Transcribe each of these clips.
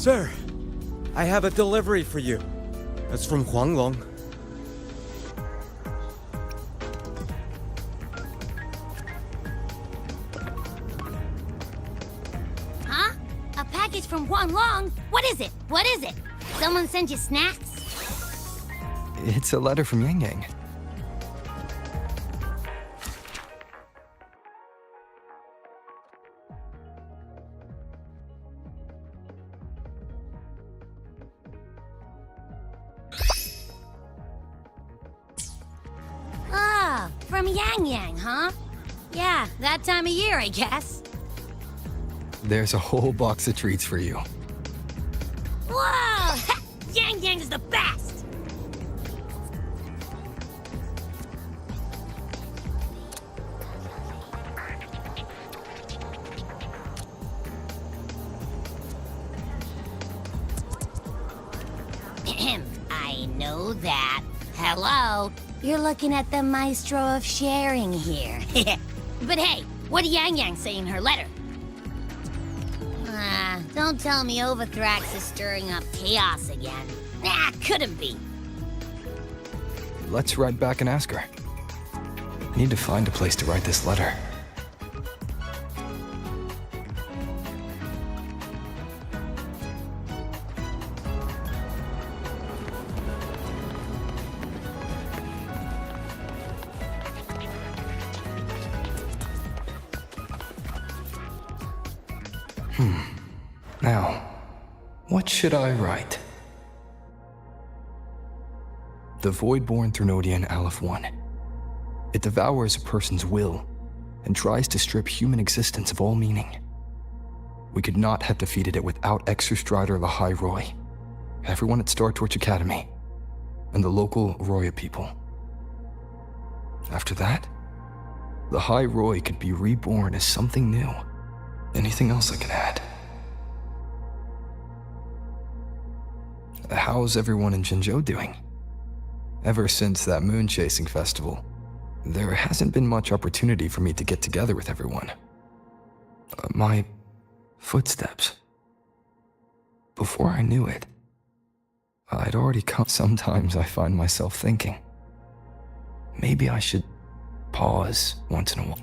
Sir, I have a delivery for you. It's from Huanglong. Huh? A package from Huanglong? What is it? What is it? Someone sent you snacks? It's a letter from Yang Yang. Ah, from Yang Yang, huh? Yeah, that time of year, I guess. There's a whole box of treats for you. Whoa! Yang Yang is the best! I know that. Hello? You're looking at the maestro of sharing here. But hey, what did Yang Yang say in her letter? Don't tell me Overthrax is stirring up chaos again. Nah, couldn't be. Let's ride back and ask her. Need to find a place to write this letter. Now, what should I write? The Voidborn Threnodian Aleph 1. It devours a person's will and tries to strip human existence of all meaning. We could not have defeated it without Exostrider Lahai Roy, everyone at Star Torch Academy, and the local Roya people. After that, Lahai Roy could be reborn as something new. Anything else I can add? How's everyone in Jinzhou doing? Ever since that moon-chasing festival, there hasn't been much opportunity for me to get together with everyone. My footsteps. Before I knew it, I'd already come. Sometimes I find myself thinking, maybe I should pause once in a while.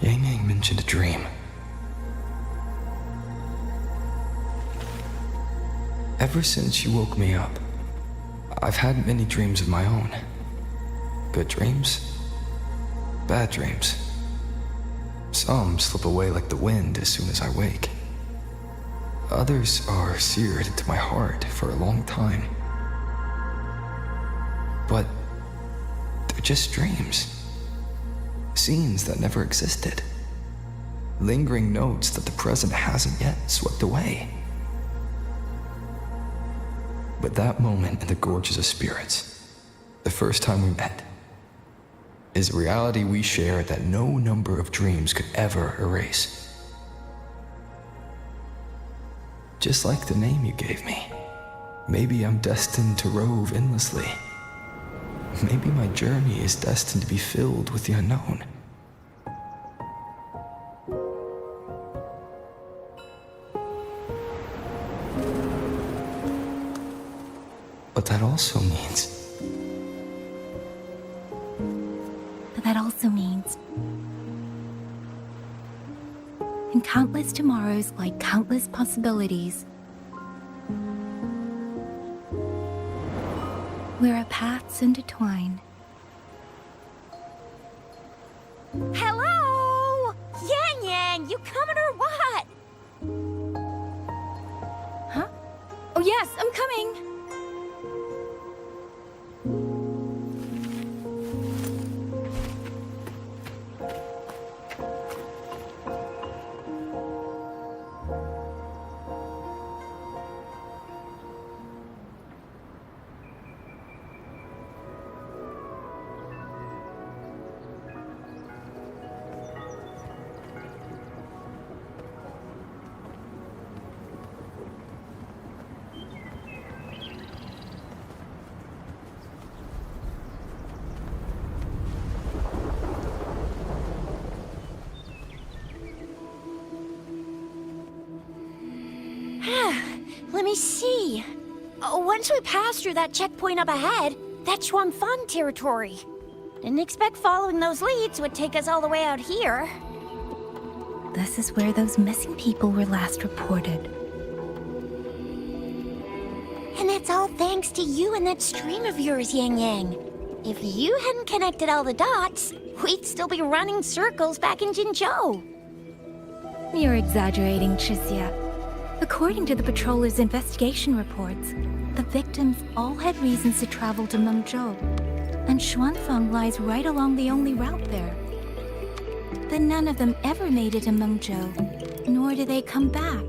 Yang Yang mentioned a dream. Ever since she woke me up, I've had many dreams of my own. Good dreams, bad dreams. Some slip away like the wind as soon as I wake. Others are seared into my heart for a long time. But they're just dreams. Scenes that never existed. Lingering notes that the present hasn't yet swept away. But that moment in the Gorges of Spirits, the first time we met, is a reality we share that no number of dreams could ever erase. Just like the name you gave me, maybe I'm destined to rove endlessly. Maybe my journey is destined to be filled with the unknown. But that also means... in countless tomorrows lie countless possibilities, where our paths intertwine. Hello? Yang Yang, you coming or what? Huh? Oh yes, I'm coming. Let me see. Once we pass through that checkpoint up ahead, that's Shuangfang territory. Didn't expect following those leads would take us all the way out here. This is where those missing people were last reported. And that's all thanks to you and that stream of yours, Yang Yang. If you hadn't connected all the dots, we'd still be running circles back in Jinzhou. You're exaggerating, Chixia. According to the patroller's investigation reports, the victims all had reasons to travel to Mengzhou, and Xuanfang lies right along the only route there. But none of them ever made it to Mengzhou, nor did they come back.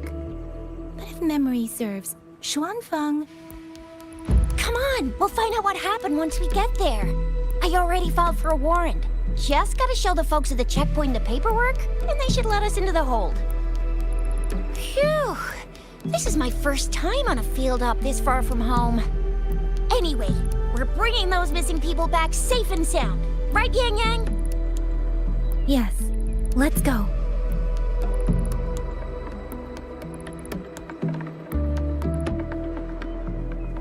But if memory serves, Xuanfang... Come on, we'll find out what happened once we get there. I already filed for a warrant. Just gotta show the folks at the checkpoint the paperwork, and they should let us into the hold. Phew! This is my first time on a field up this far from home. Anyway, we're bringing those missing people back safe and sound. Right, Yang Yang? Yes, let's go.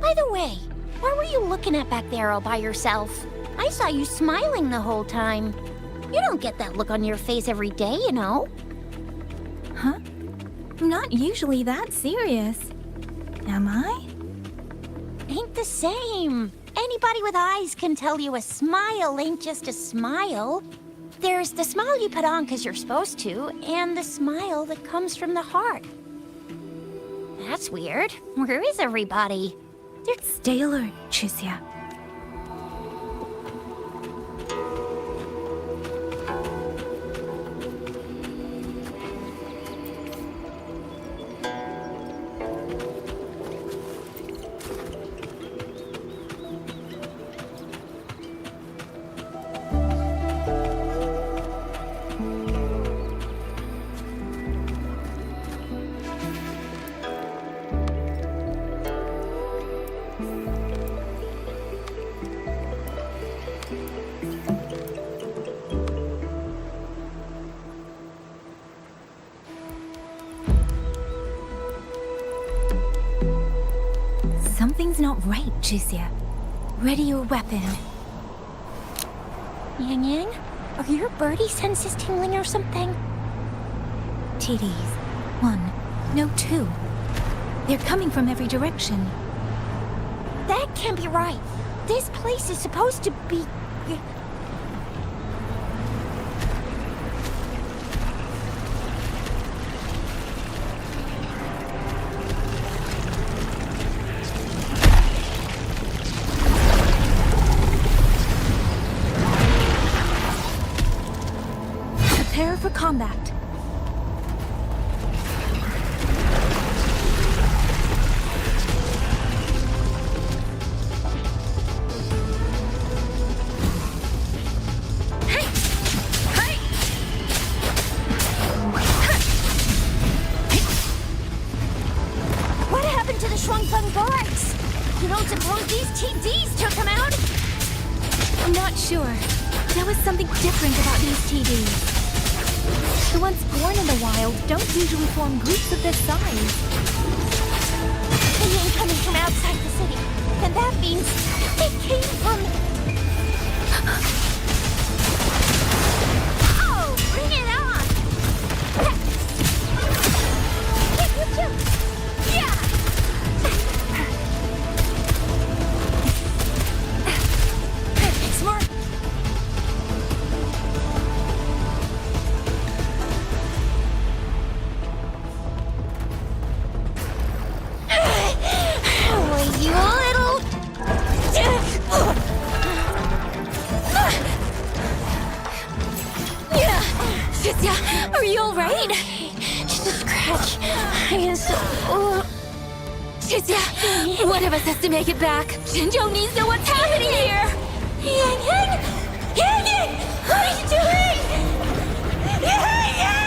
By the way, what were you looking at back there all by yourself? I saw you smiling the whole time. You don't get that look on your face every day, you know. Huh? I'm not usually that serious. Am I? Ain't the same. Anybody with eyes can tell you a smile ain't just a smile. There's the smile you put on 'cause you're supposed to, and the smile that comes from the heart. That's weird. Where is everybody? Stay alert, Chixia. Something's not right, Chixia. Ready your weapon. Yang Yang, are your birdie senses tingling or something? TDs. 1, no 2. They're coming from every direction. That can't be right. This place is supposed to be... Prepare for combat. What happened to the Shuangfang guards? You don't suppose these TDs took them out? I'm not sure. There was something different about these TVs. The ones born in the wild don't usually form groups of this size. They ain't coming from outside the city. And that means they came from... Oh, bring it on! Yeah! Smart. Chizia, one of us has to make it back. Jinjo needs to know what's happening here. Yang Yang! Yang Yang! What are you doing? Yang Yang!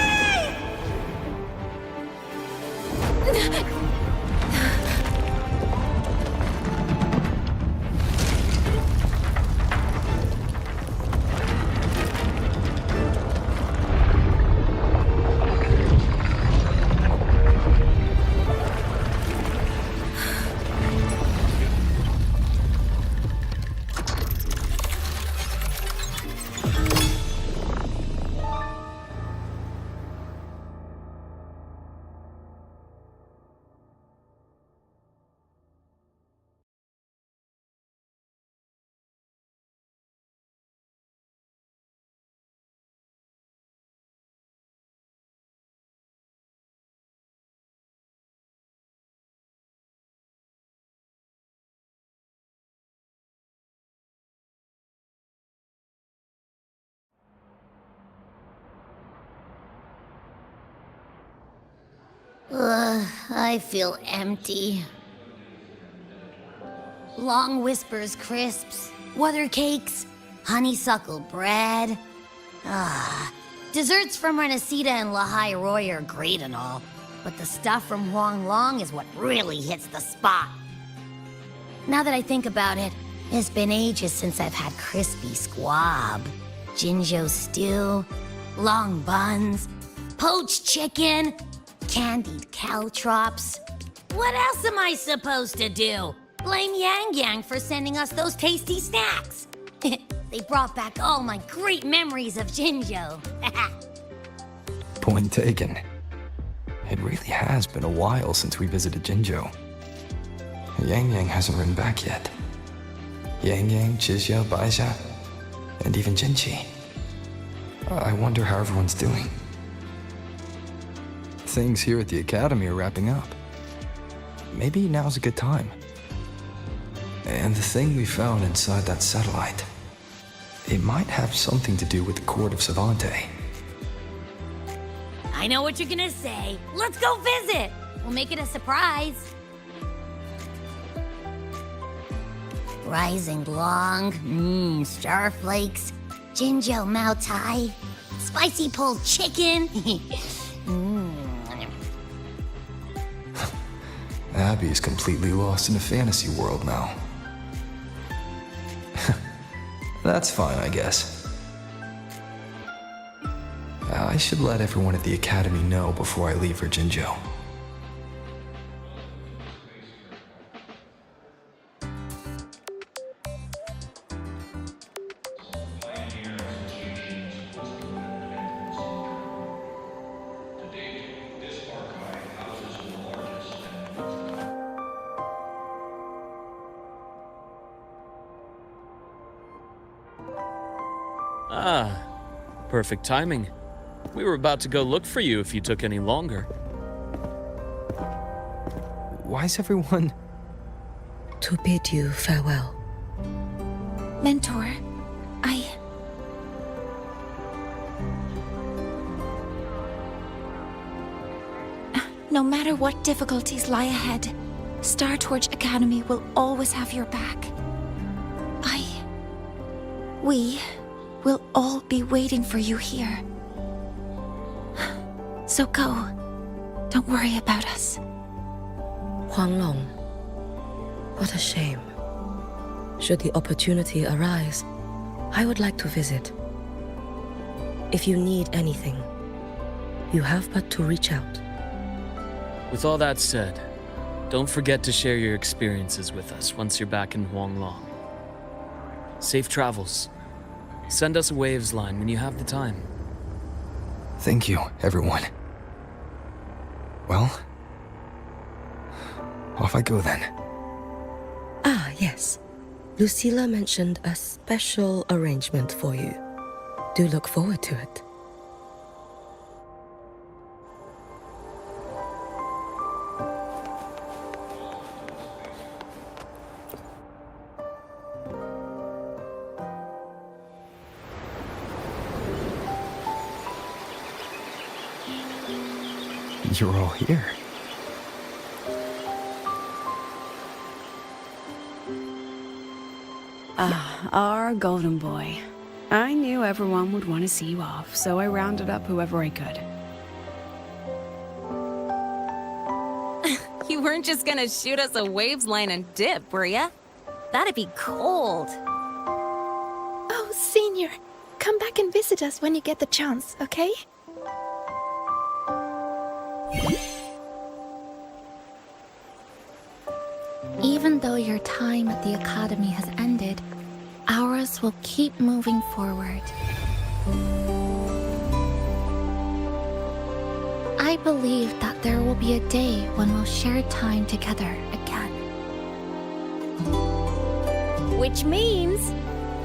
I feel empty. Long whispers crisps, water cakes, honeysuckle bread. Desserts from Renacita and Lahai Roy are great and all, but the stuff from Huang Long is what really hits the spot. Now that I think about it, it's been ages since I've had crispy squab, Jinjo stew, long buns, poached chicken, candied caltrops. What else am I supposed to do? Blame Yang Yang for sending us those tasty snacks. They brought back all my great memories of Jinjo. Point taken. It really has been a while since we visited Jinjo. Yang Yang hasn't written back yet. Yang Yang, Chizia, Baixia, and even Jinchi. I wonder how everyone's doing. Things here at the Academy are wrapping up. Maybe now's a good time. And the thing we found inside that satellite, it might have something to do with the court of Savante. I know what you're gonna say. Let's go visit. We'll make it a surprise. Rising long, starflakes, Jinjo Mao Tai, spicy pulled chicken. Abby's completely lost in a fantasy world now. That's fine, I guess. I should let everyone at the Academy know before I leave for Jinjo. Perfect timing. We were about to go look for you if you took any longer. Why's everyone... To bid you farewell. Mentor, No matter what difficulties lie ahead, Star Torch Academy will always have your back. We will all be waiting for you here. So go. Don't worry about us. Huang Long. What a shame. Should the opportunity arise, I would like to visit. If you need anything, you have but to reach out. With all that said, don't forget to share your experiences with us once you're back in Huanglong. Safe travels. Send us a waves line when you have the time. Thank you, everyone. Well, off I go then. Ah, yes. Lucilla mentioned a special arrangement for you. Do look forward to it. You're all here. Our golden boy. I knew everyone would want to see you off, so I rounded up whoever I could. You weren't just gonna shoot us a waves line and dip, were ya? That'd be cold. Oh, Senior, come back and visit us when you get the chance, okay? Even though your time at the Academy has ended, ours will keep moving forward. I believe that there will be a day when we'll share time together again. Which means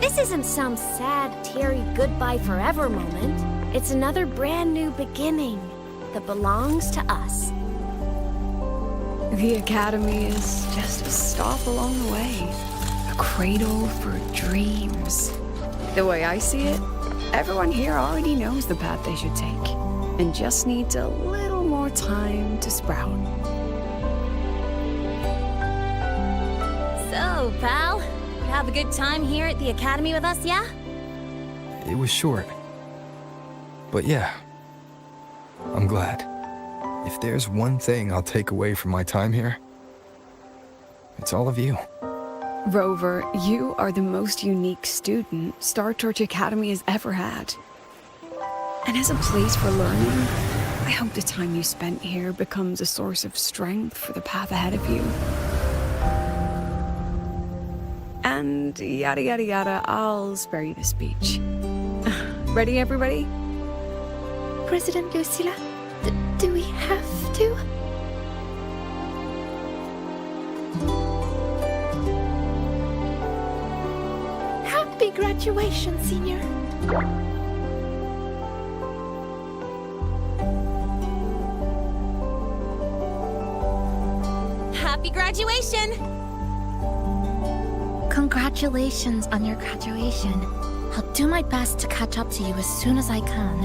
this isn't some sad, teary goodbye forever moment. It's another brand new beginning that belongs to us. The Academy is just a stop along the way. A cradle for dreams. The way I see it, everyone here already knows the path they should take, and just needs a little more time to sprout. So, pal, you have a good time here at the Academy with us, yeah? It was short. But yeah, I'm glad. If there's one thing I'll take away from my time here, it's all of you. Rover, you are the most unique student Star Torch Academy has ever had. And as a place for learning, I hope the time you spent here becomes a source of strength for the path ahead of you. And yada yada yada, I'll spare you the speech. Ready, everybody? President Lucilla, do we have to? Happy graduation, Senior. Happy graduation! Congratulations on your graduation. I'll do my best to catch up to you as soon as I can.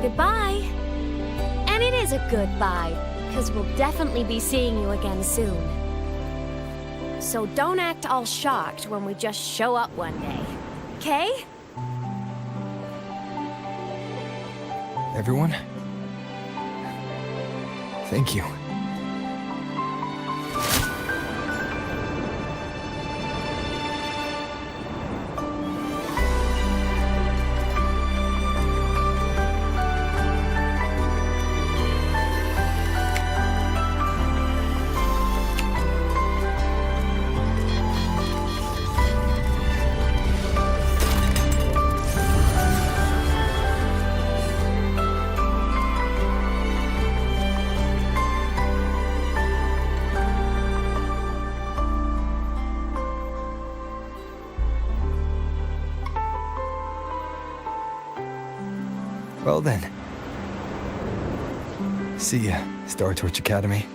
Goodbye. And it is a goodbye, because we'll definitely be seeing you again soon. So don't act all shocked when we just show up one day, okay? Everyone, thank you. Well then. See ya, Star Torch Academy.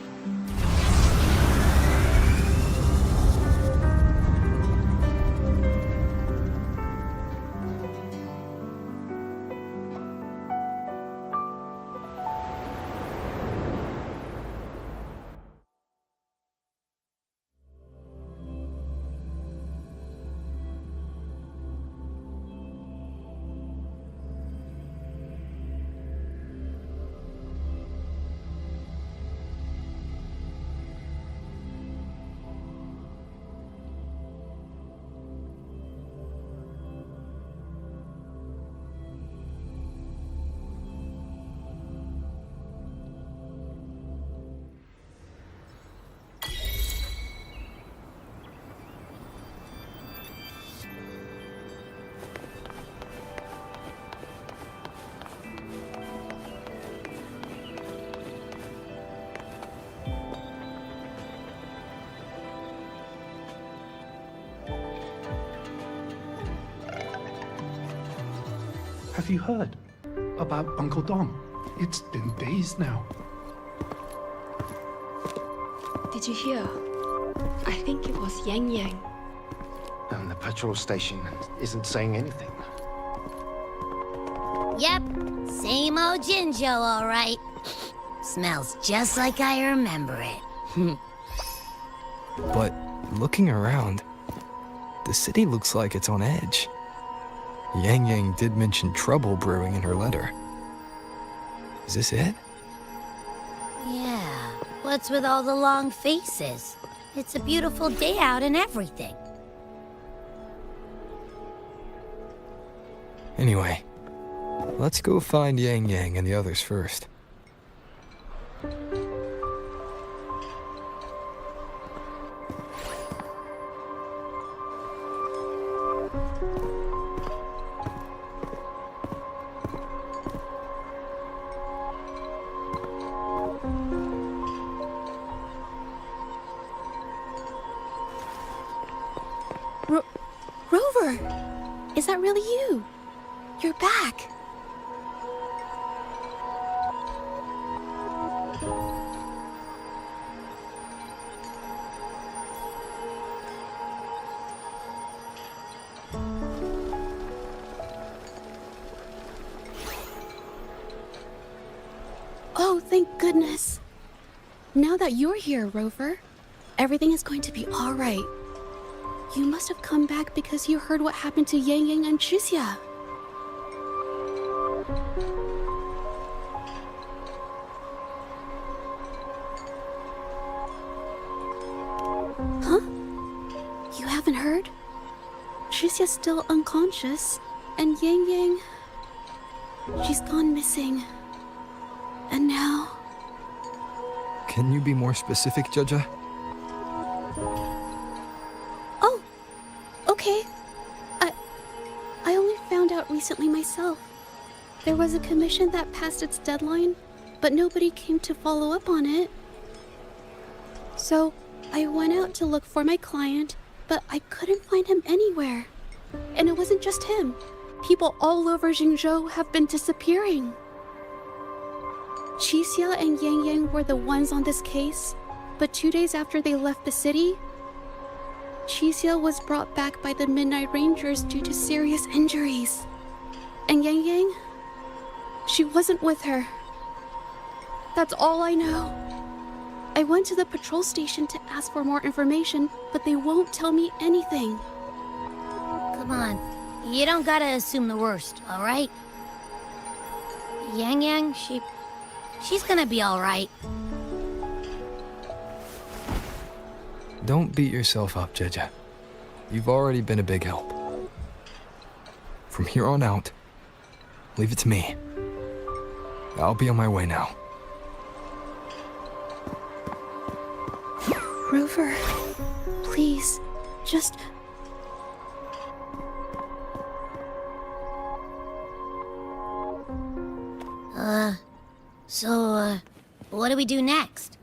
Have you heard about Uncle Dom? It's been days now. Did you hear? I think it was Yang Yang. And the petrol station isn't saying anything. Yep, same old Jinjo, all right. Smells just like I remember it. But looking around, the city looks like it's on edge. Yang Yang did mention trouble brewing in her letter. Is this it? Yeah, what's with all the long faces? It's a beautiful day out and everything. Anyway, let's go find Yang Yang and the others first. Rover! Is that really you? You're back! Oh, thank goodness. Now that you're here, Rover, everything is going to be all right. You must have come back because you heard what happened to Yang Yang and Chixia. Huh? You haven't heard? Chixia's still unconscious, and Yang Yang... she's gone missing. And now... Can you be more specific, Jaja? Oh, okay. I only found out recently myself. There was a commission that passed its deadline, but nobody came to follow up on it. So, I went out to look for my client, but I couldn't find him anywhere. And it wasn't just him. People all over Jingzhou have been disappearing. Chixia and Yang Yang were the ones on this case, but 2 days after they left the city, Chixia was brought back by the Midnight Rangers due to serious injuries. And Yang Yang? She wasn't with her. That's all I know. I went to the patrol station to ask for more information, but they won't tell me anything. Come on, you don't gotta assume the worst, alright? Yang Yang, she's gonna be alright. Don't beat yourself up, Jaja. You've already been a big help. From here on out, leave it to me. I'll be on my way now. Rover, please, just... So, what do we do next?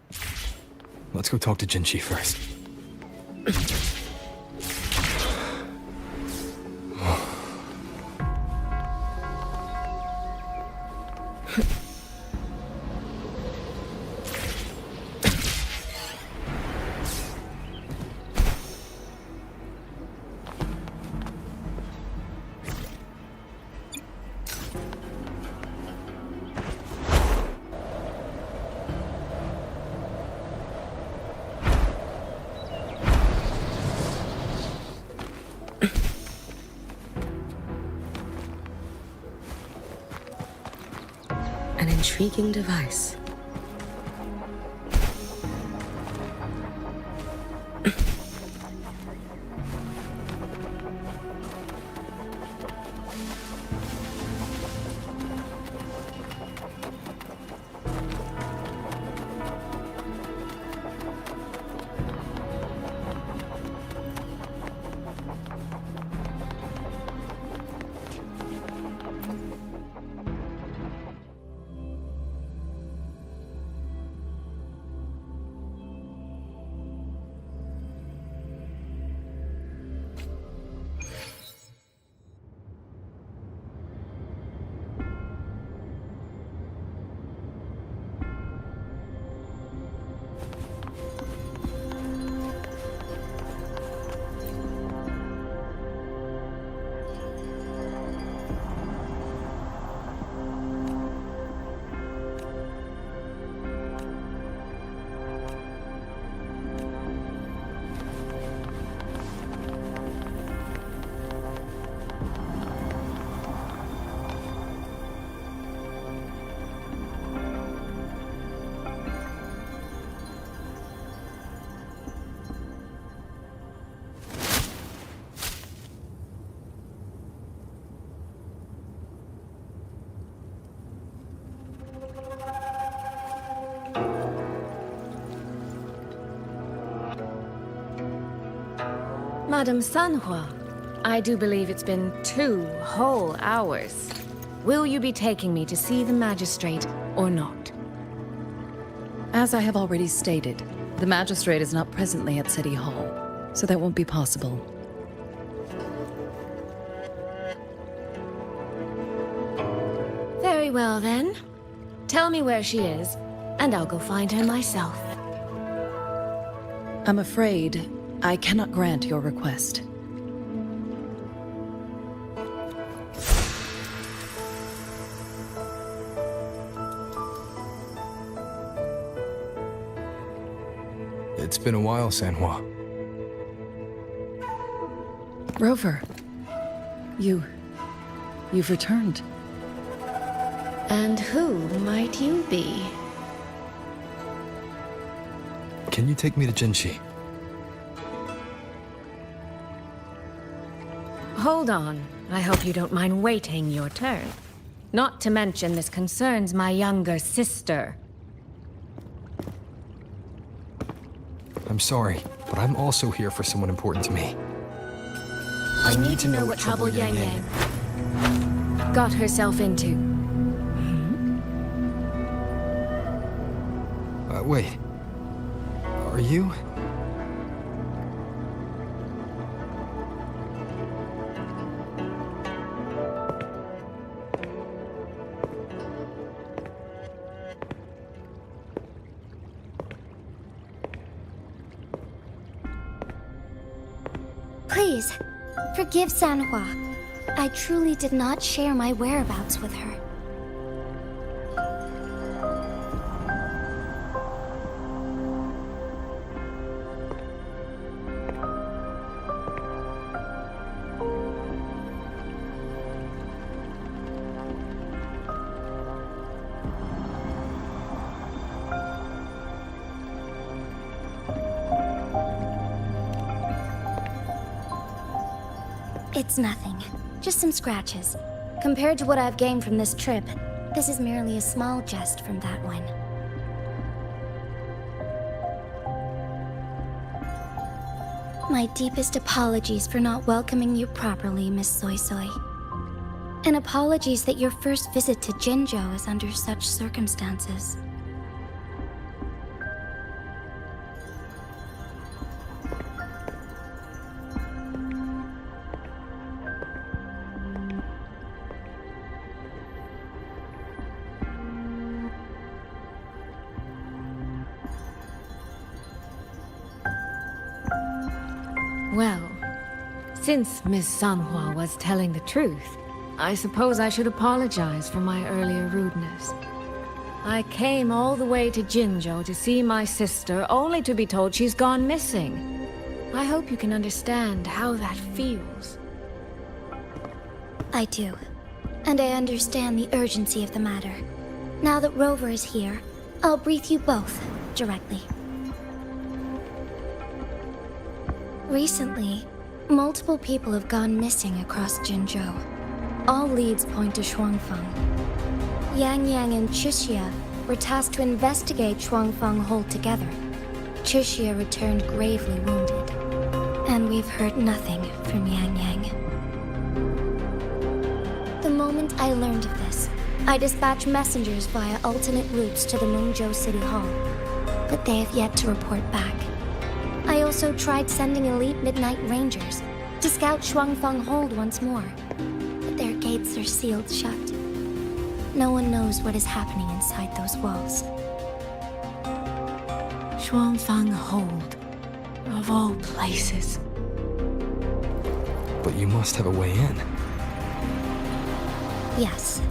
Let's go talk to Jinchi first. An intriguing device. Madame Sanhua, I do believe it's been 2 whole hours. Will you be taking me to see the magistrate or not? As I have already stated, the magistrate is not presently at City Hall, so that won't be possible. Very well then. Tell me where she is, and I'll go find her myself. I'm afraid I cannot grant your request. It's been a while, Sanhua. Rover, you've returned. And who might you be? Can you take me to Jinshi? Hold on. I hope you don't mind waiting your turn. Not to mention this concerns my younger sister. I'm sorry, but I'm also here for someone important to me. I need to know what trouble Yang Yang got herself into. Wait. Are you? Please, forgive Sanhua. I truly did not share my whereabouts with her. It's nothing. Just some scratches. Compared to what I've gained from this trip, this is merely a small jest from that one. My deepest apologies for not welcoming you properly, Miss Soy Soy. And apologies that your first visit to Jinzhou is under such circumstances. Well, since Miss Sanhua was telling the truth, I suppose I should apologize for my earlier rudeness. I came all the way to Jinzhou to see my sister, only to be told she's gone missing. I hope you can understand how that feels. I do. And I understand the urgency of the matter. Now that Rover is here, I'll brief you both directly. Recently, multiple people have gone missing across Jinzhou. All leads point to Shuangfeng. Yang Yang and Chixia were tasked to investigate Shuangfeng Hold together. Chixia returned gravely wounded, and we've heard nothing from Yang Yang. The moment I learned of this, I dispatched messengers via alternate routes to the Mengzhou City Hall, but they have yet to report back. I also tried sending elite Midnight Rangers to scout Shuangfeng Hold once more, but their gates are sealed shut. No one knows what is happening inside those walls. Shuangfeng Hold, of all places. But you must have a way in. Yes.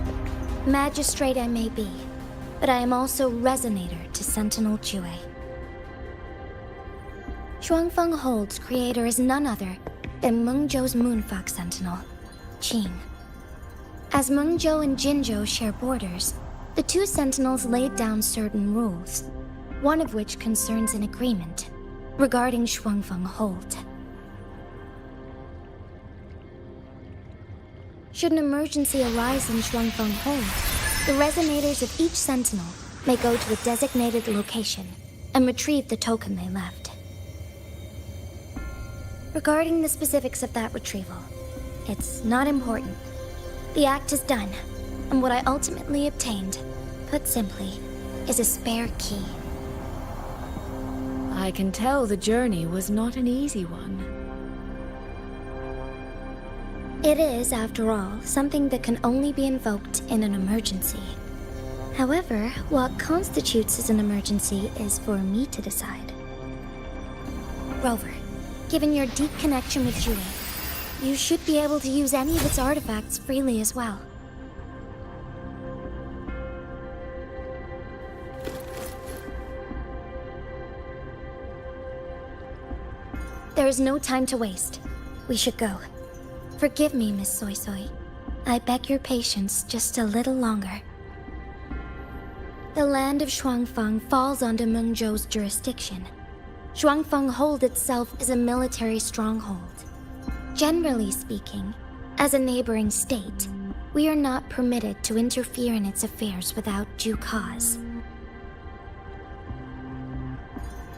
Magistrate I may be, but I am also Resonator to Sentinel Jue. Shuangfeng Hold's creator is none other than Mengzhou's Moonfox Sentinel, Qing. As Mengzhou and Jinzhou share borders, the two sentinels laid down certain rules, one of which concerns an agreement regarding Shuangfeng Hold. Should an emergency arise in Shuangfeng Hold, the resonators of each sentinel may go to a designated location and retrieve the token they left. Regarding the specifics of that retrieval, it's not important. The act is done, and what I ultimately obtained, put simply, is a spare key. I can tell the journey was not an easy one. It is, after all, something that can only be invoked in an emergency. However, what constitutes as an emergency is for me to decide. Rover, given your deep connection with Jue, you should be able to use any of its artifacts freely as well. There is no time to waste. We should go. Forgive me, Miss Soy Soy. I beg your patience just a little longer. The land of Shuangfeng falls under Mengzhou's jurisdiction. Shuangfeng Hold itself is a military stronghold. Generally speaking, as a neighboring state, we are not permitted to interfere in its affairs without due cause.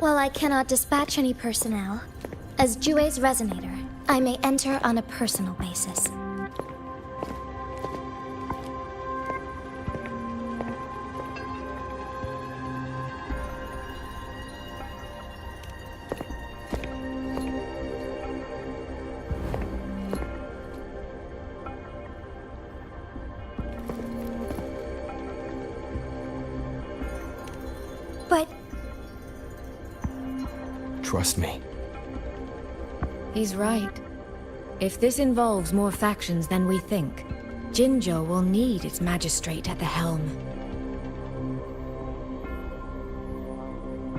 While I cannot dispatch any personnel, as Jue's resonator, I may enter on a personal basis. But... Trust me. He's right. If this involves more factions than we think, Jinzhou will need its magistrate at the helm.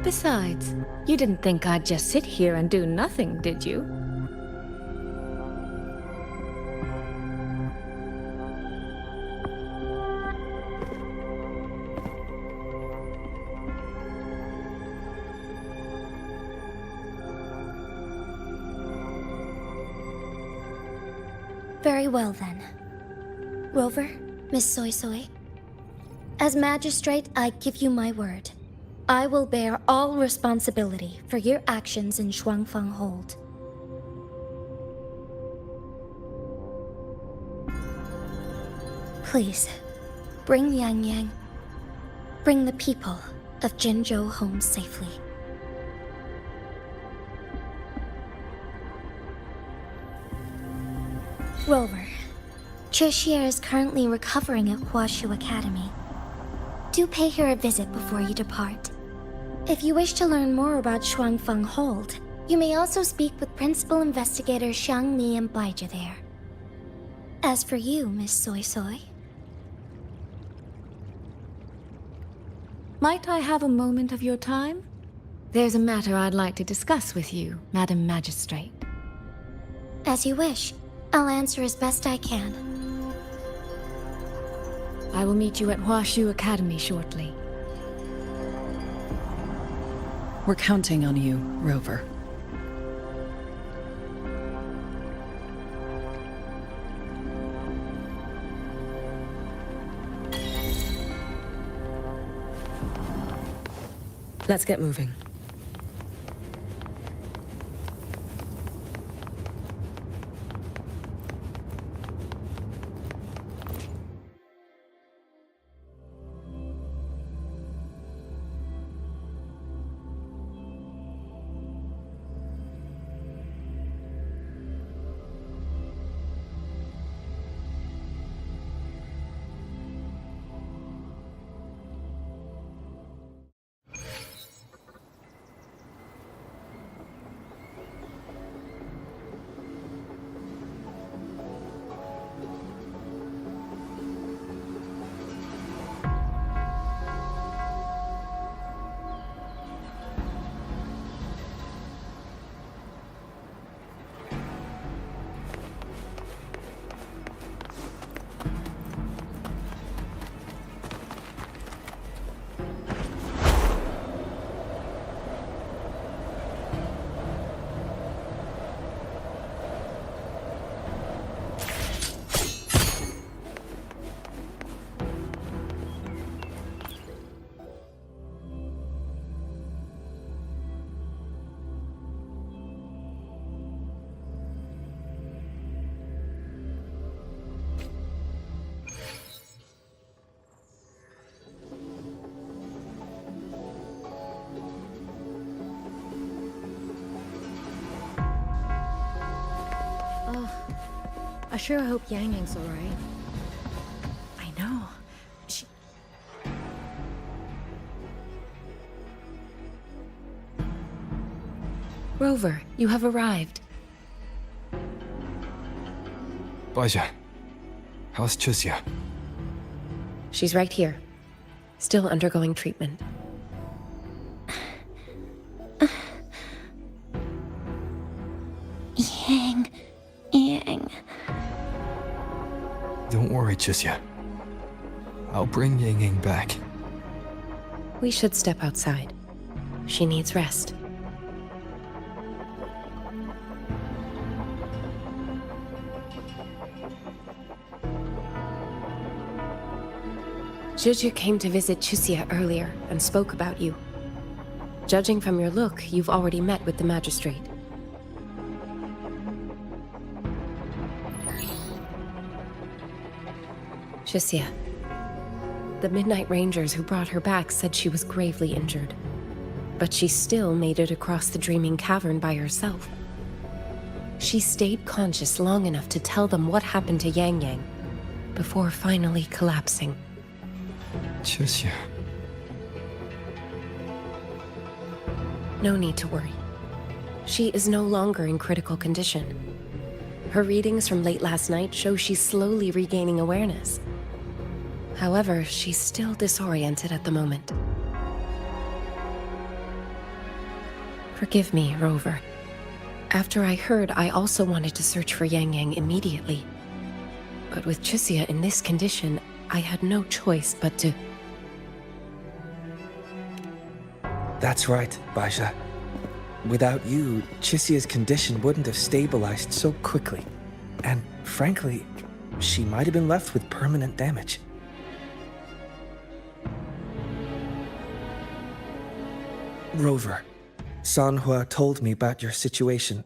Besides, you didn't think I'd just sit here and do nothing, did you? Very well then. Rover, Miss Soy Soy. As magistrate, I give you my word. I will bear all responsibility for your actions in Shuangfeng Hold. Please, bring Yang Yang. Bring the people of Jinzhou home safely. Rover, Cheshire is currently recovering at Huashu Academy. Do pay her a visit before you depart. If you wish to learn more about Shuangfeng Hold, you may also speak with Principal Investigator Xiang Li and Baija there. As for you, Miss Soy Soy... Might I have a moment of your time? There's a matter I'd like to discuss with you, Madam Magistrate. As you wish. I'll answer as best I can. I will meet you at Huashu Academy shortly. We're counting on you, Rover. Let's get moving. sure hope Yang Yang's alright. I know. Rover, you have arrived. Baja, how's Chusya? She's right here, still undergoing treatment. Yang. Don't worry, Chusya. I'll bring Yang Yang back. We should step outside. She needs rest. Juju came to visit Chusya earlier and spoke about you. Judging from your look, you've already met with the magistrate. Chusya, the Midnight Rangers who brought her back said she was gravely injured, but she still made it across the Dreaming Cavern by herself. She stayed conscious long enough to tell them what happened to Yang Yang, before finally collapsing. Chusya. No need to worry. She is no longer in critical condition. Her readings from late last night show she's slowly regaining awareness. However, she's still disoriented at the moment. Forgive me, Rover. After I heard, I also wanted to search for Yang Yang immediately. But with Chusya in this condition, I had no choice but to... That's right, Baja. Without you, Chusya's condition wouldn't have stabilized so quickly. And frankly, she might have been left with permanent damage. Rover, Sanhua told me about your situation.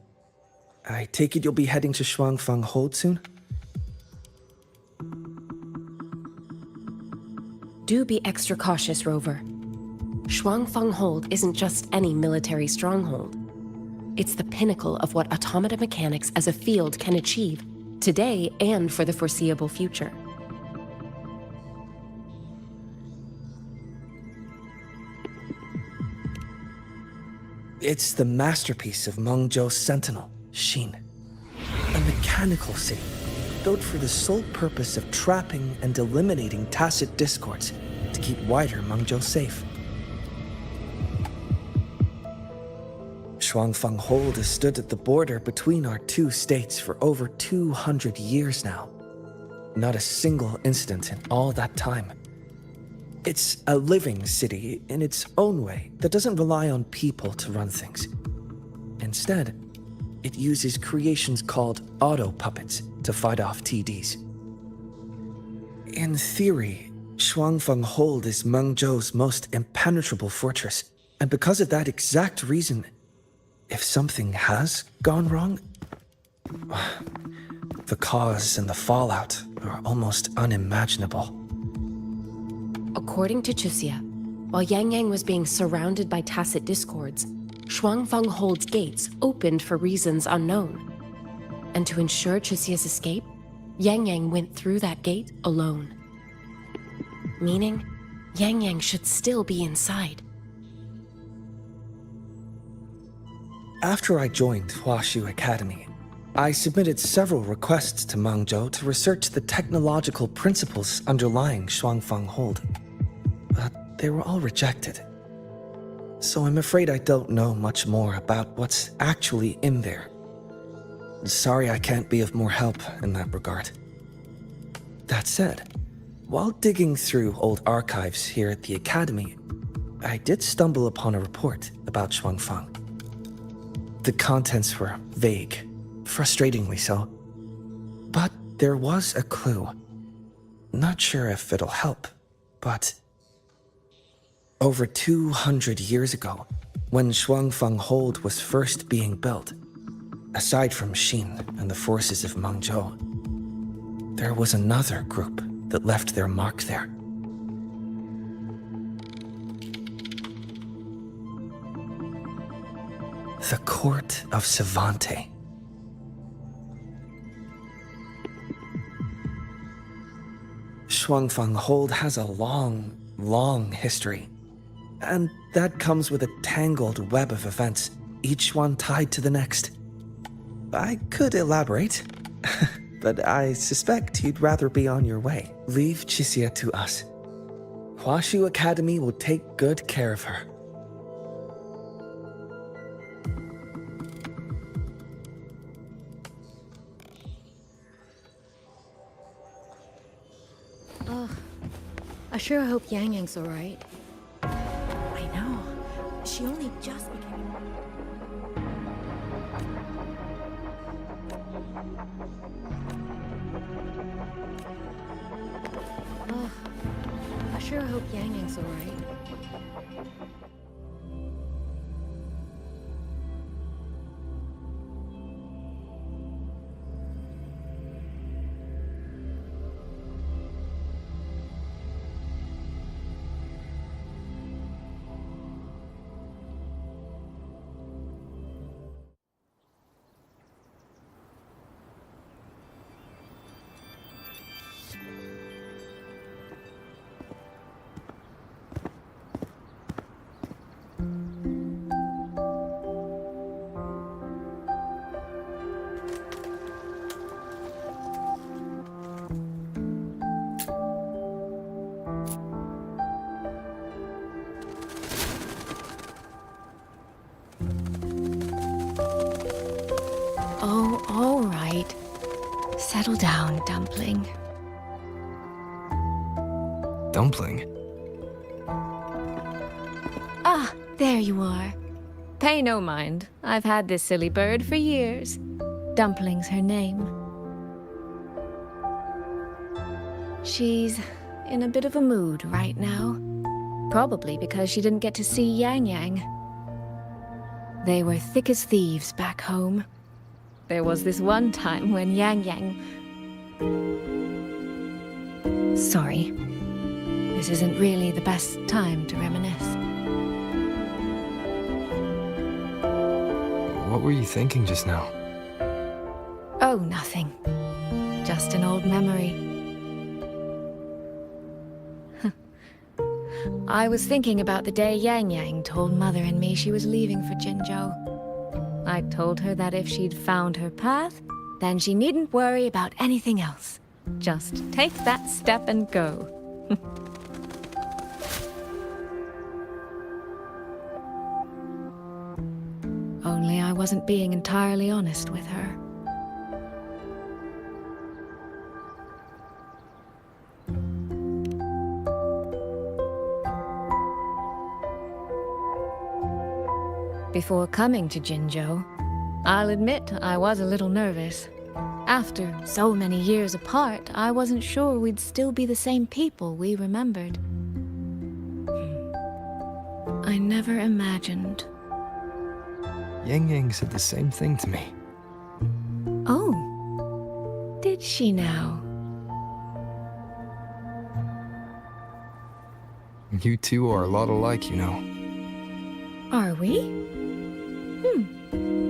I take it you'll be heading to Shuangfang Hold soon? Do be extra cautious, Rover. Shuangfang Hold isn't just any military stronghold. It's the pinnacle of what automata mechanics as a field can achieve, today and for the foreseeable future. It's the masterpiece of Mengzhou's sentinel, Xin. A mechanical city, built for the sole purpose of trapping and eliminating tacit discords to keep wider Mengzhou safe. Shuangfang Hold has stood at the border between our two states for over 200 years now. Not a single incident in all that time. It's a living city in its own way that doesn't rely on people to run things. Instead, it uses creations called auto-puppets to fight off TDs. In theory, Shuangfang Hold is Mengzhou's most impenetrable fortress, and because of that exact reason, if something has gone wrong, the cause and the fallout are almost unimaginable. According to Chusya, while Yang Yang was being surrounded by tacit discords, Shuangfang Hold's gates opened for reasons unknown. And to ensure Chusya's escape, Yang Yang went through that gate alone. Meaning, Yang Yang should still be inside. After I joined Huaxu Academy, I submitted several requests to Mengzhou to research the technological principles underlying Shuangfang Hold, but they were all rejected. So I'm afraid I don't know much more about what's actually in there. Sorry I can't be of more help in that regard. That said, while digging through old archives here at the Academy, I did stumble upon a report about Shuangfang. The contents were vague, frustratingly so. But there was a clue. Not sure if it'll help, but... Over 200 years ago, when Shuangfang Hold was first being built, aside from Xin and the forces of Mengzhou, there was another group that left their mark there. The Court of Savante. Shuangfang Hold has a long, long history. And that comes with a tangled web of events, each one tied to the next. I could elaborate, but I suspect you'd rather be on your way. Leave Chixia to us. Huashu Academy will take good care of her. I sure hope Yang Yang's alright. I know. She only just became... I sure hope Yang Yang's alright. Oh, all right. Settle down, Dumpling. Dumpling? Ah, there you are. Pay no mind. I've had this silly bird for years. Dumpling's her name. She's in a bit of a mood right now. Probably because she didn't get to see Yang Yang. They were thick as thieves back home. There was this one time when Yang Yang... Sorry. This isn't really the best time to reminisce. What were you thinking just now? Oh, nothing. Just an old memory. I was thinking about the day Yang Yang told Mother and me she was leaving for Jinzhou. I told her that if she'd found her path, then she needn't worry about anything else. Just take that step and go. Only I wasn't being entirely honest with her. Before coming to Jinzhou, I'll admit I was a little nervous. After so many years apart, I wasn't sure we'd still be the same people we remembered. I never imagined. Yang Yang said the same thing to me. Oh, did she now? You two are a lot alike, you know. Are we?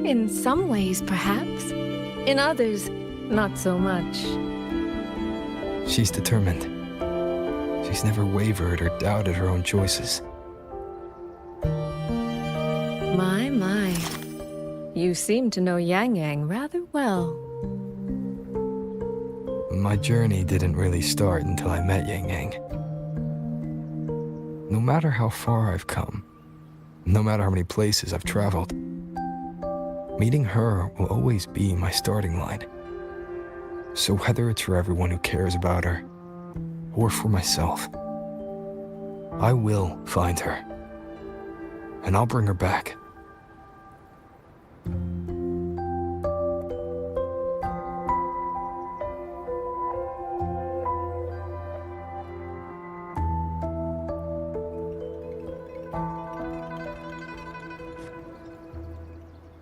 In some ways, perhaps. In others, not so much. She's determined. She's never wavered or doubted her own choices. My. You seem to know Yang Yang rather well. My journey didn't really start until I met Yang Yang. No matter how far I've come, no matter how many places I've traveled, meeting her will always be my starting line. So whether it's for everyone who cares about her, or for myself, I will find her. And I'll bring her back.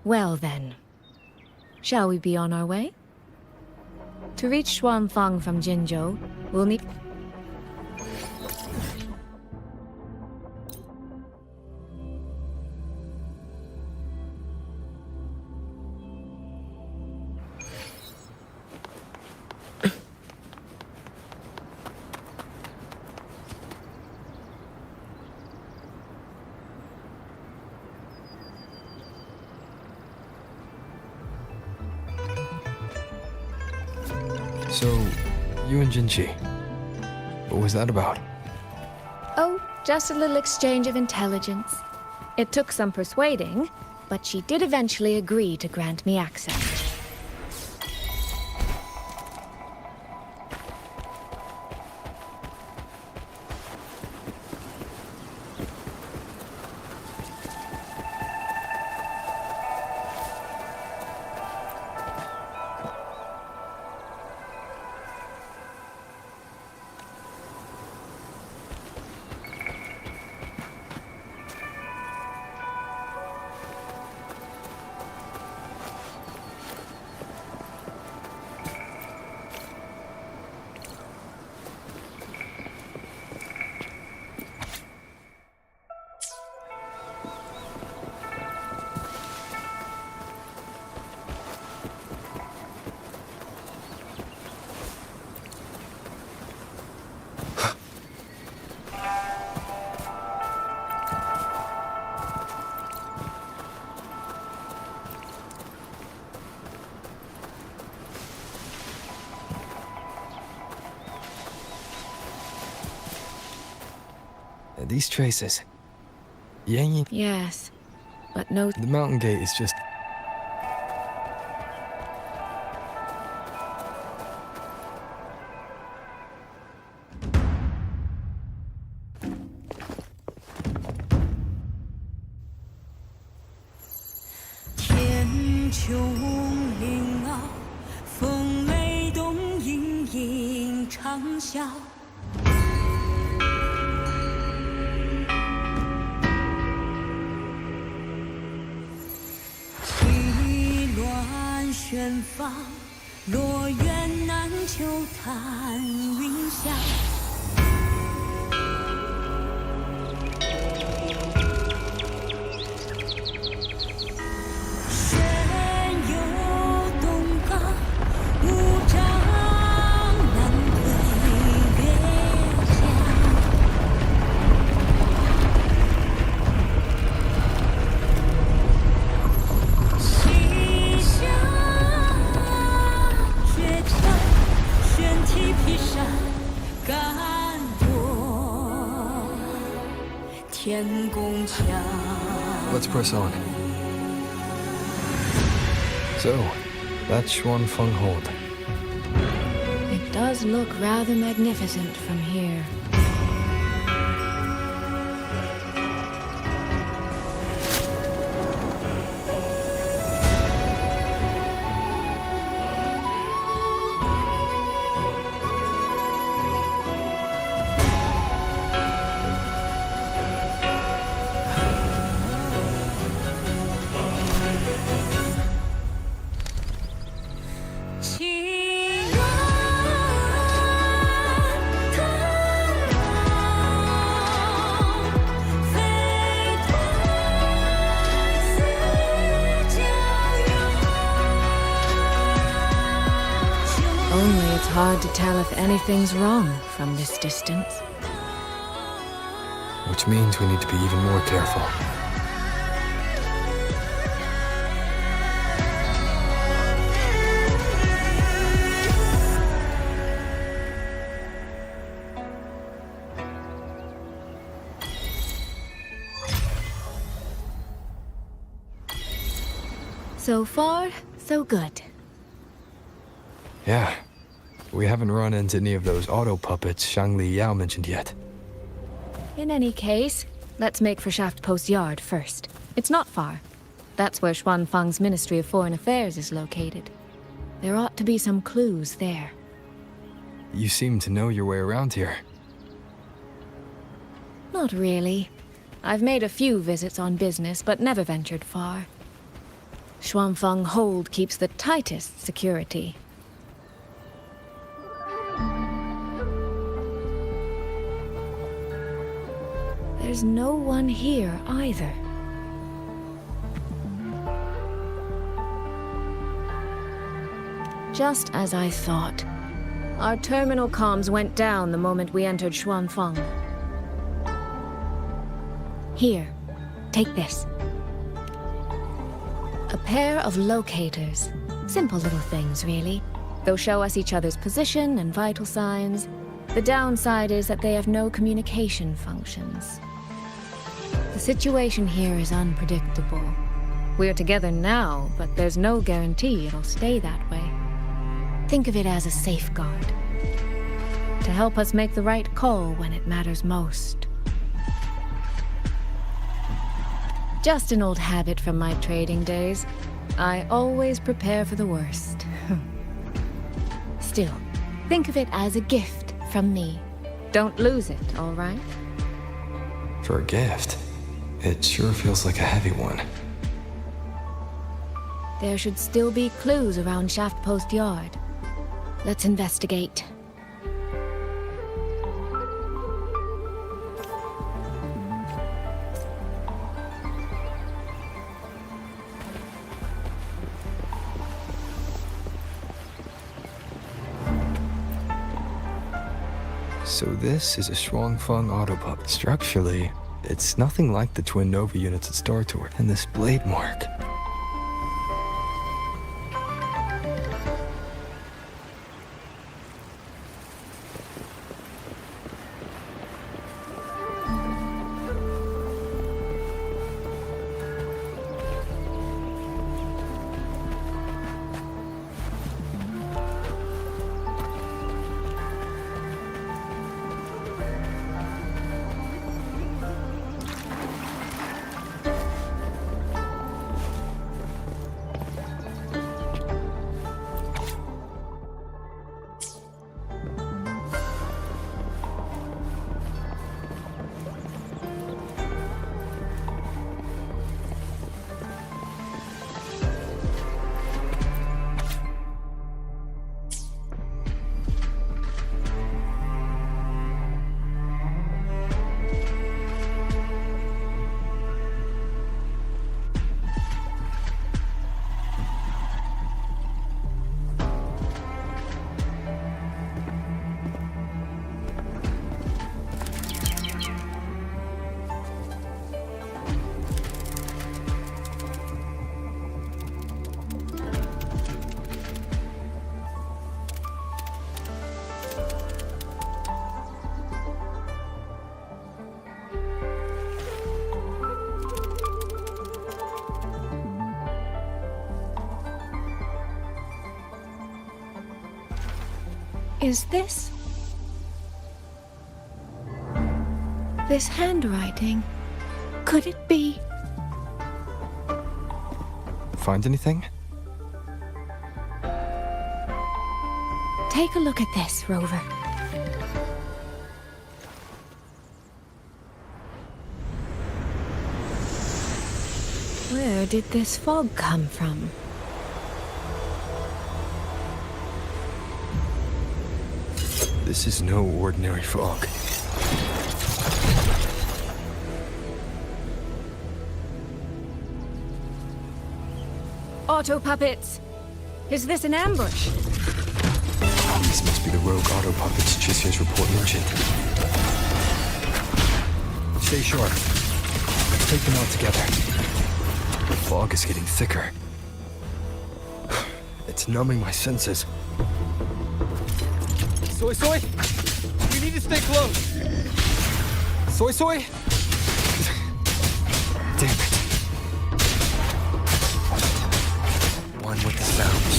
Well then, shall we be on our way? To reach Xuanfang from Jinzhou, we'll need... So, you and Jinchi, what was that about? Oh, just a little exchange of intelligence. It took some persuading, but she did eventually agree to grant me access. These traces. Yang. Yes, but no... The mountain gate is just... Let's press on. So, that's Xuanfeng Hold. It does look rather magnificent from here. Only it's hard to tell if anything's wrong from this distance. Which means we need to be even more careful. So far, so good. Yeah. We haven't run into any of those auto puppets Shangli Yao mentioned yet. In any case, let's make for Shaft Post Yard first. It's not far. That's where Xuanfeng's Ministry of Foreign Affairs is located. There ought to be some clues there. You seem to know your way around here. Not really. I've made a few visits on business, but never ventured far. Xuanfeng Hold keeps the tightest security. There's no one here either. Just as I thought. Our terminal comms went down the moment we entered Xuanfeng. Here, take this. A pair of locators. Simple little things, really. They'll show us each other's position and vital signs. The downside is that they have no communication functions. The situation here is unpredictable. We're together now, but there's no guarantee it'll stay that way. Think of it as a safeguard, to help us make the right call when it matters most. Just an old habit from my trading days. I always prepare for the worst. Still, think of it as a gift from me. Don't lose it, all right? For a gift, it sure feels like a heavy one. There should still be clues around Shaft Post Yard. Let's investigate. So this is a Shuangfeng autopop. Structurally, it's nothing like the twin Nova units at Star Tour. And this blade mark. Is this handwriting? Could it be? Find anything? Take a look at this, Rover. Where did this fog come from? This is no ordinary fog. Auto puppets! Is this an ambush? These must be the rogue auto puppets Chisia's report mentioned. Stay sharp. Let's take them out together. The fog is getting thicker. It's numbing my senses. Soy Soy! We need to stay close! Soy Soy! Damn it. One with the sounds.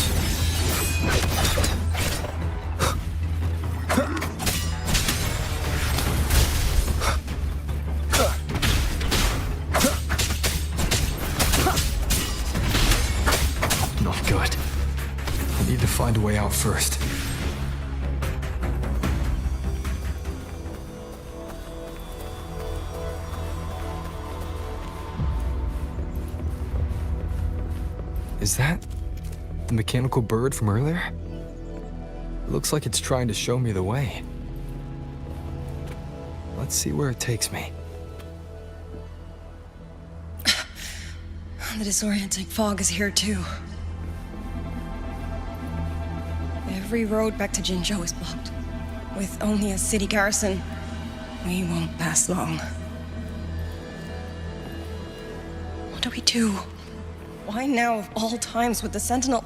Not good. I need to find a way out first. Is that the mechanical bird from earlier? It looks like it's trying to show me the way. Let's see where it takes me. The disorienting fog is here too. Every road back to Jinzhou is blocked. With only a city garrison, we won't last long. What do we do? Why now of all times with the Sentinel?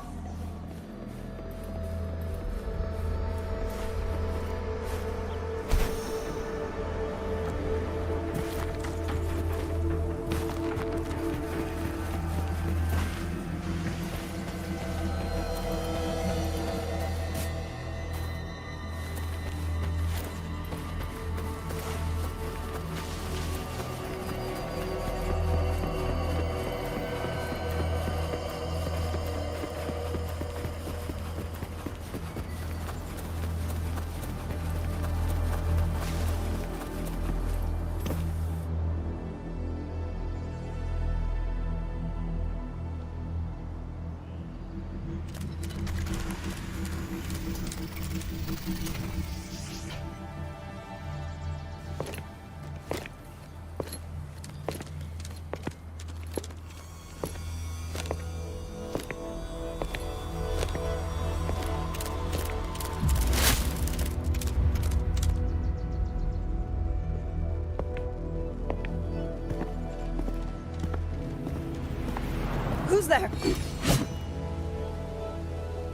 Who's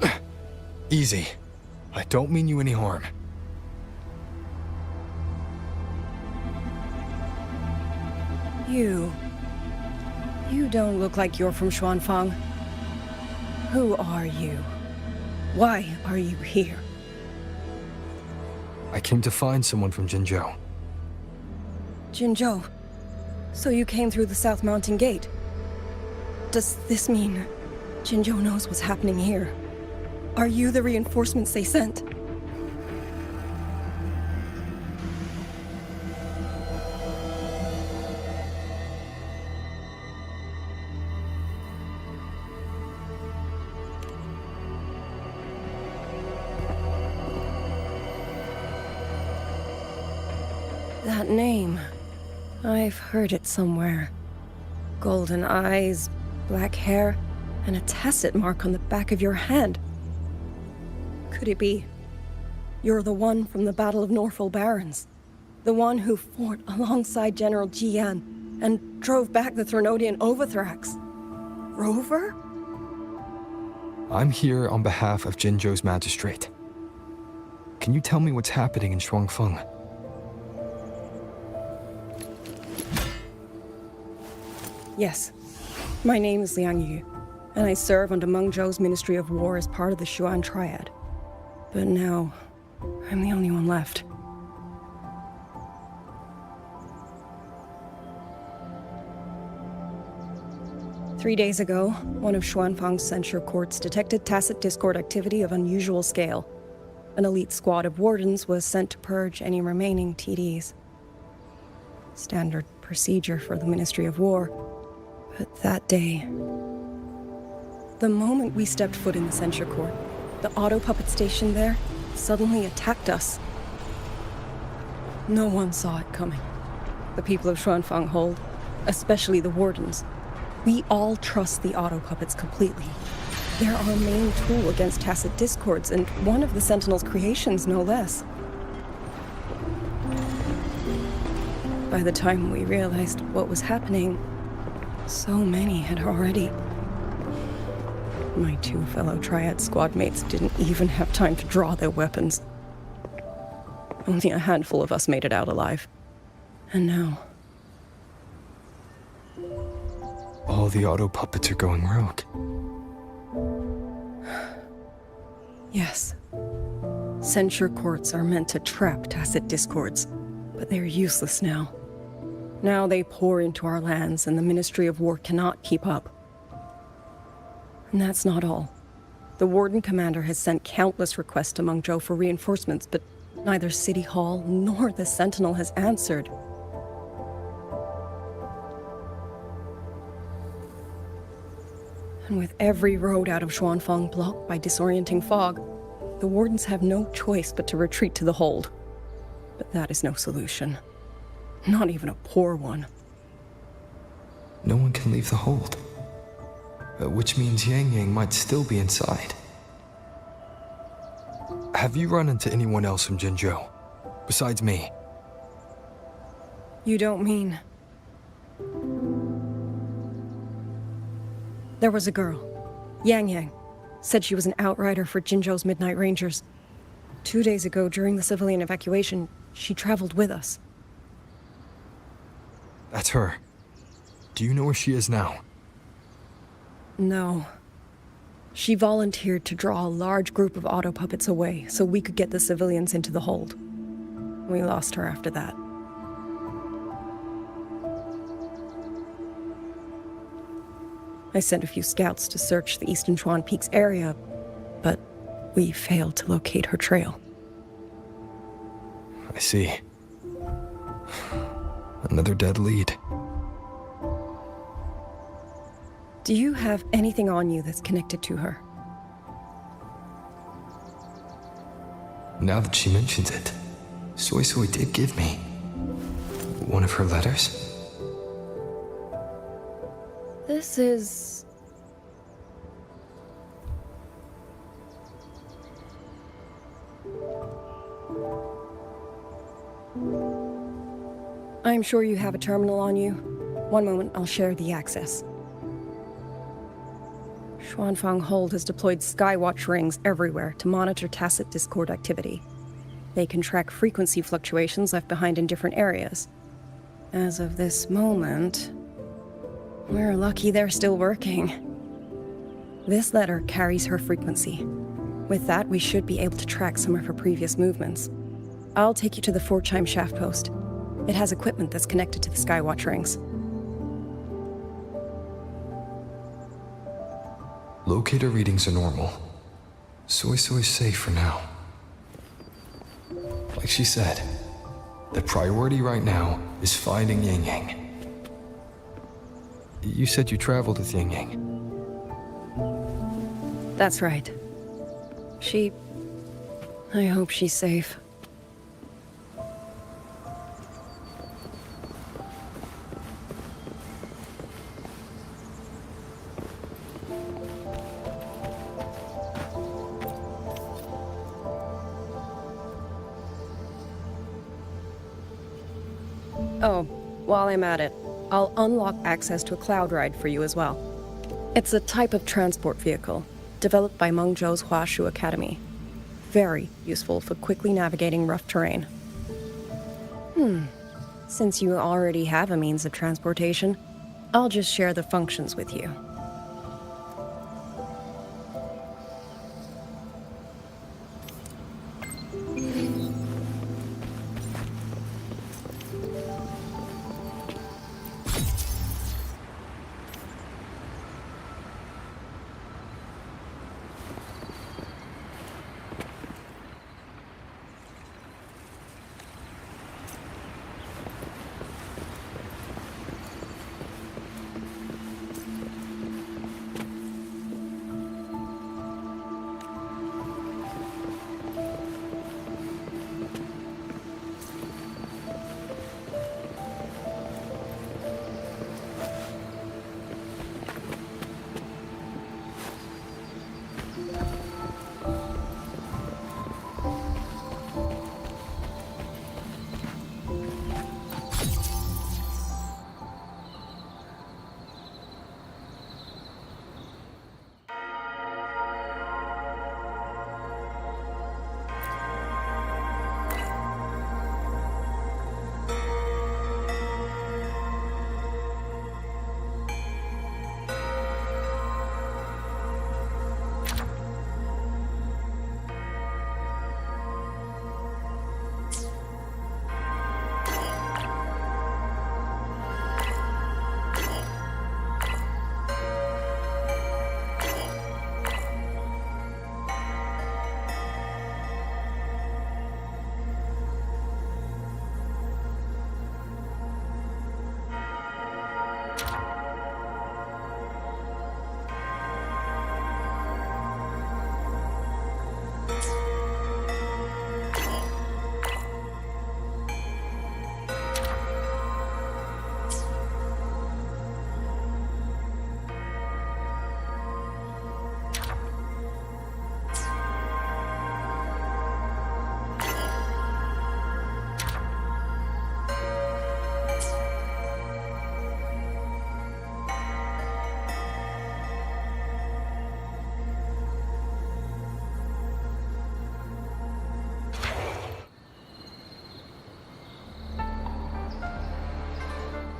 there? Easy. I don't mean you any harm. You don't look like you're from Xuanfang. Who are you? Why are you here? I came to find someone from Jinzhou. Jinzhou. So you came through the South Mountain Gate. Does this mean Jinzhou knows what's happening here? Are you the reinforcements they sent? That name. I've heard it somewhere. Golden eyes, black hair, and a tacit mark on the back of your hand. Could it be? You're the one from the Battle of Norfolk Barrens. The one who fought alongside General Jian and drove back the Threnodian Overthrax. Rover? I'm here on behalf of Jinzhou's magistrate. Can you tell me what's happening in Shuangfeng? Yes. My name is Liang Yu, and I serve under Meng Zhou's Ministry of War as part of the Xuan Triad. But now, I'm the only one left. Three days ago, one of Xuanfang's censure courts detected tacit discord activity of unusual scale. An elite squad of wardens was sent to purge any remaining TDs. Standard procedure for the Ministry of War. But that day, the moment we stepped foot in the censure court, the auto puppet station there suddenly attacked us. No one saw it coming. The people of Xuanfang hold, especially the wardens. We all trust the auto puppets completely. They're our main tool against tacit discords, and one of the Sentinel's creations, no less. By the time we realized what was happening, so many had already. My two fellow Triad squad mates didn't even have time to draw their weapons. Only a handful of us made it out alive. And now... all the auto puppets are going rogue. Yes. Censure courts are meant to trap tacit discords, but they're useless now. Now they pour into our lands, and the Ministry of War cannot keep up. And that's not all. The Warden Commander has sent countless requests to Meng Zhou for reinforcements, but neither City Hall nor the Sentinel has answered. And with every road out of Xuanfang blocked by disorienting fog, the Wardens have no choice but to retreat to the hold. But that is no solution. Not even a poor one. No one can leave the hold. Which means Yang Yang might still be inside. Have you run into anyone else from Jinzhou? Besides me? You don't mean... There was a girl, Yang Yang. Said she was an outrider for Jinzhou's Midnight Rangers. 2 days ago, during the civilian evacuation, she traveled with us. That's her. Do you know where she is now? No. She volunteered to draw a large group of auto puppets away so we could get the civilians into the hold. We lost her after that. I sent a few scouts to search the Eastern Chuan Peaks area, but we failed to locate her trail. I see. Another dead lead. Do you have anything on you that's connected to her? Now that she mentions it, Soy Soy did give me one of her letters. This is... I'm sure you have a terminal on you. One moment, I'll share the access. Xuanfang Hold has deployed Skywatch rings everywhere to monitor tacit Discord activity. They can track frequency fluctuations left behind in different areas. As of this moment, we're lucky they're still working. This letter carries her frequency. With that, we should be able to track some of her previous movements. I'll take you to the 4-chime shaft post. It has equipment that's connected to the Skywatch rings. Locator readings are normal. Soy is safe for now. Like she said, the priority right now is finding Ying Ying. You said you traveled with Ying Ying. That's right. I hope she's safe. Oh, while I'm at it, I'll unlock access to a cloud ride for you as well. It's a type of transport vehicle, developed by Mengzhou's Huashu Academy. Very useful for quickly navigating rough terrain. Since you already have a means of transportation, I'll just share the functions with you.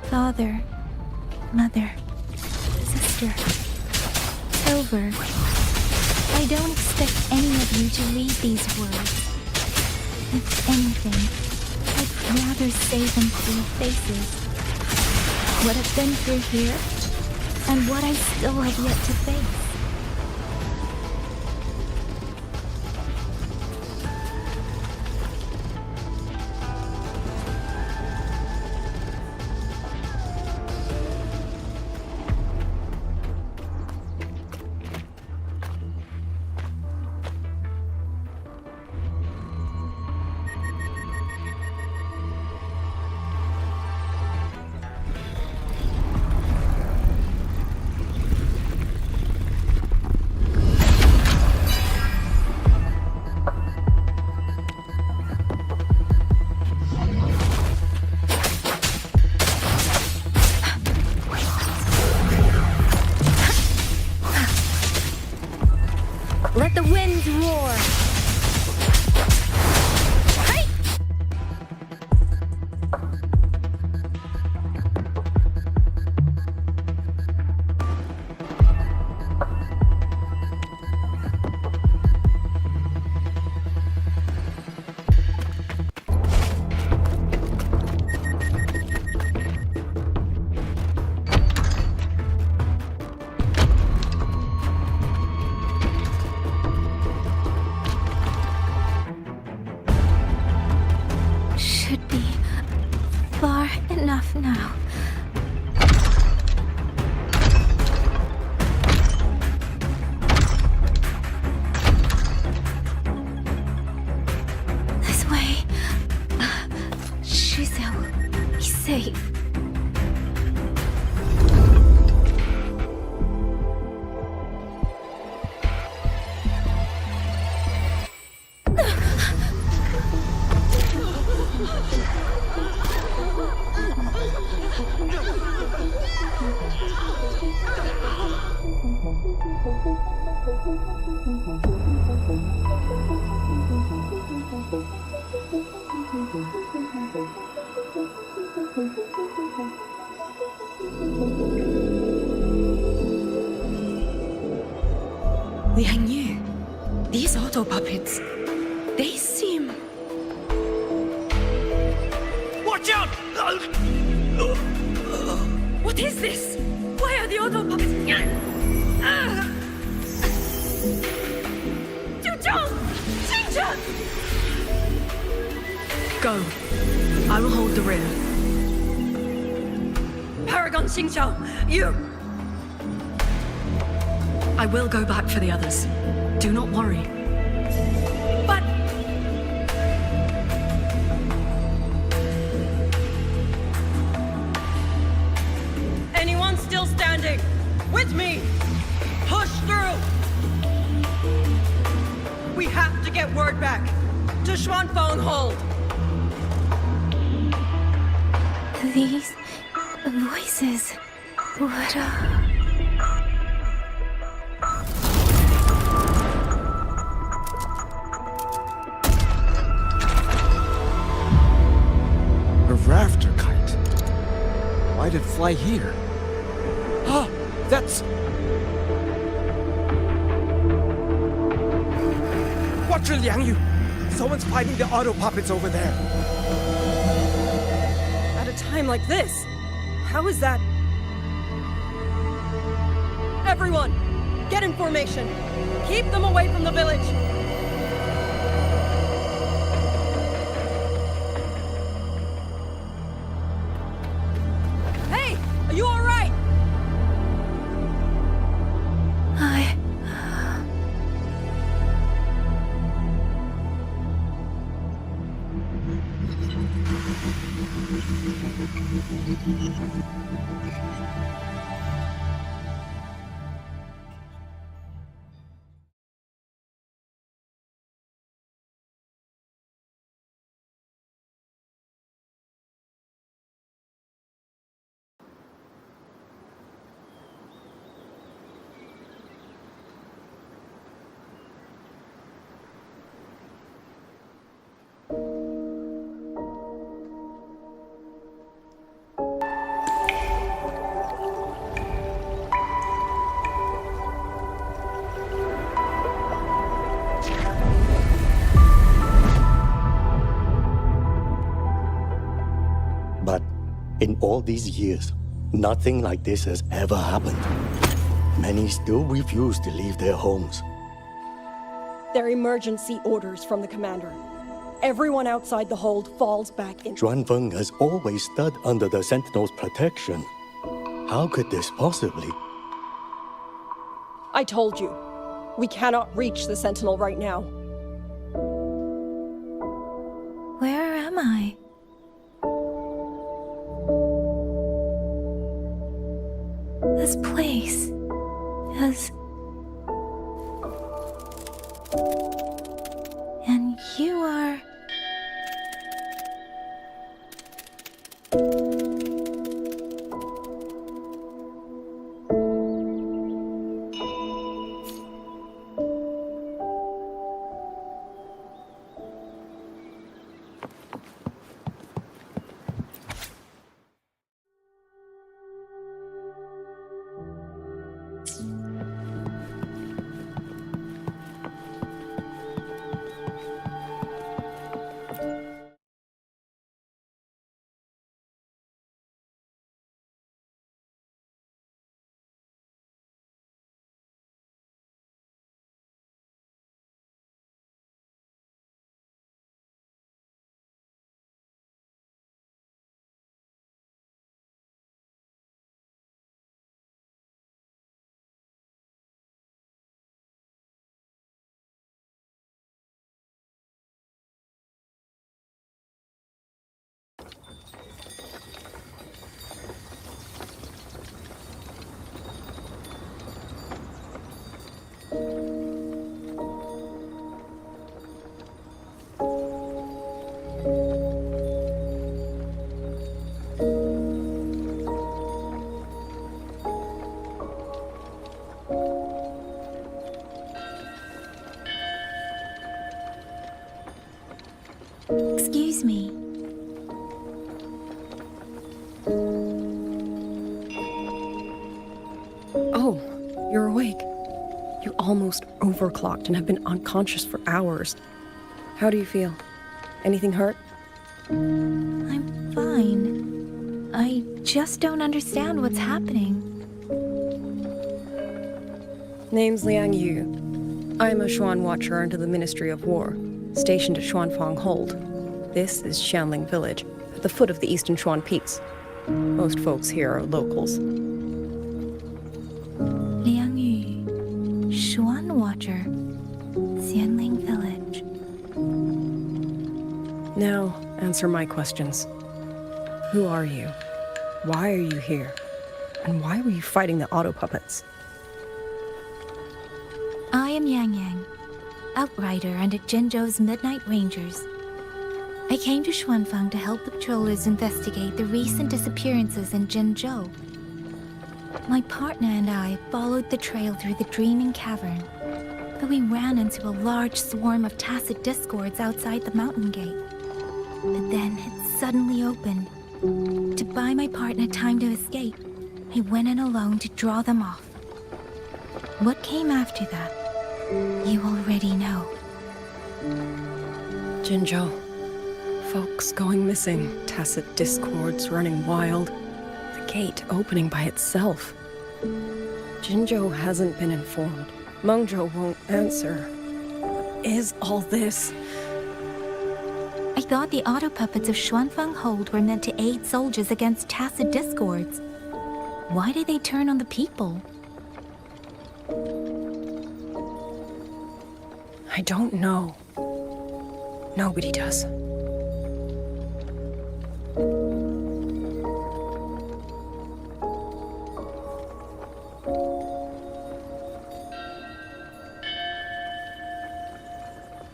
Father, mother, sister, Silver. I don't expect any of you to read these words. If anything, I'd rather say them to your faces. What I've been through here, and what I still have yet to face. Let the winds roar. Hey! Should be far enough now. This way. Shizu, he's safe. Liang Yu, these auto puppets, they seem... Watch out! What is this? Why are the auto puppets... Go. I will hold the rear. Paragon Xingqiao, you... I will go back for the others. Do not worry. But... Anyone still standing? With me! Push through! We have to get word back. To Xuanfeng Hold. These voices. What A rafter kite. Why'd it fly here? Ah, that's... Watch it, Liang Yu! Someone's fighting the auto puppets over there. At a time like this, how is that? Everyone, get in formation. Keep them away from the village. Hey, are you all right? But in all these years, nothing like this has ever happened. Many still refuse to leave their homes. They're emergency orders from the commander. Everyone outside the hold falls back in. Xuanfeng has always stood under the Sentinel's protection. How could this possibly? I told you, we cannot reach the Sentinel right now. Where am I? This place is... And you are... Excuse me. Oh, you're awake. You almost overclocked and have been unconscious for hours. How do you feel? Anything hurt? I'm fine. I just don't understand what's happening. Name's Liang Yu. I'm a Xuan watcher under the Ministry of War, stationed at Xuanfang Hold. This is Xianling Village, at the foot of the Eastern Xuan Peaks. Most folks here are locals. Liang Yu, Xuan Watcher, Xianling Village. Now, answer my questions. Who are you? Why are you here? And why were you fighting the auto puppets? I am Yang Yang, outrider under Jinzhou's Midnight Rangers. I came to Xuanfang to help the patrollers investigate the recent disappearances in Jinzhou. My partner and I followed the trail through the Dreaming Cavern, but we ran into a large swarm of tacit discords outside the mountain gate. But then it suddenly opened. To buy my partner time to escape, I went in alone to draw them off. What came after that, you already know. Jinzhou. Folks going missing, tacit discords running wild, the gate opening by itself. Jinzhou hasn't been informed. Mengzhou won't answer. What is all this? I thought the auto puppets of Xuanfang Hold were meant to aid soldiers against tacit discords. Why did they turn on the people? I don't know. Nobody does.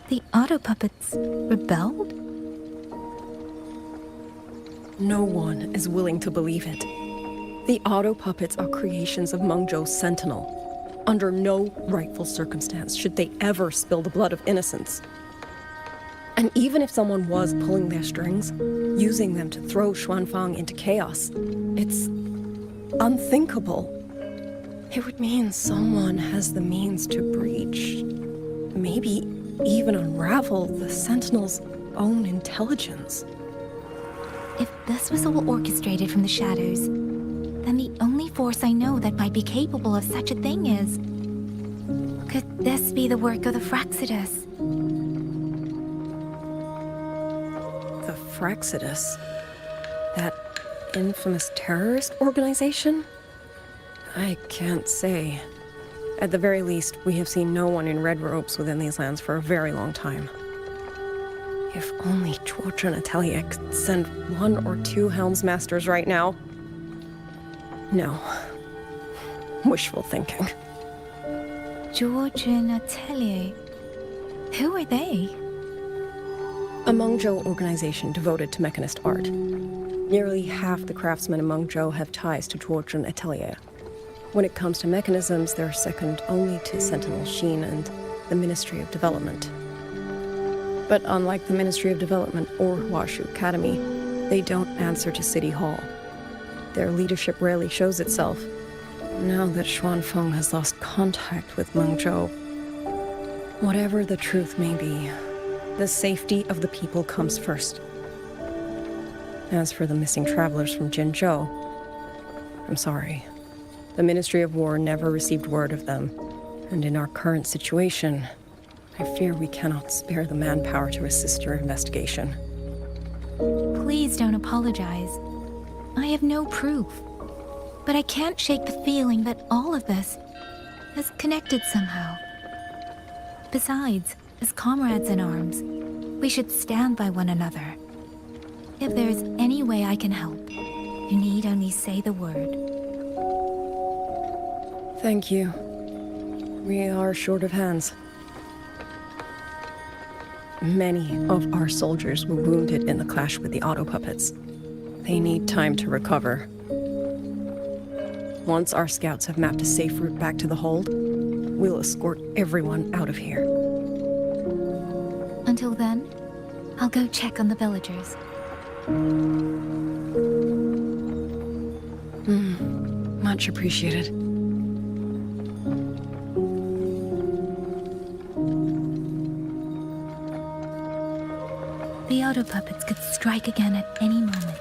The auto puppets rebelled? No one is willing to believe it. The auto puppets are creations of Mengzhou's Sentinel. Under no rightful circumstance should they ever spill the blood of innocents. And even if someone was pulling their strings, using them to throw Xuanfang into chaos, it's unthinkable. It would mean someone has the means to breach, maybe even unravel the Sentinel's own intelligence. If this was all orchestrated from the shadows, then the only force I know that might be capable of such a thing is... Could this be the work of the Fraxidus? The Fraxidus? That infamous terrorist organization? I can't say. At the very least, we have seen no one in red robes within these lands for a very long time. If only George and Atelier could send 1 or 2 Helmsmasters right now. No. Wishful thinking. George and Atelier. Who are they? A Mengzhou organization devoted to mechanist art. Nearly half the craftsmen in Mengzhou have ties to George and Atelier. When it comes to mechanisms, they're second only to Sentinel Sheen and the Ministry of Development. But unlike the Ministry of Development or Huashu Academy, they don't answer to City Hall. Their leadership rarely shows itself. Now that Xuanfeng has lost contact with Mengzhou, whatever the truth may be, the safety of the people comes first. As for the missing travelers from Jinzhou, I'm sorry. The Ministry of War never received word of them, and in our current situation, I fear we cannot spare the manpower to assist your investigation. Please don't apologize. I have no proof. But I can't shake the feeling that all of this is connected somehow. Besides, as comrades in arms, we should stand by one another. If there is any way I can help, you need only say the word. Thank you. We are short of hands. Many of our soldiers were wounded in the clash with the auto puppets. They need time to recover. Once our scouts have mapped a safe route back to the hold, we'll escort everyone out of here. Until then, I'll go check on the villagers. Much appreciated. The auto puppets could strike again at any moment.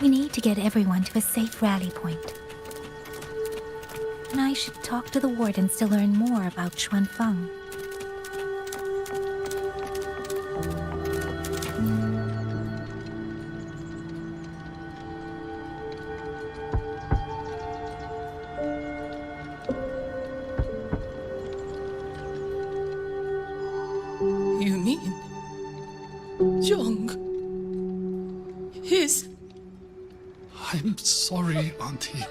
We need to get everyone to a safe rally point. And I should talk to the wardens to learn more about Xuanfeng. You mean Jung is... I'm sorry, Auntie.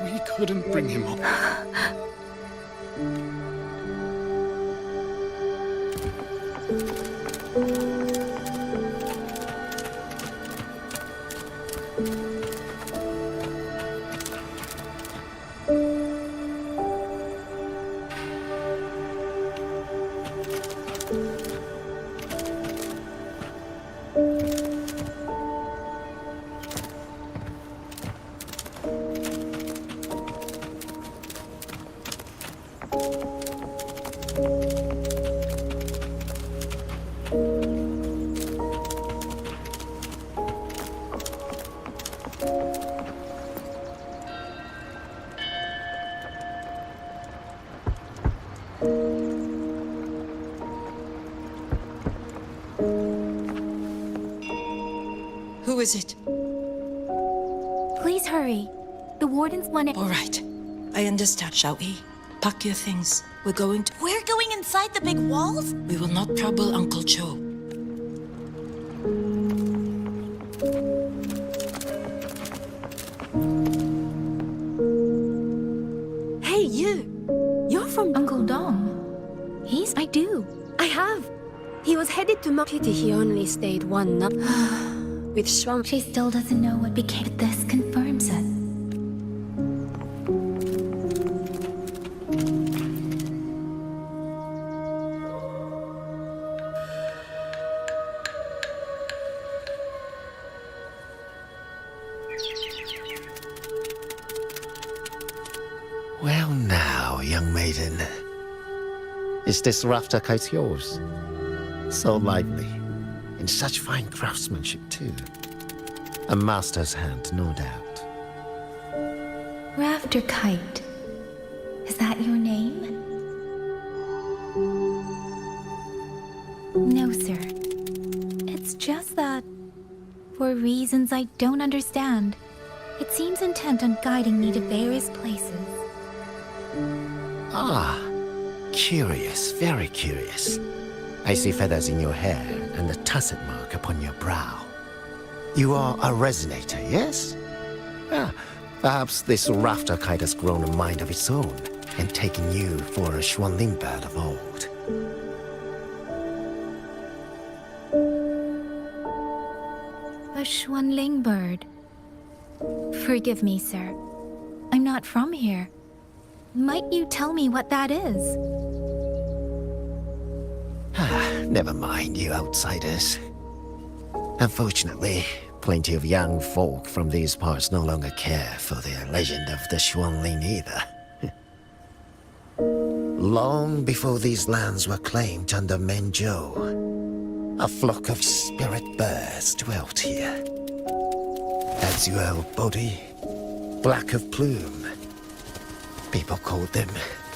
We couldn't bring him up. Who is it? Please hurry. The wardens want it. All right. I understand. Shall we? Pack your things. We're going to... We're going inside the big walls? We will not trouble Uncle Joe. Hey, you! You're from Uncle Dom. I do. I have. He was headed to Pity he only stayed one night. With Swamp. She still doesn't know what became. But this confirms it. Well now, young maiden. Is this rafter kite yours? So lively, and such fine craftsmanship too. A master's hand, no doubt. Rafter Kite. Is that your name? No, sir. It's just that, for reasons I don't understand, it seems intent on guiding me to various places. Ah, curious, very curious. I see feathers in your hair and a tusset mark upon your brow. You are a resonator, yes? Ah, perhaps this rafter kite has grown a mind of its own and taken you for a Xuanling bird of old. A Xuanling bird. Forgive me, sir. I'm not from here. Might you tell me what that is? Never mind, you outsiders. Unfortunately, plenty of young folk from these parts no longer care for the legend of the Xuanling either. Long before these lands were claimed under Menzhou, a flock of spirit birds dwelt here. Azure body, black of plume. People called them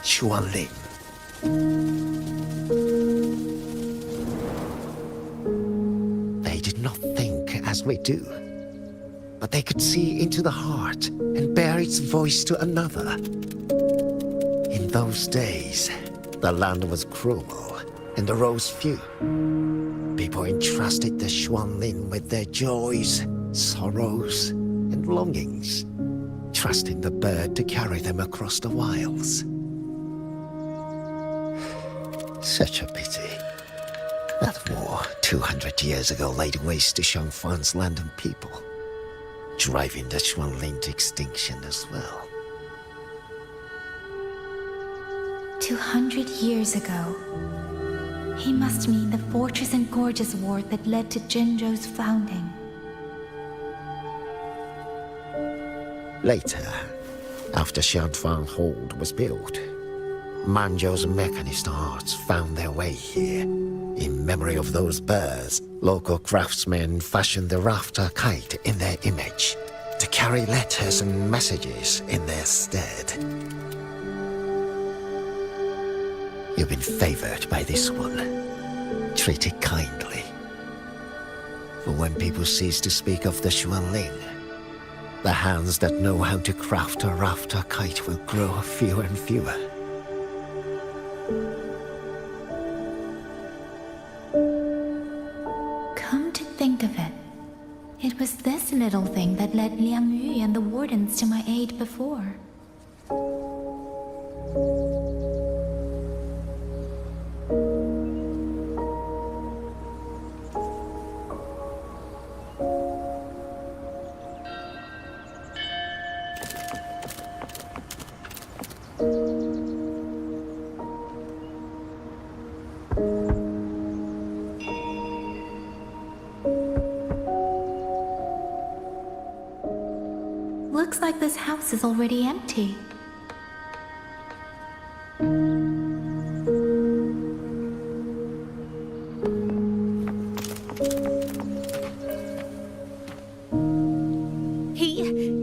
Xuanling. They did not think as we do, but they could see into the heart and bear its voice to another. In those days, the land was cruel and the roads few. People entrusted the Xuanling with their joys, sorrows, and longings, trusting the bird to carry them across the wilds. Such a pity. That war 200 years ago laid waste to Xiangfan's land and people, driving the Xuanling to extinction as well. 200 years ago. He must mean the Fortress and Gorgeous War that led to Jinzhou's founding. Later, after Xianfang Hold was built, Manzhou's mechanist arts found their way here. In memory of those birds, local craftsmen fashioned the rafter kite in their image to carry letters and messages in their stead. You've been favored by this one. Treat it kindly. For when people cease to speak of the Xuanling, the hands that know how to craft a rafter kite will grow fewer and fewer. Come to think of it, it was this little thing that led Liang Yu and the wardens to my aid before. Looks like this house is already empty.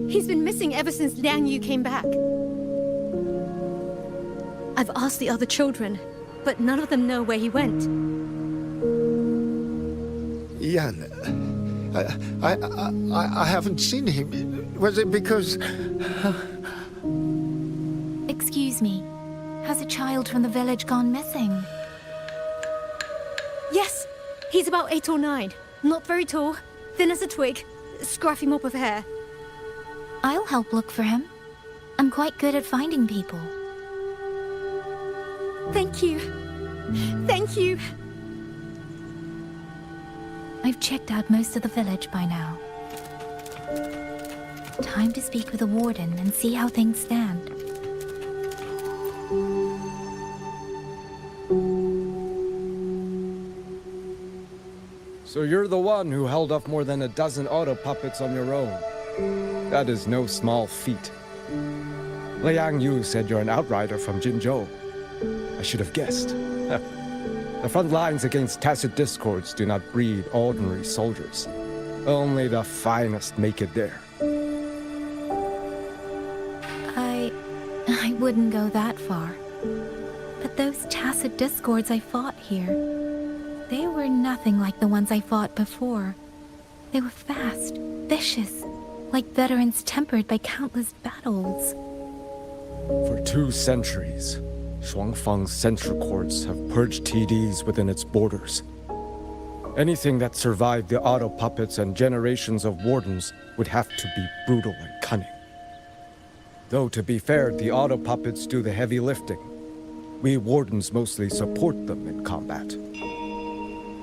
He's been missing ever since Liang Yu came back. I've asked the other children, but none of them know where he went. Yan, I haven't seen him. Was it because... Excuse me, has a child from the village gone missing? Yes, he's about 8 or 9. Not very tall, thin as a twig, scruffy mop of hair. I'll help look for him. I'm quite good at finding people. Thank you. Thank you. I've checked out most of the village by now. Time to speak with the warden and see how things stand. So you're the one who held off more than a dozen auto puppets on your own. That is no small feat. Liang Yu said you're an outrider from Jinzhou. I should have guessed. The front lines against tacit discords do not breed ordinary soldiers. Only the finest make it there. I wouldn't go that far. But those tacit discords I fought here, they were nothing like the ones I fought before. They were fast, vicious, like veterans tempered by countless battles. For 2 centuries, Shuangfang's censure courts have purged TDs within its borders. Anything that survived the auto puppets and generations of wardens would have to be brutal and cunning. Though, to be fair, the auto puppets do the heavy lifting. We wardens mostly support them in combat.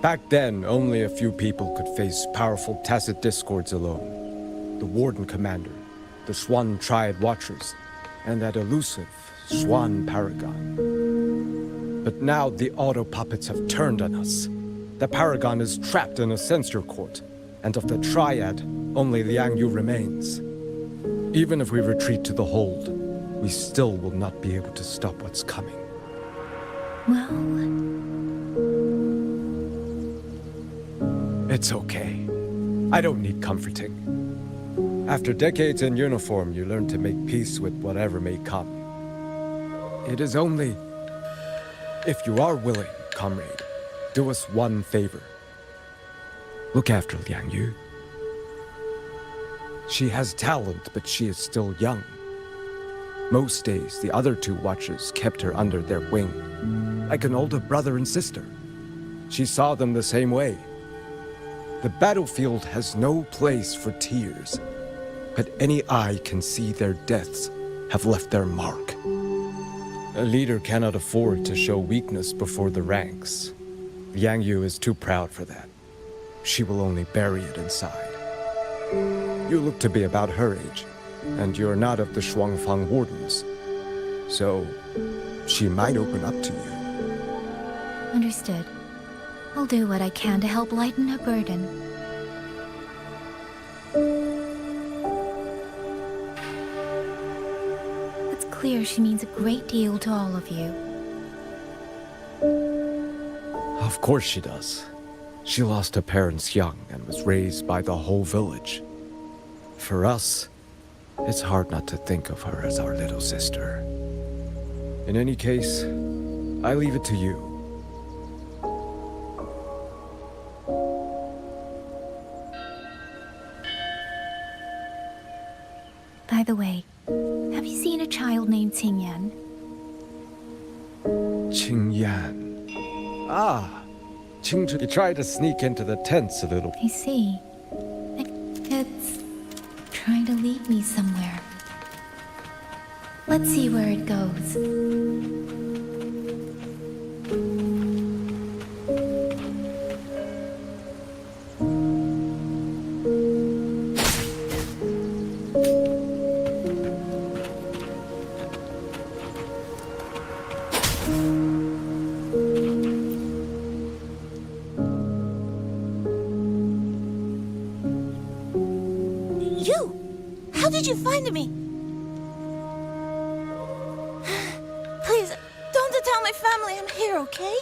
Back then, only a few people could face powerful tacit discords alone. The warden commander, the Xuan Triad Watchers, and that elusive Xuan Paragon. But now the auto puppets have turned on us. The Paragon is trapped in a censure court, and of the Triad, only Liang Yu remains. Even if we retreat to the hold, we still will not be able to stop what's coming. Well... It's okay. I don't need comforting. After decades in uniform, you learn to make peace with whatever may come. It is only... If you are willing, comrade, do us one favor. Look after Liang Yu. She has talent, but she is still young. Most days, the other 2 watchers kept her under their wing, like an older brother and sister. She saw them the same way. The battlefield has no place for tears, but any eye can see their deaths have left their mark. A leader cannot afford to show weakness before the ranks. Liang Yu is too proud for that. She will only bury it inside. You look to be about her age, and you're not of the Shuangfang Wardens. So, she might open up to you. Understood. I'll do what I can to help lighten her burden. It's clear she means a great deal to all of you. Of course she does. She lost her parents young and was raised by the whole village. For us, it's hard not to think of her as our little sister. In any case, I leave it to you. By the way, have you seen a child named Qingyan? Qingyan. Ah, Qingzhi. You tried to sneak into the tents a little. I see. It's trying to lead me somewhere. Let's see where it goes. How did you find me? Please, don't tell my family I'm here, okay?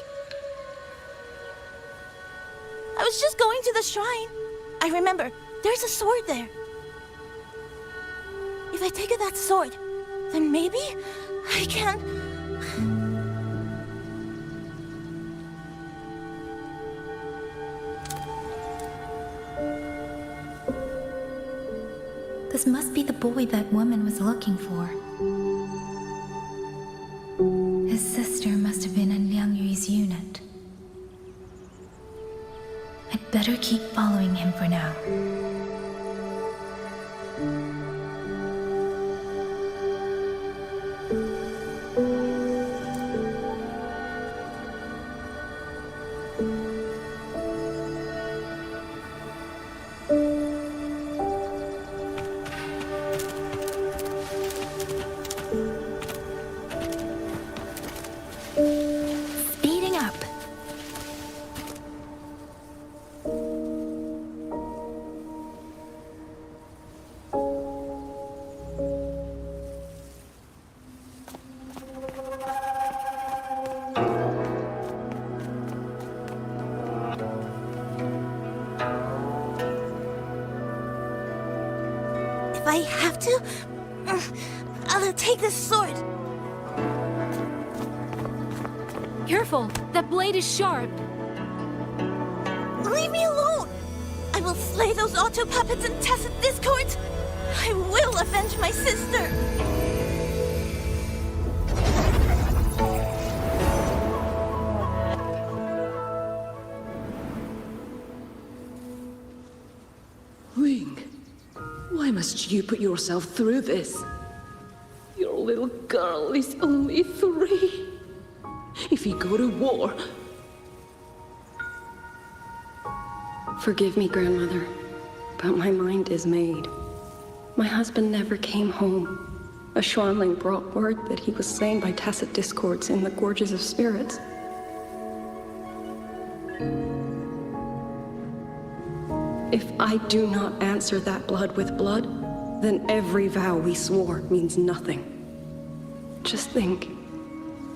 I was just going to the shrine. I remember, there's a sword there. If I take that sword, then maybe I can... This must be the boy that woman was looking for. His sister must have been in Liang Yu's unit. I'd better keep following him for now. Speeding up. If I have to, I'll take this sword. Careful! That blade is sharp! Leave me alone! I will slay those auto puppets and tacit discords! I will avenge my sister! Ling, why must you put yourself through this? Your little girl is only 3. If you go to war... Forgive me, Grandmother, but my mind is made. My husband never came home. A Xuanling brought word that he was slain by tacit discords in the Gorges of Spirits. If I do not answer that blood with blood, then every vow we swore means nothing. Just think.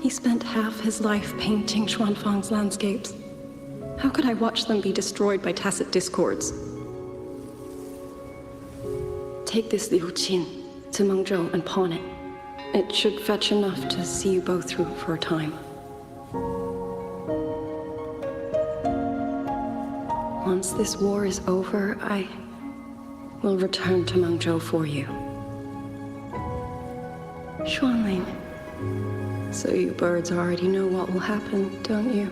He spent half his life painting Xuanfang's landscapes. How could I watch them be destroyed by tacit discords? Take this Liu Qin to Mengzhou and pawn it. It should fetch enough to see you both through for a time. Once this war is over, I will return to Mengzhou for you. Xuanling. So you birds already know what will happen, don't you?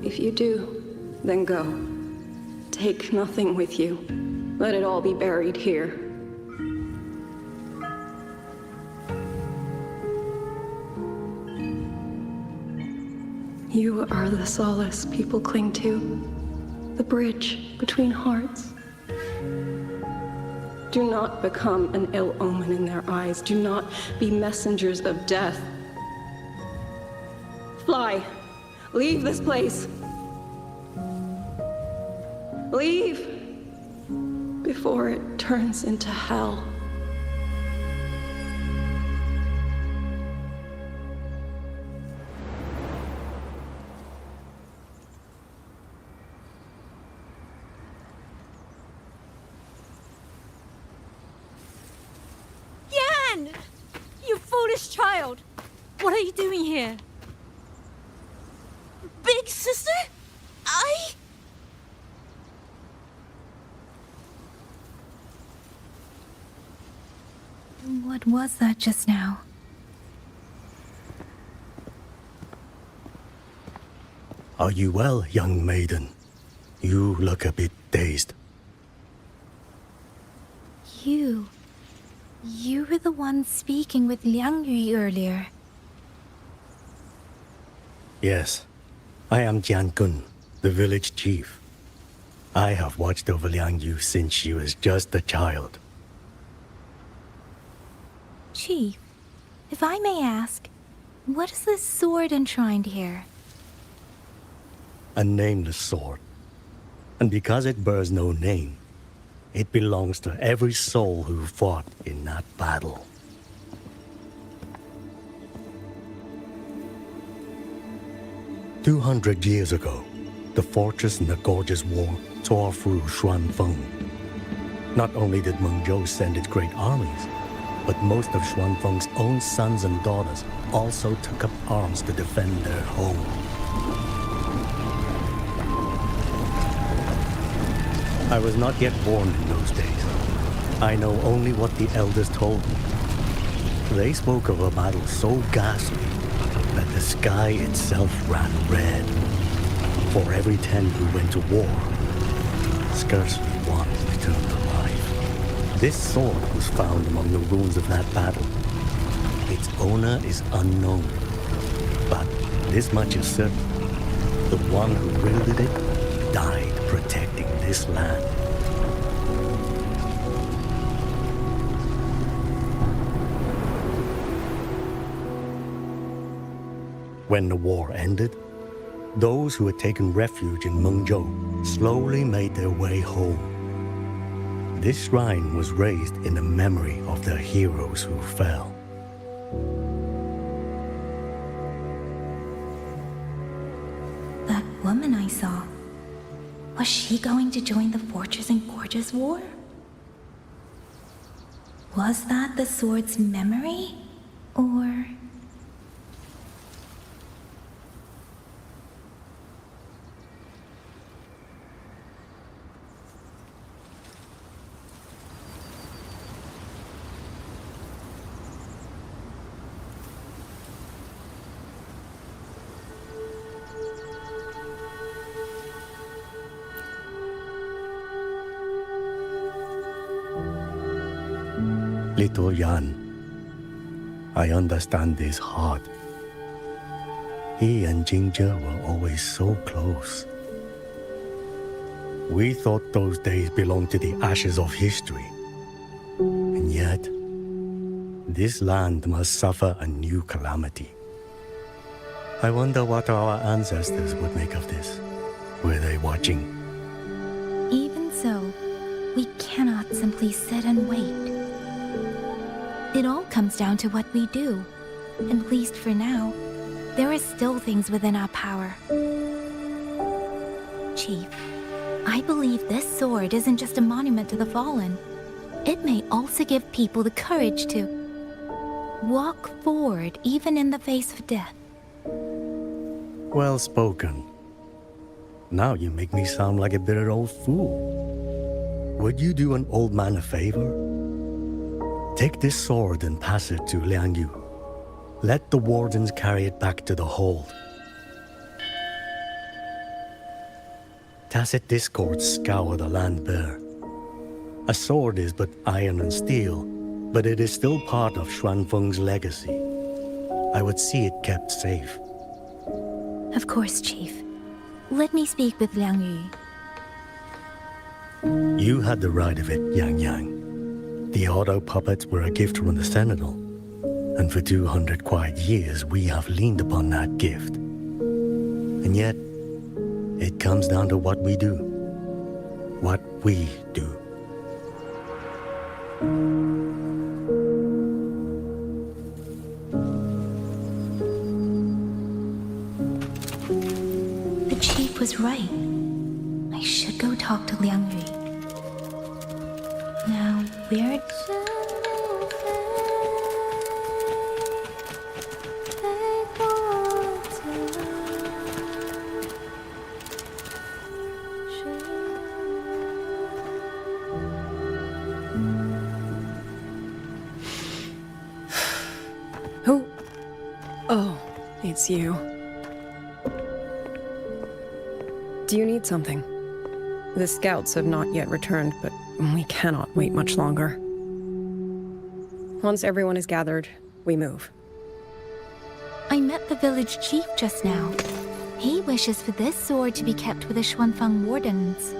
If you do, then go. Take nothing with you. Let it all be buried here. You are the solace people cling to, the bridge between hearts. Do not become an ill omen in their eyes. Do not be messengers of death. Fly, Leave this place. Leave before it turns into hell. Yan! You foolish child! What are you doing here? Big sister? What was that just now? Are you well, young maiden? You look a bit dazed. You were the one speaking with Liang Yu earlier. Yes, I am Jian Kun, the village chief. I have watched over Liang Yu since she was just a child. Chief, if I may ask, what is this sword enshrined here? A nameless sword. And because it bears no name, it belongs to every soul who fought in that battle. "200 years ago, the fortress in the gorgeous war tore through Xuanfeng. Not only did Mengzhou send its great armies, but most of Xuanfeng's own sons and daughters also took up arms to defend their home. I was not yet born in those days. I know only what the elders told me. They spoke of a battle so ghastly that the sky itself ran red. For every 10 who went to war, scarcely one returned alive. This sword was found among the ruins of that battle. Its owner is unknown, but this much is certain. The one who wielded it died protecting this land. When the war ended, those who had taken refuge in Mengzhou slowly made their way home. This shrine was raised in the memory of the heroes who fell. That woman I saw, was she going to join the Fortress and Gorgeous War? Was that the sword's memory? Or... Little Yan, I understand his heart. He and Jingjie were always so close. We thought those days belonged to the ashes of history. And yet, this land must suffer a new calamity. I wonder what our ancestors would make of this. Were they watching? Even so, we cannot simply sit and wait. It all comes down to what we do. At least for now, there are still things within our power. Chief, I believe this sword isn't just a monument to the fallen. It may also give people the courage to walk forward even in the face of death. Well spoken. Now you make me sound like a bitter old fool. Would you do an old man a favor? Take this sword and pass it to Liang Yu. Let the wardens carry it back to the hold. Tacit discords scour the land bare. A sword is but iron and steel, but it is still part of Xuanfeng's legacy. I would see it kept safe. Of course, Chief. Let me speak with Liang Yu. You had the right of it, Yang Yang. The auto puppets were a gift from the Sentinel, and for 200 quiet years we have leaned upon that gift. And yet, it comes down to what we do. What we do. The chief was right. I should go talk to Liang Yu. Now, where... Who? Oh, it's you. Do you need something? The scouts have not yet returned, but we cannot wait much longer. Once everyone is gathered, we move. I met the village chief just now. He wishes for this sword to be kept with the Xuanfang wardens.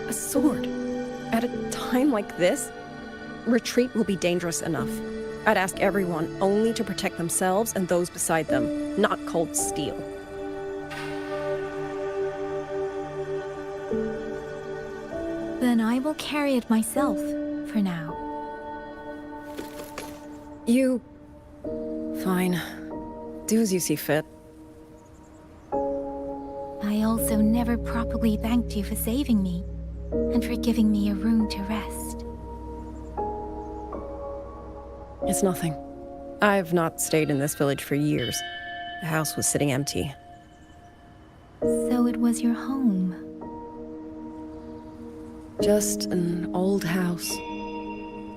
A sword? At a time like this? Retreat will be dangerous enough. I'd ask everyone only to protect themselves and those beside them, not cold steel. Then I will carry it myself, for now. You... Fine. Do as you see fit. I also never properly thanked you for saving me, and for giving me a room to rest. It's nothing. I've not stayed in this village for years. The house was sitting empty. So it was your home. Just an old house.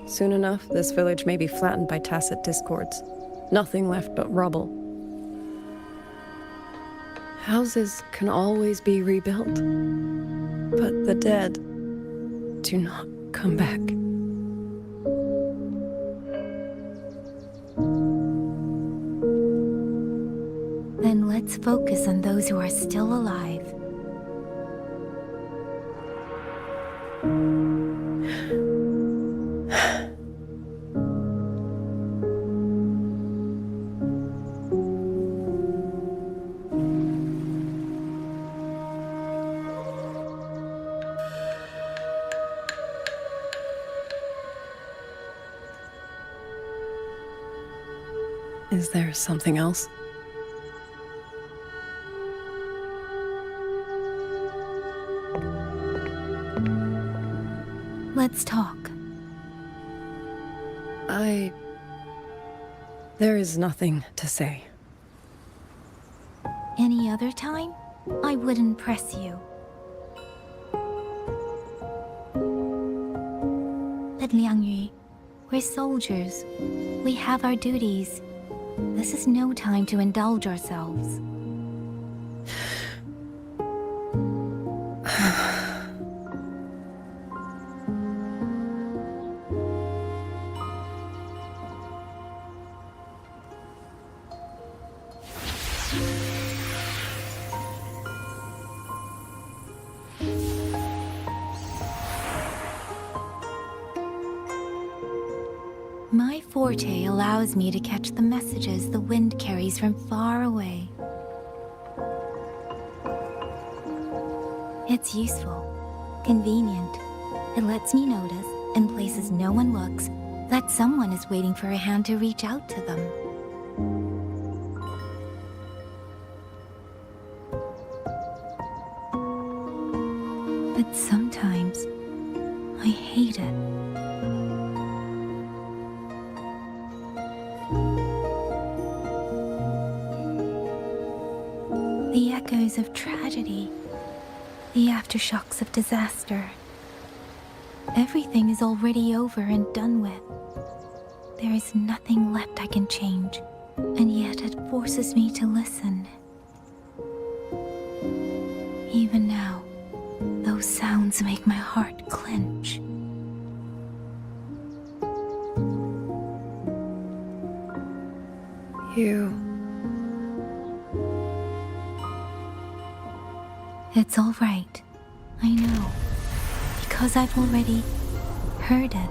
Soon enough, this village may be flattened by tacit discords. Nothing left but rubble. Houses can always be rebuilt, but the dead do not come back. Then let's focus on those who are still alive. Is there something else? Let's talk. There is nothing to say. Any other time, I wouldn't press you. But Liang Yu, we're soldiers. We have our duties. This is no time to indulge ourselves. My forte allows me to catch the messages the wind carries from far away. It's useful, convenient. It lets me notice, in places no one looks, that someone is waiting for a hand to reach out to them. But sometimes, I hate it. The echoes of tragedy, the aftershocks of disaster. Everything is already over and done with. There is nothing left I can change, and yet it forces me to listen. Even now, those sounds make my heart clench. It's all right. I know. Because I've already heard it.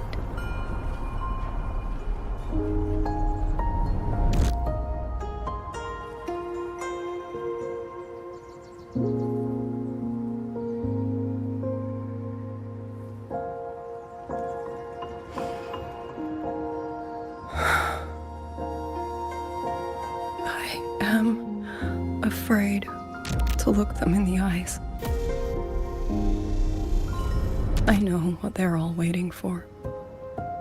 I am afraid to look them in the eyes. I know what they're all waiting for,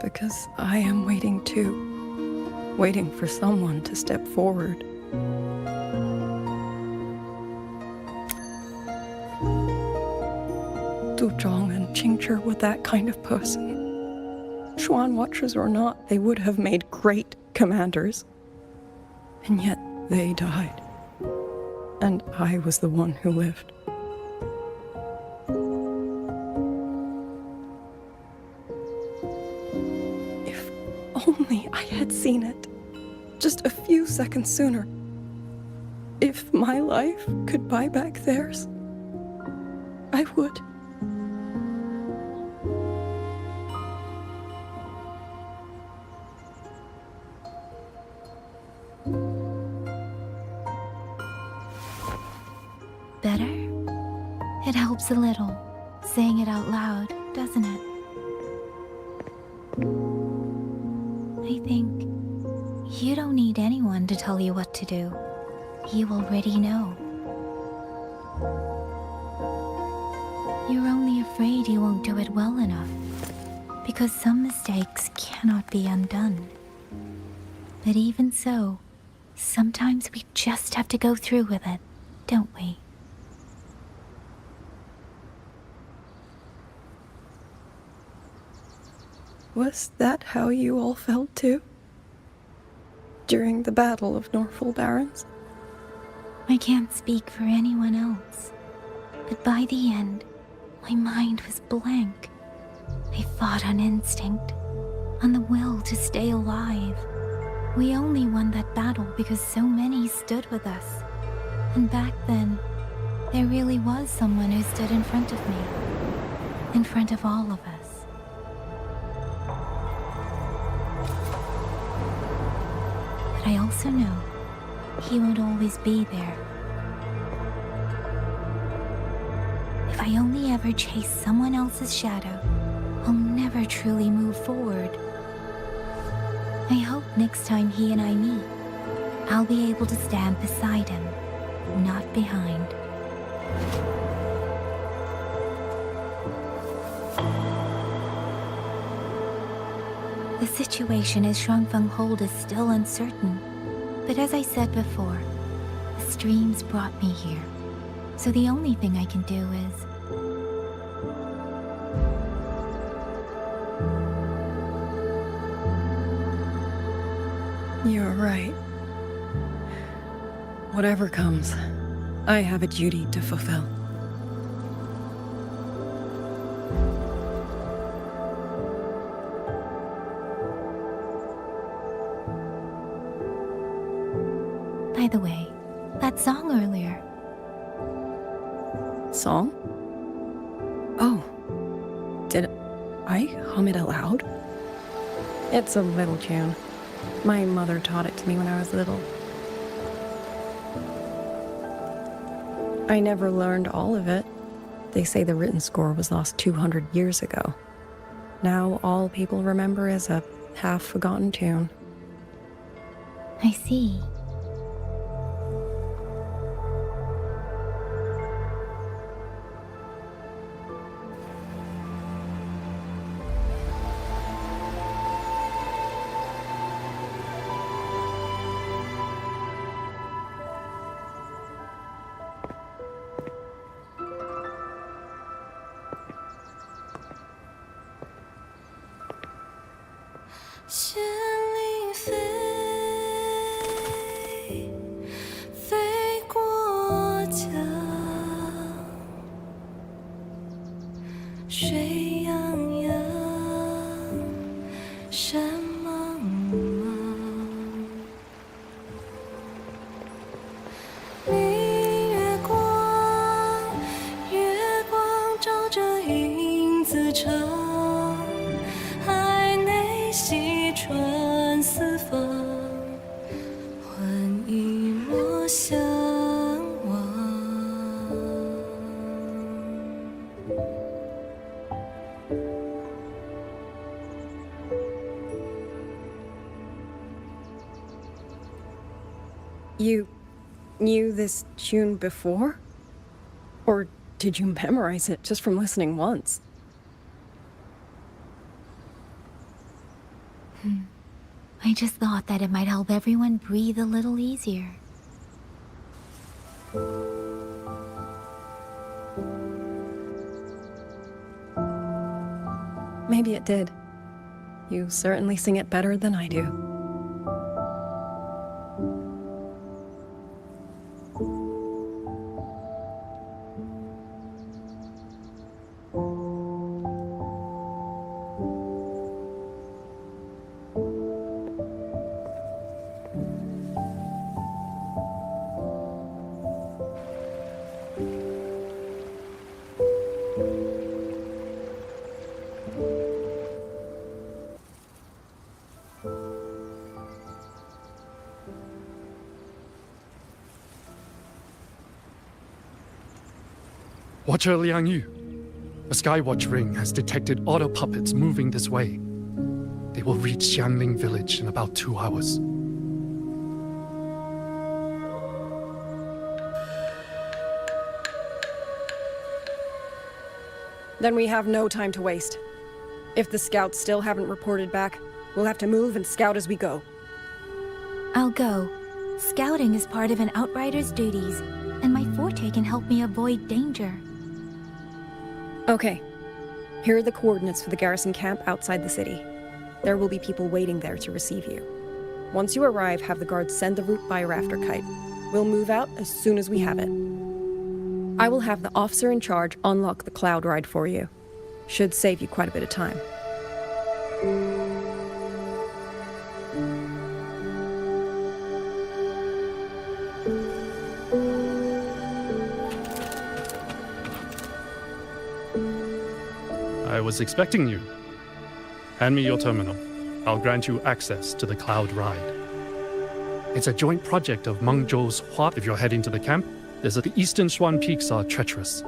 because I am waiting too, waiting for someone to step forward. Du Zhong and Qingzhi were that kind of person. Xuan Watchers or not, they would have made great commanders. And yet they died. And I was the one who lived. If only I had seen it, just a few seconds sooner. If my life could buy back theirs, I would. Better? It helps a little, saying it out loud, doesn't it? I think you don't need anyone to tell you what to do. You already know. You're only afraid you won't do it well enough, because some mistakes cannot be undone. But even so, sometimes we just have to go through with it, don't we? Was that how you all felt too? During the Battle of Norfolk Barrens? I can't speak for anyone else, but by the end, my mind was blank. I fought on instinct, on the will to stay alive. We only won that battle because so many stood with us. And back then, there really was someone who stood in front of me, in front of all of us. But I also know he won't always be there. If I only ever chase someone else's shadow, I'll never truly move forward. I hope next time he and I meet, I'll be able to stand beside him, not behind. The situation as Shuangfeng Hold is still uncertain, but as I said before, the streams brought me here, so the only thing I can do is... You're right. Whatever comes, I have a duty to fulfill. By the way, that song earlier. Song? Oh. Did I hum it aloud? It's a little tune. My mother taught it to me when I was little. I never learned all of it. They say the written score was lost 200 years ago. Now all people remember is a half-forgotten tune. I see. You knew this tune before? Or did you memorize it just from listening once? I just thought that it might help everyone breathe a little easier. Maybe it did. You certainly sing it better than I do. Watcher Liang Yu, a Skywatch ring has detected auto puppets moving this way. They will reach Xianling village in about 2 hours. Then we have no time to waste. If the scouts still haven't reported back, we'll have to move and scout as we go. I'll go. Scouting is part of an outrider's duties, and my forte can help me avoid danger. Okay. Here are the coordinates for the garrison camp outside the city. There will be people waiting there to receive you. Once you arrive, have the guards send the route by a rafter kite. We'll move out as soon as we have it. I will have the officer in charge unlock the cloud ride for you. Should save you quite a bit of time. I was expecting you. Hand me your terminal. I'll grant you access to the cloud ride. It's a joint project of Mengzhou's Hua. If you're heading to the camp, the eastern Shuan peaks are treacherous.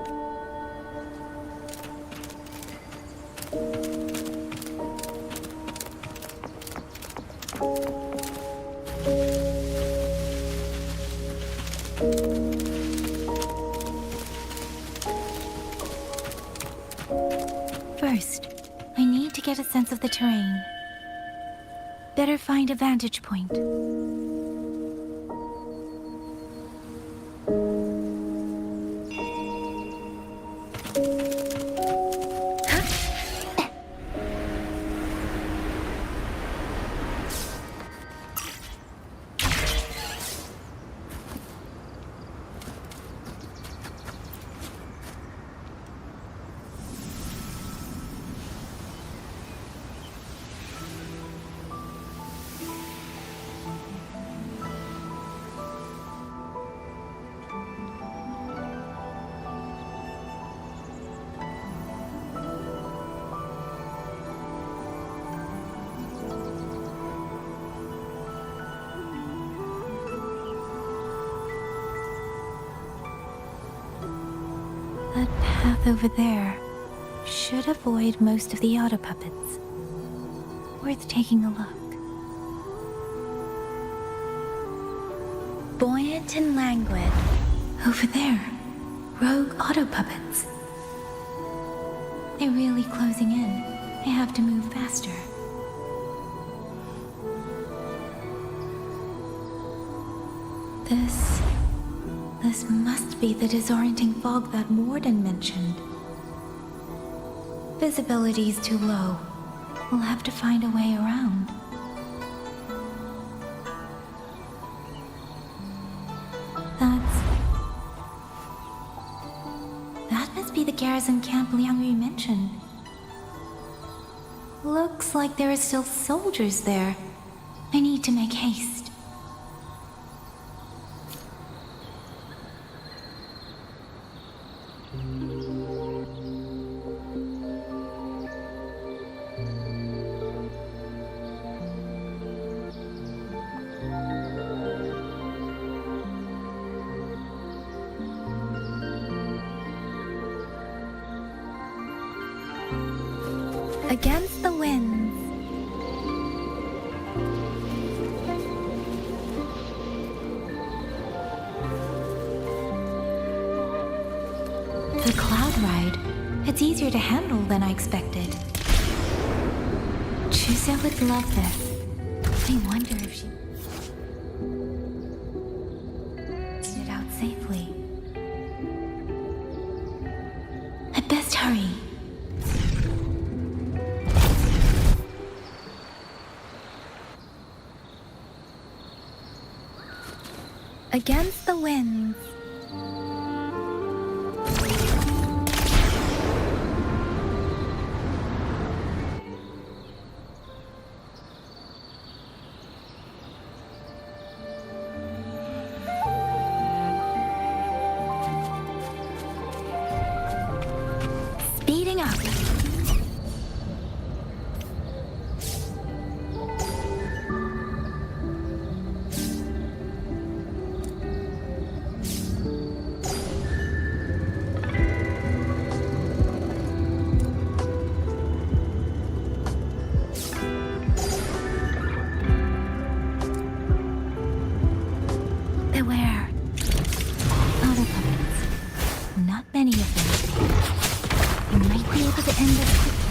First, I need to get a sense of the terrain. Better find a vantage point. That path over there should avoid most of the auto puppets. Worth taking a look. Buoyant and languid. Over there, rogue auto puppets. They're really closing in. I have to move faster. This must be the disorienting fog that Warden mentioned. Visibility's too low. We'll have to find a way around. That must be the garrison camp Liang Yu mentioned. Looks like there are still soldiers there. I need to make haste. Against the winds. It's easier to handle than I expected. Chusea would love this. I wonder if she... it out safely. I'd best hurry. Against the winds. Speeding up. Beware. Auto puppets. Not many of them. You might be able to end this quickly.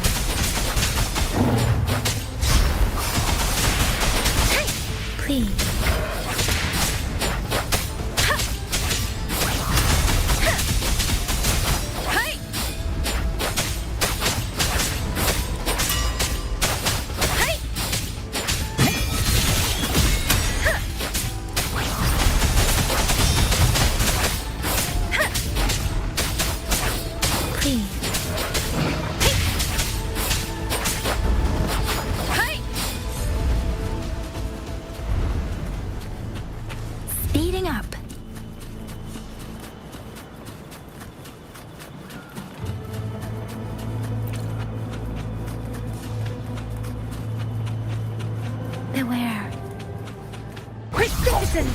Please. Speeding up. Beware. Quick citizen!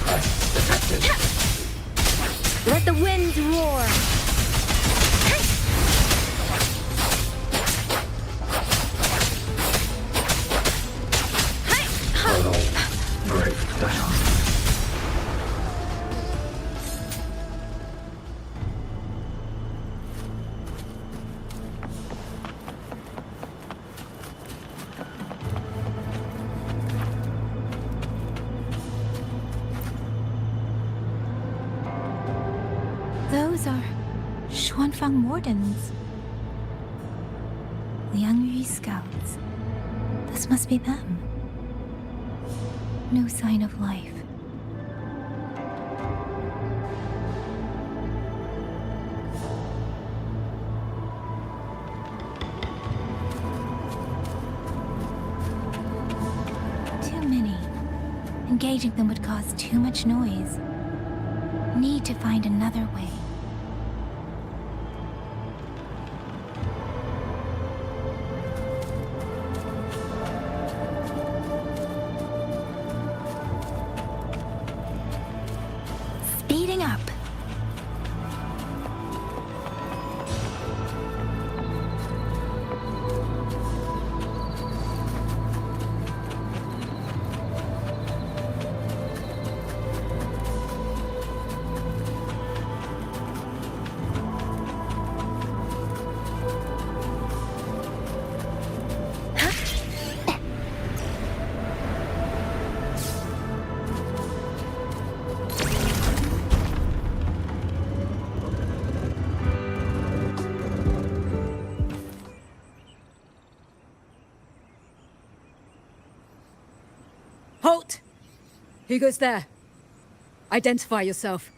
Let the winds roar! Those are Xuanfang Wardens. Liangyu scouts. This must be them. No sign of life. Too many. Engaging them would cause too much noise. Need to find another way. Speeding up. Halt! Who goes there? Identify yourself.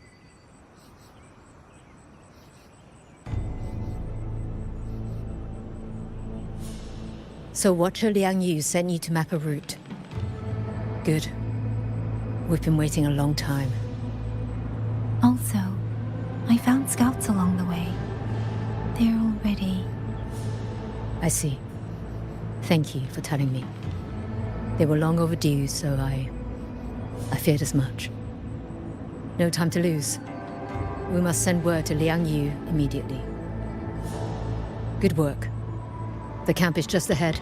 So Watcher Liang Yu sent you to map a route. Good. We've been waiting a long time. Also, I found scouts along the way. They're already... I see. Thank you for telling me. They were long overdue, so I feared as much. No time to lose. We must send word to Liang Yu immediately. Good work. The camp is just ahead.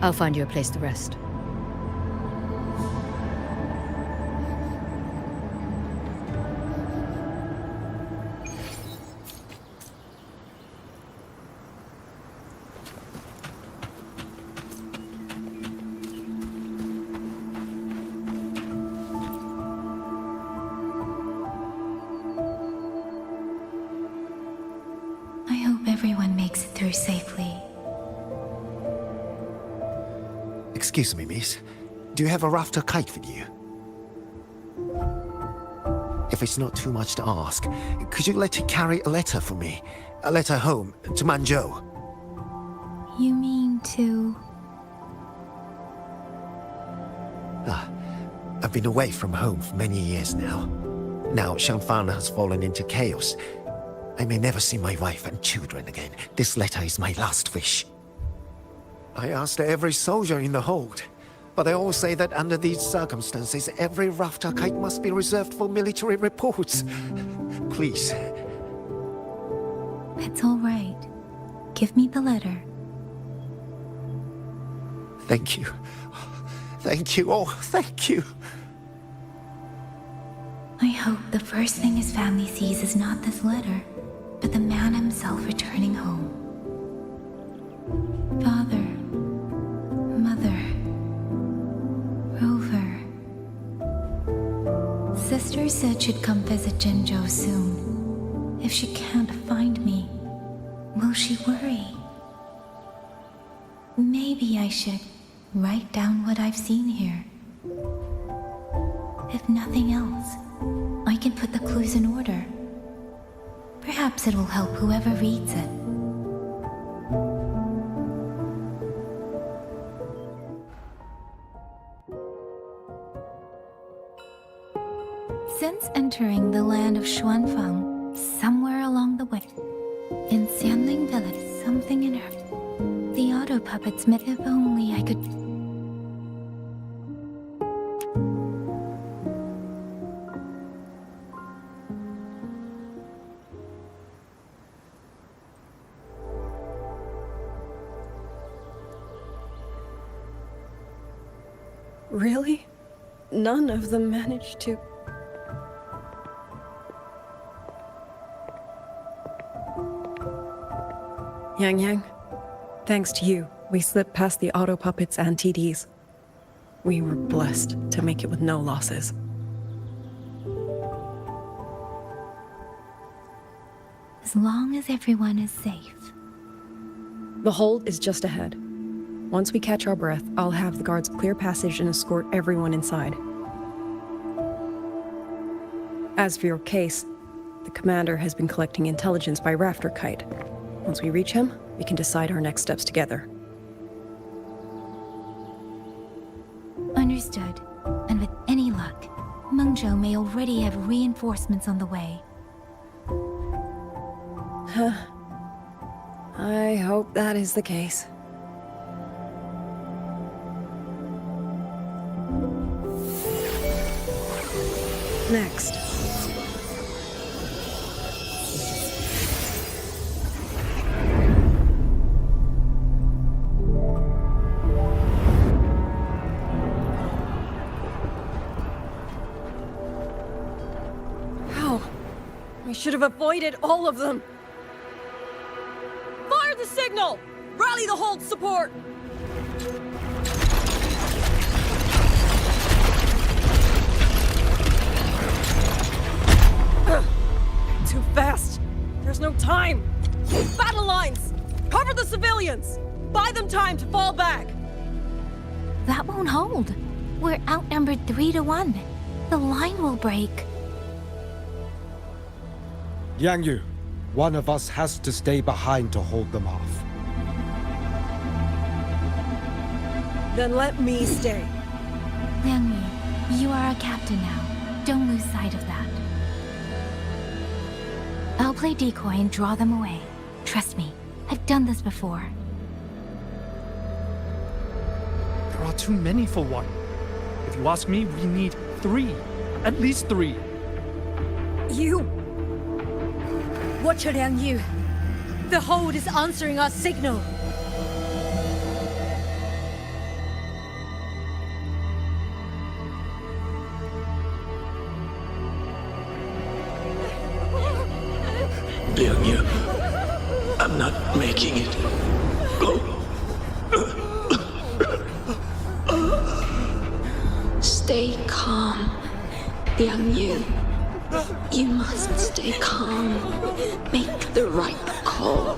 I'll find you a place to rest. her safely. Excuse me, miss. Do you have a rafter kite with you? If it's not too much to ask, could you let her carry a letter for me? A letter home, to Manzhou. You mean to... I've been away from home for many years now. Now Shangfang has fallen into chaos. I may never see my wife and children again. This letter is my last wish. I asked every soldier in the hold, but they all say that under these circumstances, every rafter kite must be reserved for military reports. Please. It's all right. Give me the letter. Thank you. Thank you. Oh, thank you. I hope the first thing his family sees is not this letter, but the man himself returning home. Father, Mother, Rover. Sister said she'd come visit Jinzhou soon. If she can't find me, will she worry? Maybe I should write down what I've seen here. If nothing else, I can put the clues in order. Perhaps it will help whoever reads it. Since entering the land of Xuanfang, somewhere along the way, in Xianling Village, something in her... The auto puppets met. If only I could... Really? None of them managed to... Yang, thanks to you, we slipped past the auto puppets and TDs. We were blessed to make it with no losses. As long as everyone is safe. The hold is just ahead. Once we catch our breath, I'll have the guards clear passage and escort everyone inside. As for your case, the commander has been collecting intelligence by rafter kite. Once we reach him, we can decide our next steps together. Understood. And with any luck, Mengzhou may already have reinforcements on the way. I hope that is the case. Next. How? I should have avoided all of them. Fire the signal! Rally the hold support! Too fast! There's no time! Battle lines! Cover the civilians! Buy them time to fall back! That won't hold. We're outnumbered 3-1. The line will break. Yang Yu, one of us has to stay behind to hold them off. Then let me stay. Liang Yi, you are a captain now. Don't lose sight of that. I'll play decoy and draw them away. Trust me, I've done this before. There are too many for one. If you ask me, we need 3. At least 3. You! Watch her, Liang Yu. The hold is answering our signal. Liang Yu, I'm not making it. Go. Stay calm, Liang Yu. You must stay calm. Make the right call.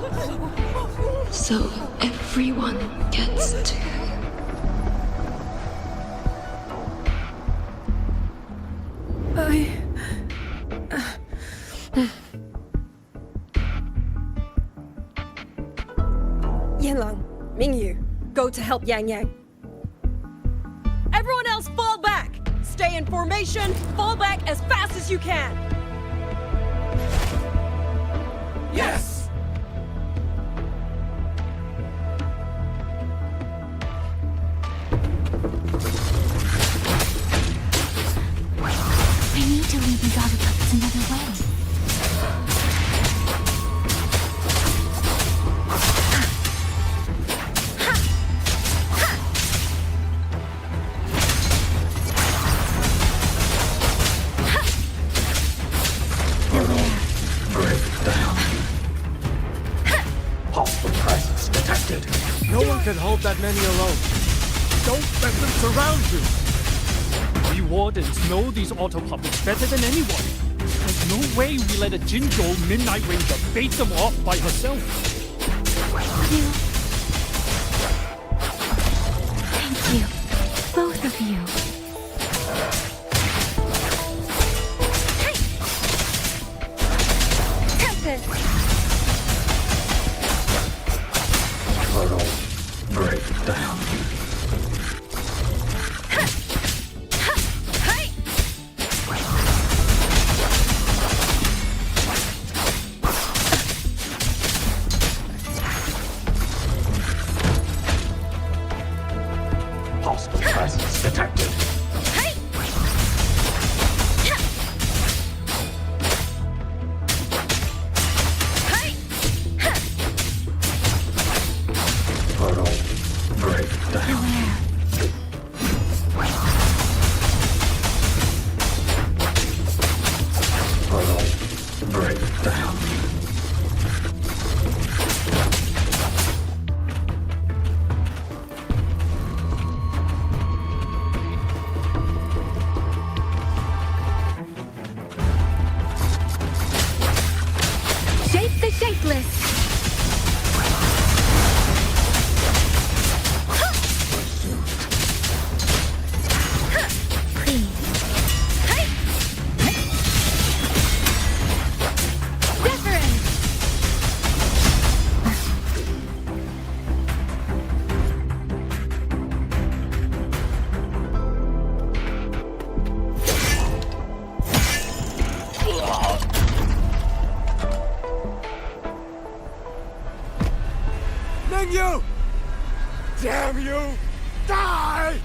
So everyone gets to. Yanlang, Mingyu, go to help Yang Yang. Everyone else fall back! Stay in formation, fall back as fast as you can! Yes! I need to lead these auto puppets another way. Hostile presence detected. No one can hold that many alone. Don't let them surround you. We wardens know these auto puppets better than anyone. There's no way we let a Jinzhou Midnight Ranger bait them off by herself. Thank you. Both of you. Tempest! Turtle, break down. Hostile presence detected. Turtle, break down. Turtle, break down. Shape the shapeless! Please. Deference! Mingyu! Damn you! Die!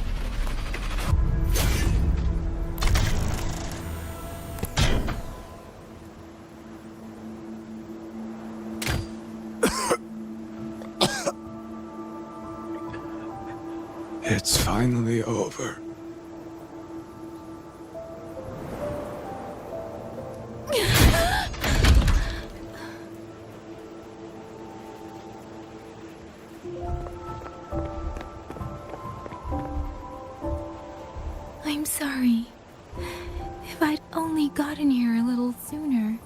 It's finally over. I'm sorry. If I'd only gotten here a little sooner.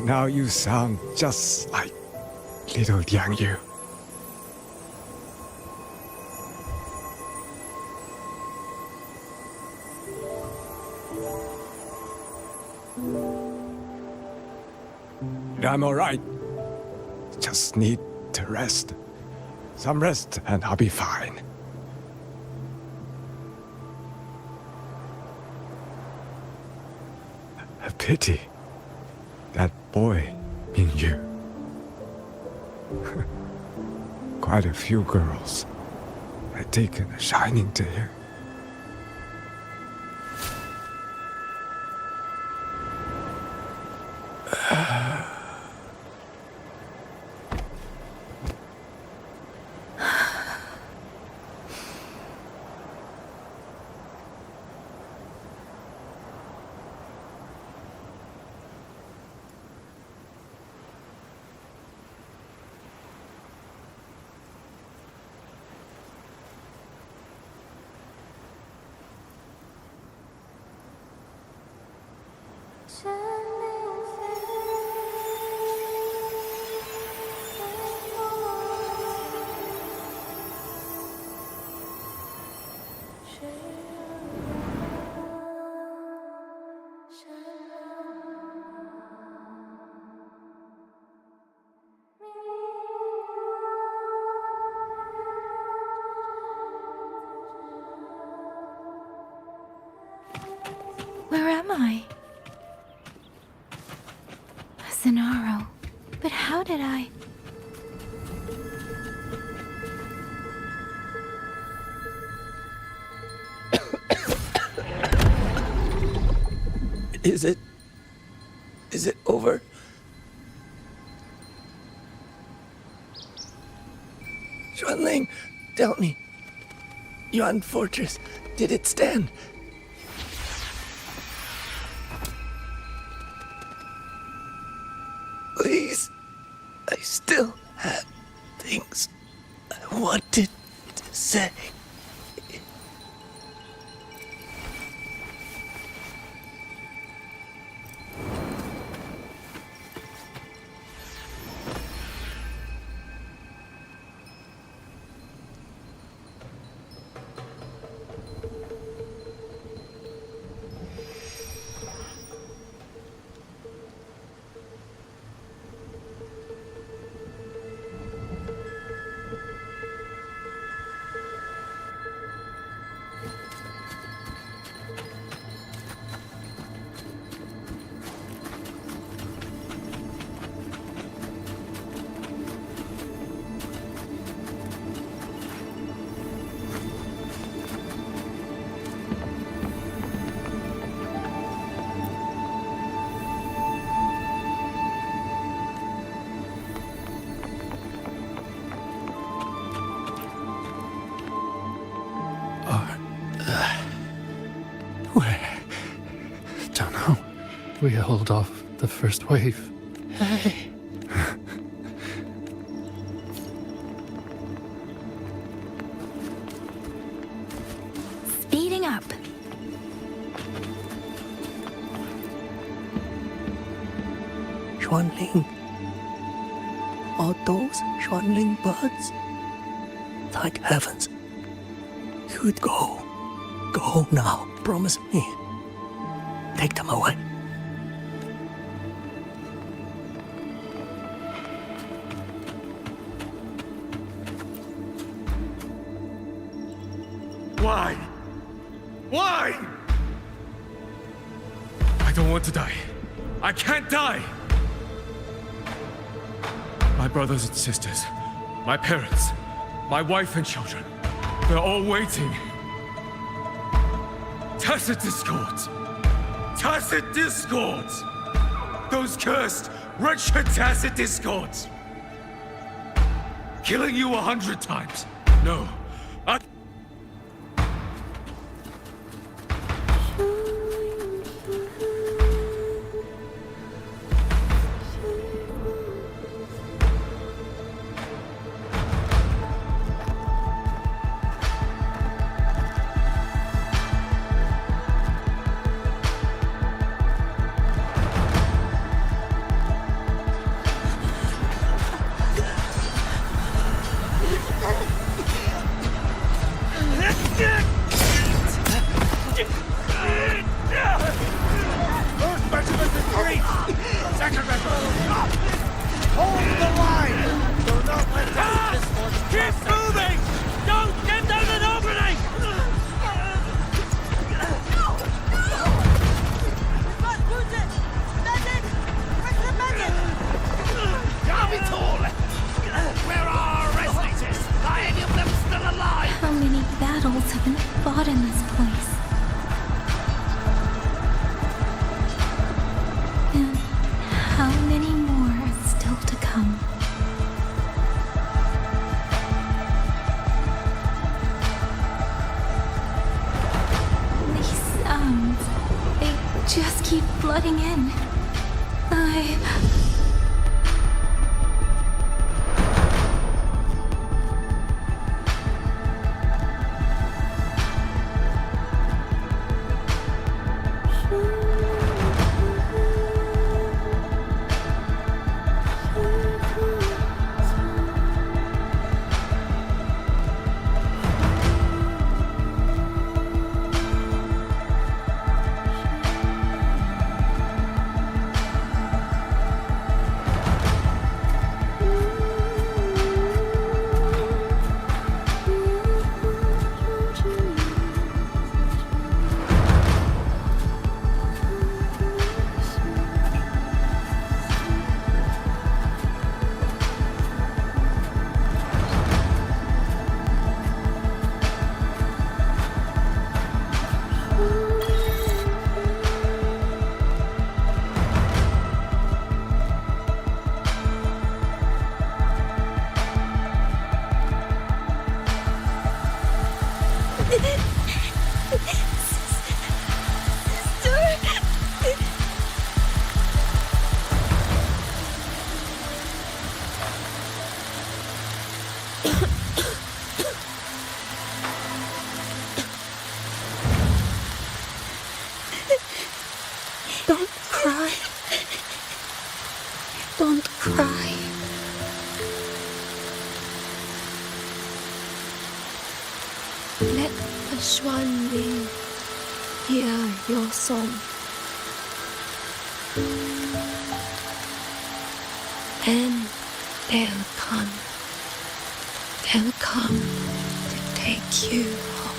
Now you sound just like little Yang Yu. I'm alright. Just need to rest. Some rest and I'll be fine. A pity. That boy, Mingyu. Quite a few girls had taken a shining to him. Where am I? Zenaro. But how did I... Is it over? Xuanling, tell me. Yuan Fortress, did it stand? Please, I still have things I wanted to say. Don't know. We hold off the first wave. Hey. Speeding up. Xuanling. Are those Xuanling birds? Thank heavens. You'd go. Go now, promise me. Take them away. Why? Why? I don't want to die. I can't die! My brothers and sisters, my parents, my wife and children, they're all waiting. Tacit discords! Tacit discords! Those cursed, wretched tacit discords! Killing you 100 times. No. Flooding in. Don't cry. Don't cry. Let the swan wing hear your song. And they'll come. They'll come to take you home.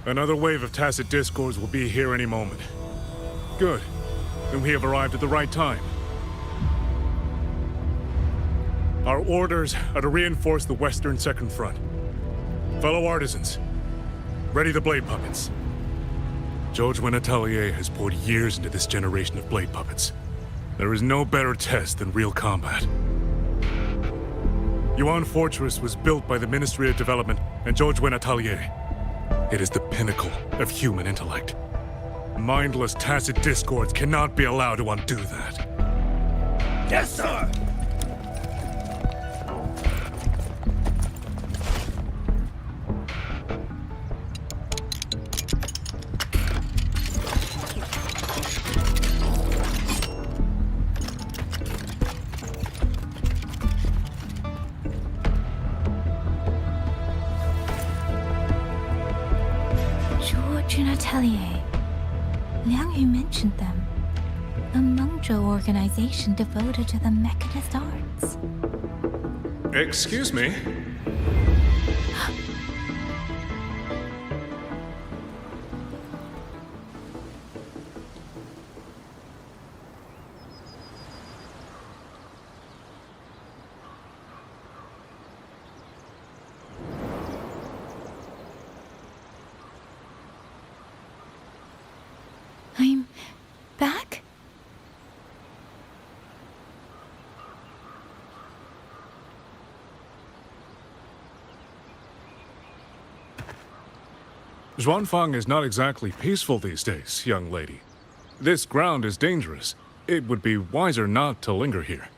Another wave of tacit discords will be here any moment. Good. Then we have arrived at the right time. Our orders are to reinforce the Western Second Front. Fellow artisans, ready the blade puppets. George Atelier has poured years into this generation of blade puppets. There is no better test than real combat. Yuan Fortress was built by the Ministry of Development and George Atelier. It is the pinnacle of human intellect. Mindless tacit discords cannot be allowed to undo that. Yes, sir! Atelier. Liang Yu mentioned them. A Mengzhou organization devoted to the mechanist arts. Excuse me? I'm back? Xuanfang is not exactly peaceful these days, young lady. This ground is dangerous. It would be wiser not to linger here.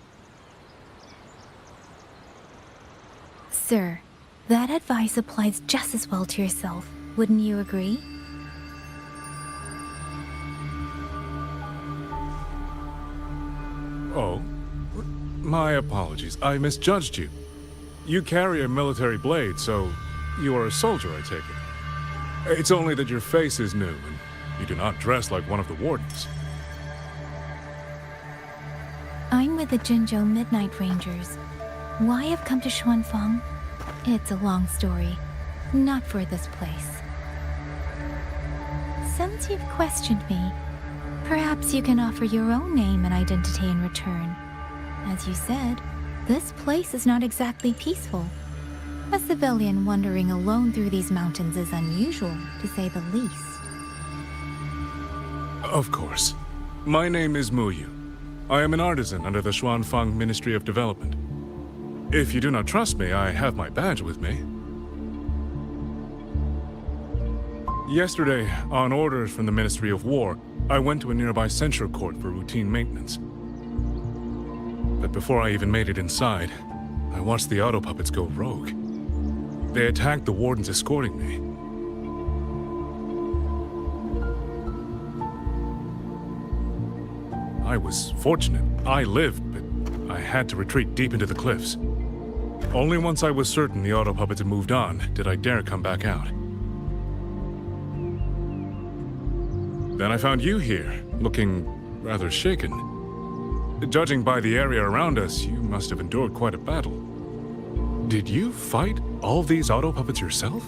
Sir, that advice applies just as well to yourself. Wouldn't you agree? Oh? My apologies. I misjudged you. You carry a military blade, so you are a soldier, I take it. It's only that your face is new, and you do not dress like one of the wardens. I'm with the Jinzhou Midnight Rangers. Why I've come to Xuanfang? It's a long story. Not for this place. Since you've questioned me, perhaps you can offer your own name and identity in return. As you said, this place is not exactly peaceful. A civilian wandering alone through these mountains is unusual, to say the least. Of course. My name is Muyu. I am an artisan under the Xuanfang Ministry of Development. If you do not trust me, I have my badge with me. Yesterday, on orders from the Ministry of War, I went to a nearby censure court for routine maintenance. But before I even made it inside, I watched the auto puppets go rogue. They attacked the wardens escorting me. I was fortunate. I lived, but I had to retreat deep into the cliffs. Only once I was certain the auto puppets had moved on did I dare come back out. Then I found you here, looking rather shaken. Judging by the area around us, you must have endured quite a battle. Did you fight all these auto puppets yourself?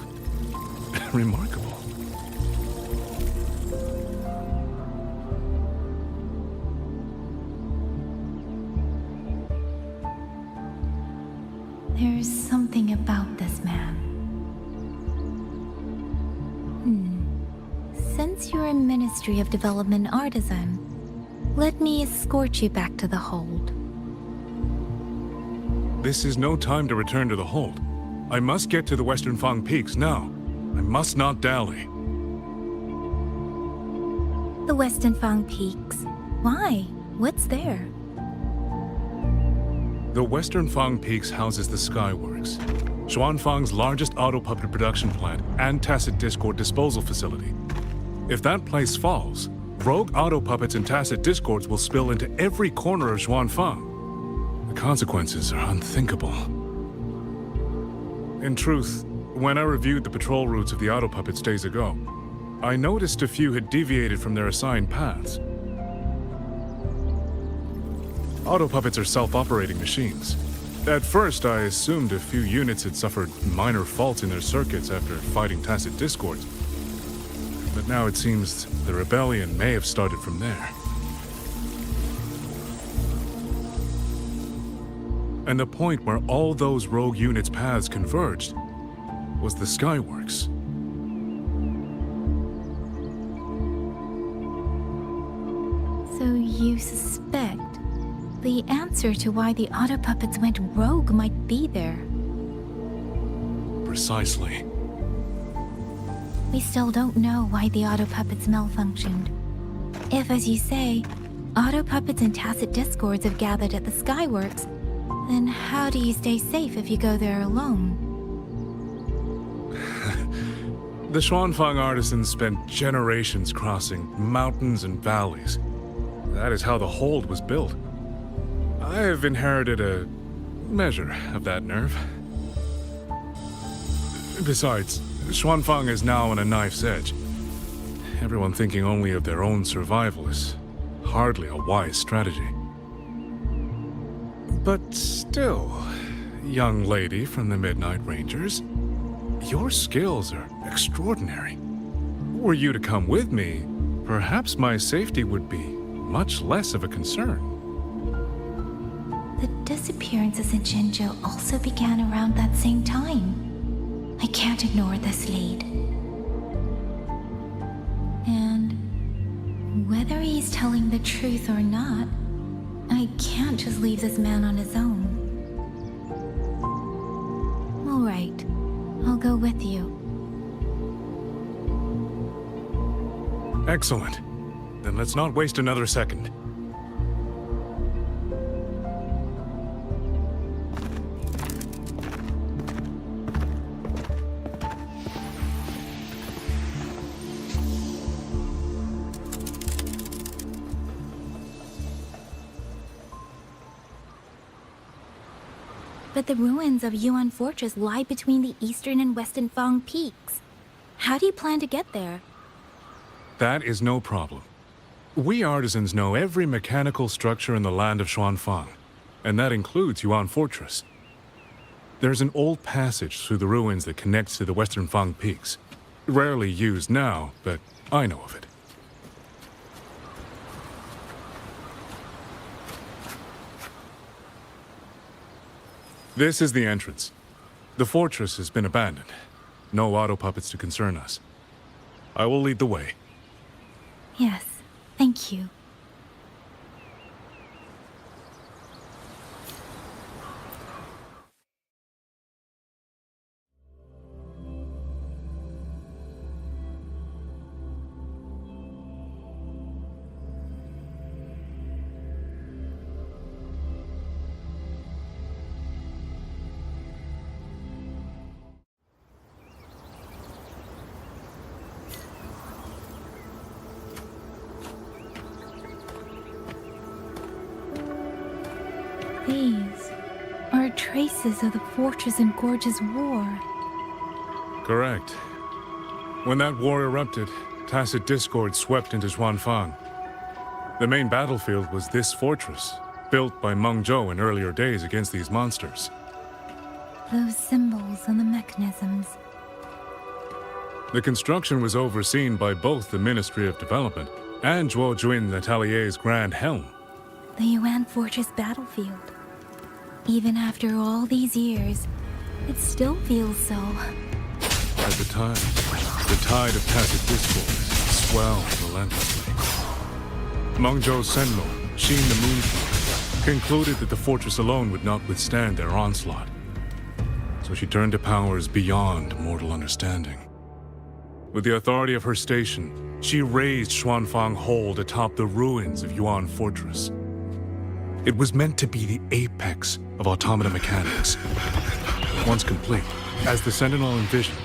Remarkable. There's something about this man. Since you're a Ministry of Development artisan, let me escort you back to the hold. This is no time to return to the hold. I must get to the Western Fang Peaks now. I must not dally. The Western Fang Peaks? Why? What's there? The Western Fang Peaks houses the Skyworks, Xuanfang's largest auto puppet production plant and tacit discord disposal facility. If that place falls, rogue auto puppets and tacit discords will spill into every corner of Xuanfang. The consequences are unthinkable. In truth, when I reviewed the patrol routes of the auto puppets days ago, I noticed a few had deviated from their assigned paths. Auto puppets are self-operating machines. At first, I assumed a few units had suffered minor faults in their circuits after fighting tacit discords. But now it seems the rebellion may have started from there. And the point where all those rogue units' paths converged was the Skyworks. So you suspect the answer to why the auto puppets went rogue might be there? Precisely. We still don't know why the auto puppets malfunctioned. If, as you say, auto puppets and tacit discords have gathered at the Skyworks, then how do you stay safe if you go there alone? The Xuanfang artisans spent generations crossing mountains and valleys. That is how the hold was built. I have inherited a measure of that nerve. Besides, Xuanfang is now on a knife's edge. Everyone thinking only of their own survival is hardly a wise strategy. But still, young lady from the Midnight Rangers, your skills are extraordinary. Were you to come with me, perhaps my safety would be much less of a concern. The disappearances in Jinzhou also began around that same time. I can't ignore this lead. And whether he's telling the truth or not, I can't just leave this man on his own. All right, I'll go with you. Excellent. Then let's not waste another second. But the ruins of Yuan Fortress lie between the eastern and western Fang peaks. How do you plan to get there? That is no problem. We artisans know every mechanical structure in the land of Xuanfang, and that includes Yuan Fortress. There's an old passage through the ruins that connects to the western Fang peaks. Rarely used now, but I know of it. This is the entrance. The fortress has been abandoned. No auto puppets to concern us. I will lead the way. Yes, thank you. These are traces of the Fortress and Gorge's war. Correct. When that war erupted, tacit discord swept into Xuanfang. The main battlefield was this fortress, built by Meng Zhou in earlier days against these monsters. Those symbols and the mechanisms. The construction was overseen by both the Ministry of Development and Zhuo Jun Letelier's Grand Helm. The Yuan Fortress battlefield. Even after all these years, it still feels so. At the time, the tide of tacit discord swelled relentlessly. Meng Zhou's sentinel, Xin the Moonflower, concluded that the fortress alone would not withstand their onslaught. So she turned to powers beyond mortal understanding. With the authority of her station, she raised Xuanfang Hold atop the ruins of Yuan Fortress. It was meant to be the apex of automata mechanics. Once complete, as the Sentinel envisioned,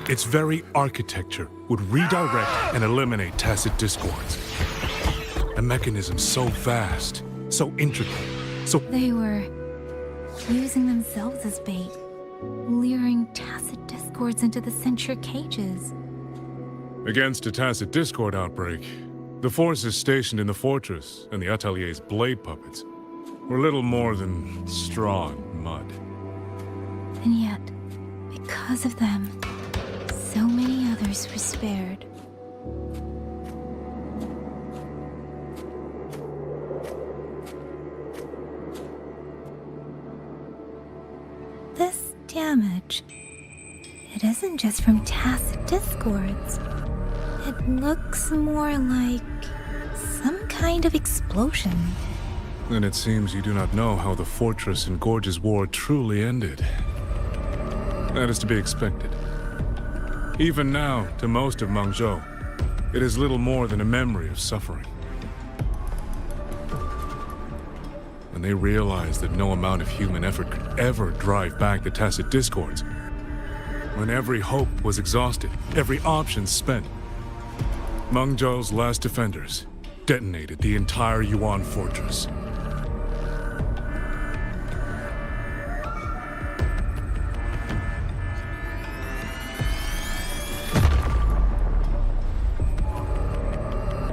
its very architecture would redirect and eliminate tacit discords. A mechanism so vast, so intricate, so... They were using themselves as bait, luring tacit discords into the censure cages. Against a tacit discord outbreak, the forces stationed in the fortress and the Atelier's blade puppets were little more than straw and mud. And yet, because of them, so many others were spared. This damage, it isn't just from tacit discords. It looks more like some kind of explosion. Then it seems you do not know how the Fortress and Gorge's war truly ended. That is to be expected. Even now, to most of Meng Zhou, it is little more than a memory of suffering. When they realized that no amount of human effort could ever drive back the tacit discords, when every hope was exhausted, every option spent, Meng Zhou's last defenders detonated the entire Yuan Fortress.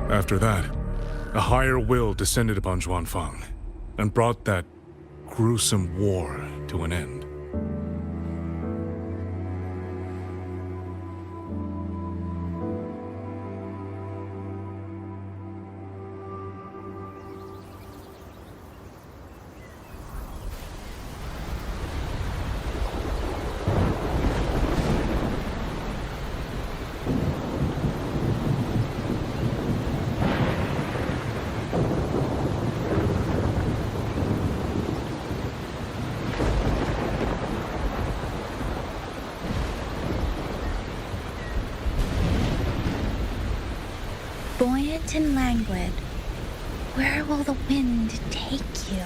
After that, a higher will descended upon Xuanfang and brought that gruesome war to an end. Buoyant and languid, where will the wind take you?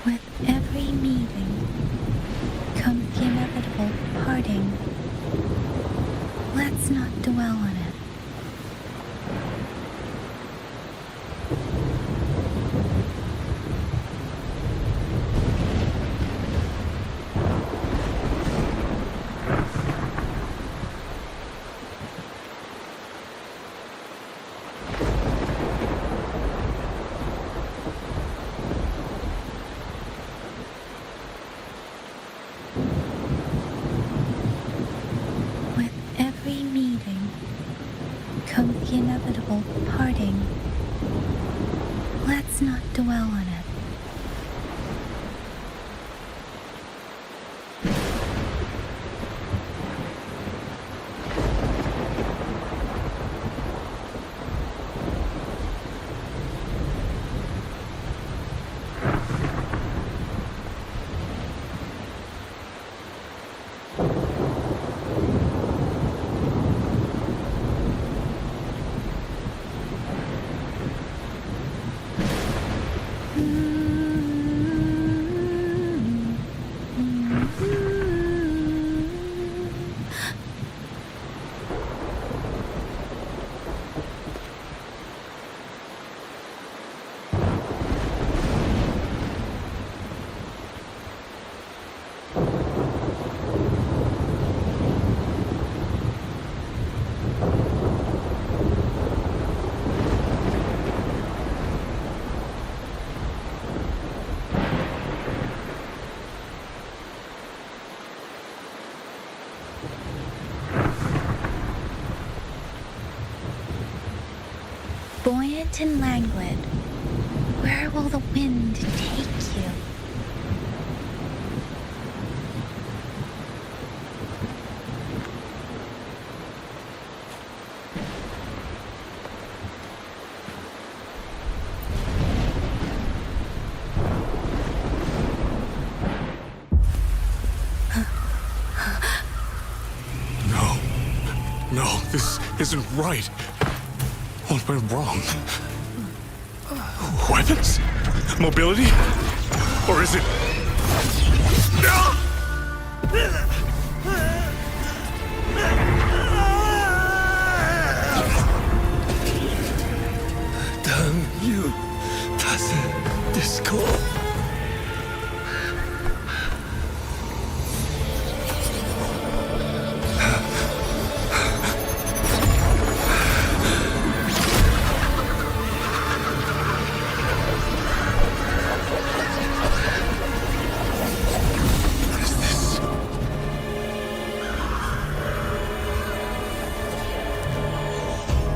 With every meeting comes the inevitable parting. Let's not dwell on it. Comes the inevitable parting. Let's not dwell on it. Buoyant and languid, where will the wind take you? No, this isn't right. What went wrong? Weapons? Mobility? Or is it... Damn you, tacit discord.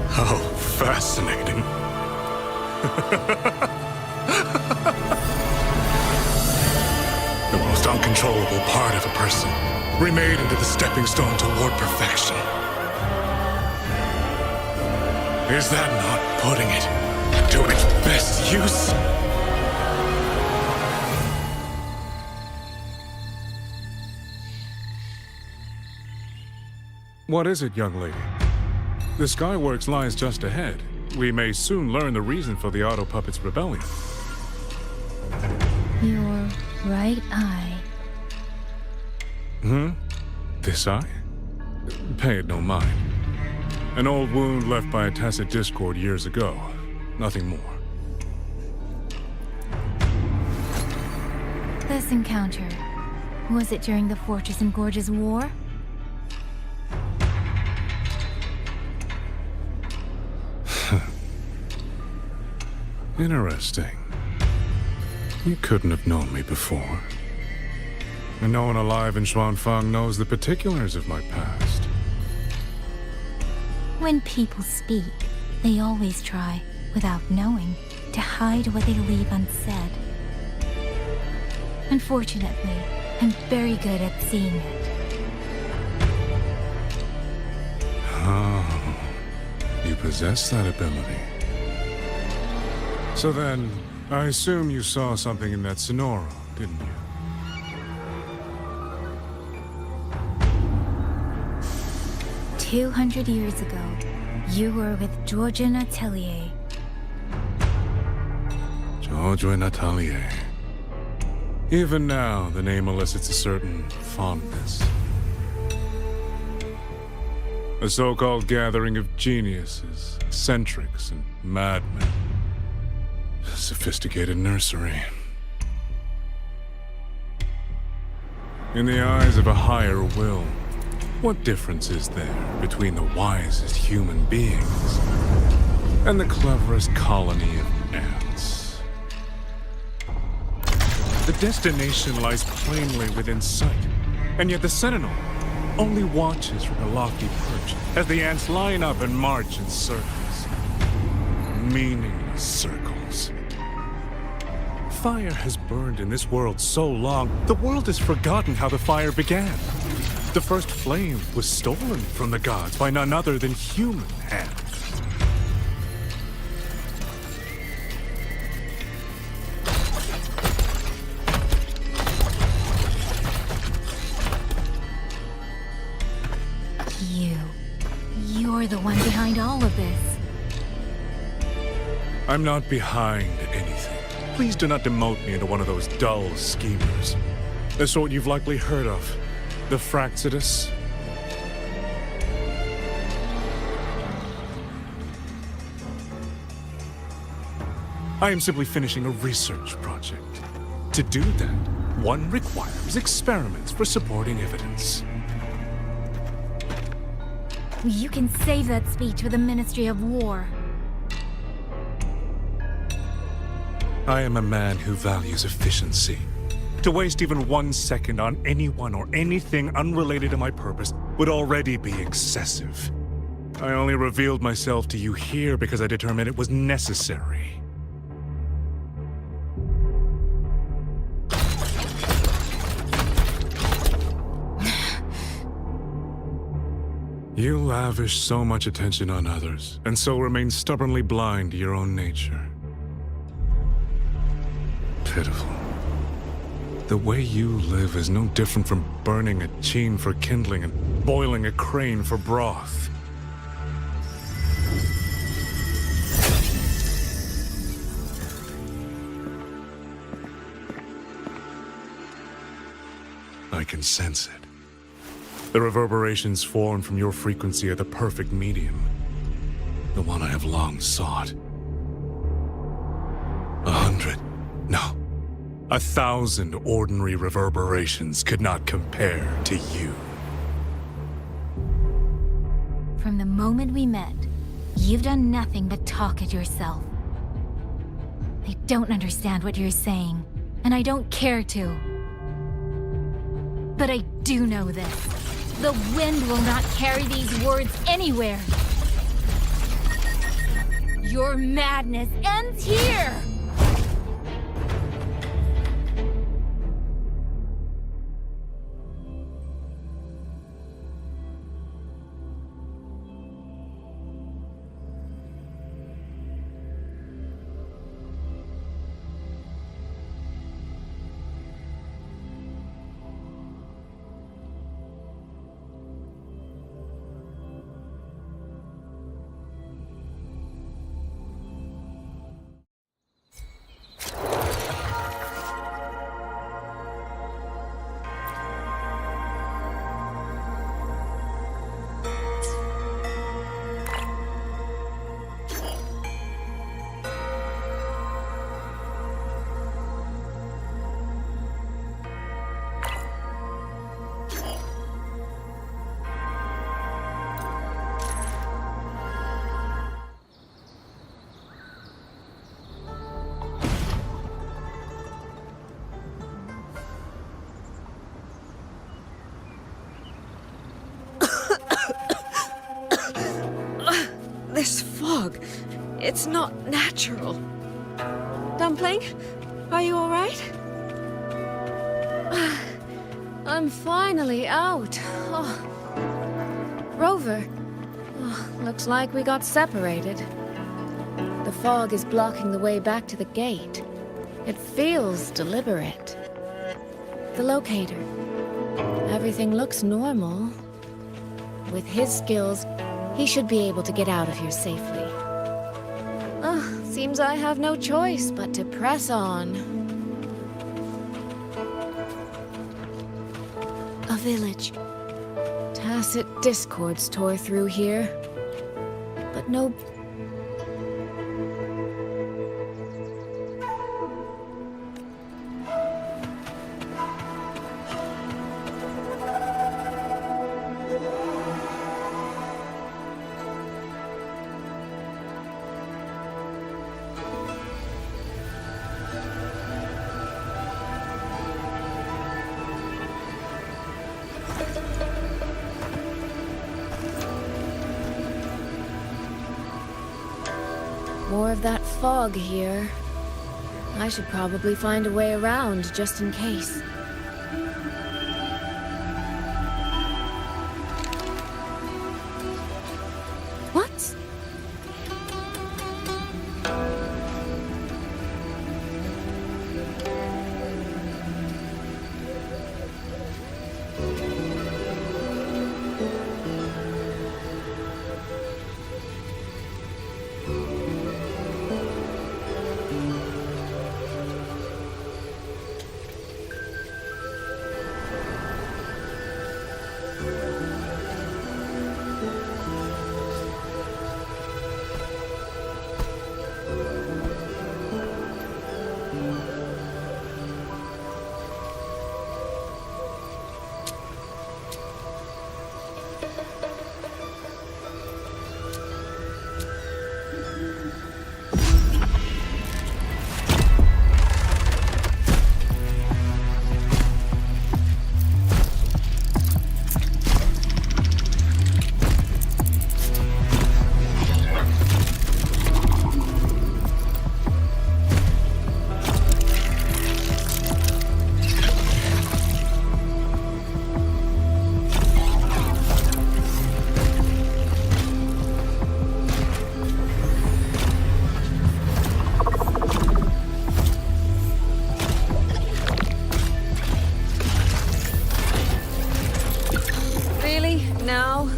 How fascinating. The most uncontrollable part of a person, remade into the stepping stone toward perfection. Is that not putting it to its best use? What is it, young lady? The Skyworks lies just ahead. We may soon learn the reason for the Auto Puppet's rebellion. Your right eye. This eye? Pay it no mind. An old wound left by a tacit discord years ago. Nothing more. This encounter, was it during the Fortress and Gorges War? Interesting. You couldn't have known me before. And no one alive in Xuanfang knows the particulars of my past. When people speak, they always try, without knowing, to hide what they leave unsaid. Unfortunately, I'm very good at seeing it. Oh, you possess that ability. So then, I assume you saw something in that sonora, didn't you? 200 years ago, you were with Georgian Atelier. Georgian Atelier. Even now, the name elicits a certain fondness. A so-called gathering of geniuses, eccentrics, and madmen. A sophisticated nursery. In the eyes of a higher will, what difference is there between the wisest human beings and the cleverest colony of ants? The destination lies plainly within sight, and yet the Sentinel only watches from a lofty perch as the ants line up and march in circles. Meaningless circles. Fire has burned in this world so long, the world has forgotten how the fire began. The first flame was stolen from the gods by none other than human hands. You're the one behind all of this. I'm not behind anything. Please do not demote me into one of those dull schemers. The sort you've likely heard of. The Fraxidus. I am simply finishing a research project. To do that, one requires experiments for supporting evidence. You can save that speech for the Ministry of War. I am a man who values efficiency. To waste even 1 second on anyone or anything unrelated to my purpose would already be excessive. I only revealed myself to you here because I determined it was necessary. You lavish so much attention on others, and so remain stubbornly blind to your own nature. Pitiful. The way you live is no different from burning a chine for kindling and boiling a crane for broth. I can sense it. The reverberations formed from your frequency are the perfect medium. The one I have long sought. 100, no, 1,000 ordinary reverberations could not compare to you. From the moment we met, you've done nothing but talk at yourself. I don't understand what you're saying, and I don't care to. But I do know this. The wind will not carry these words anywhere. Your madness ends here! This fog, it's not natural. Dumpling, are you all right? I'm finally out. Oh. Rover, looks like we got separated. The fog is blocking the way back to the gate. It feels deliberate. The locator. Everything looks normal. With his skills, he should be able to get out of here safely. Seems I have no choice but to press on. A village. Tacit discords tore through here. But no... More of that fog here. I should probably find a way around just in case. What? Now?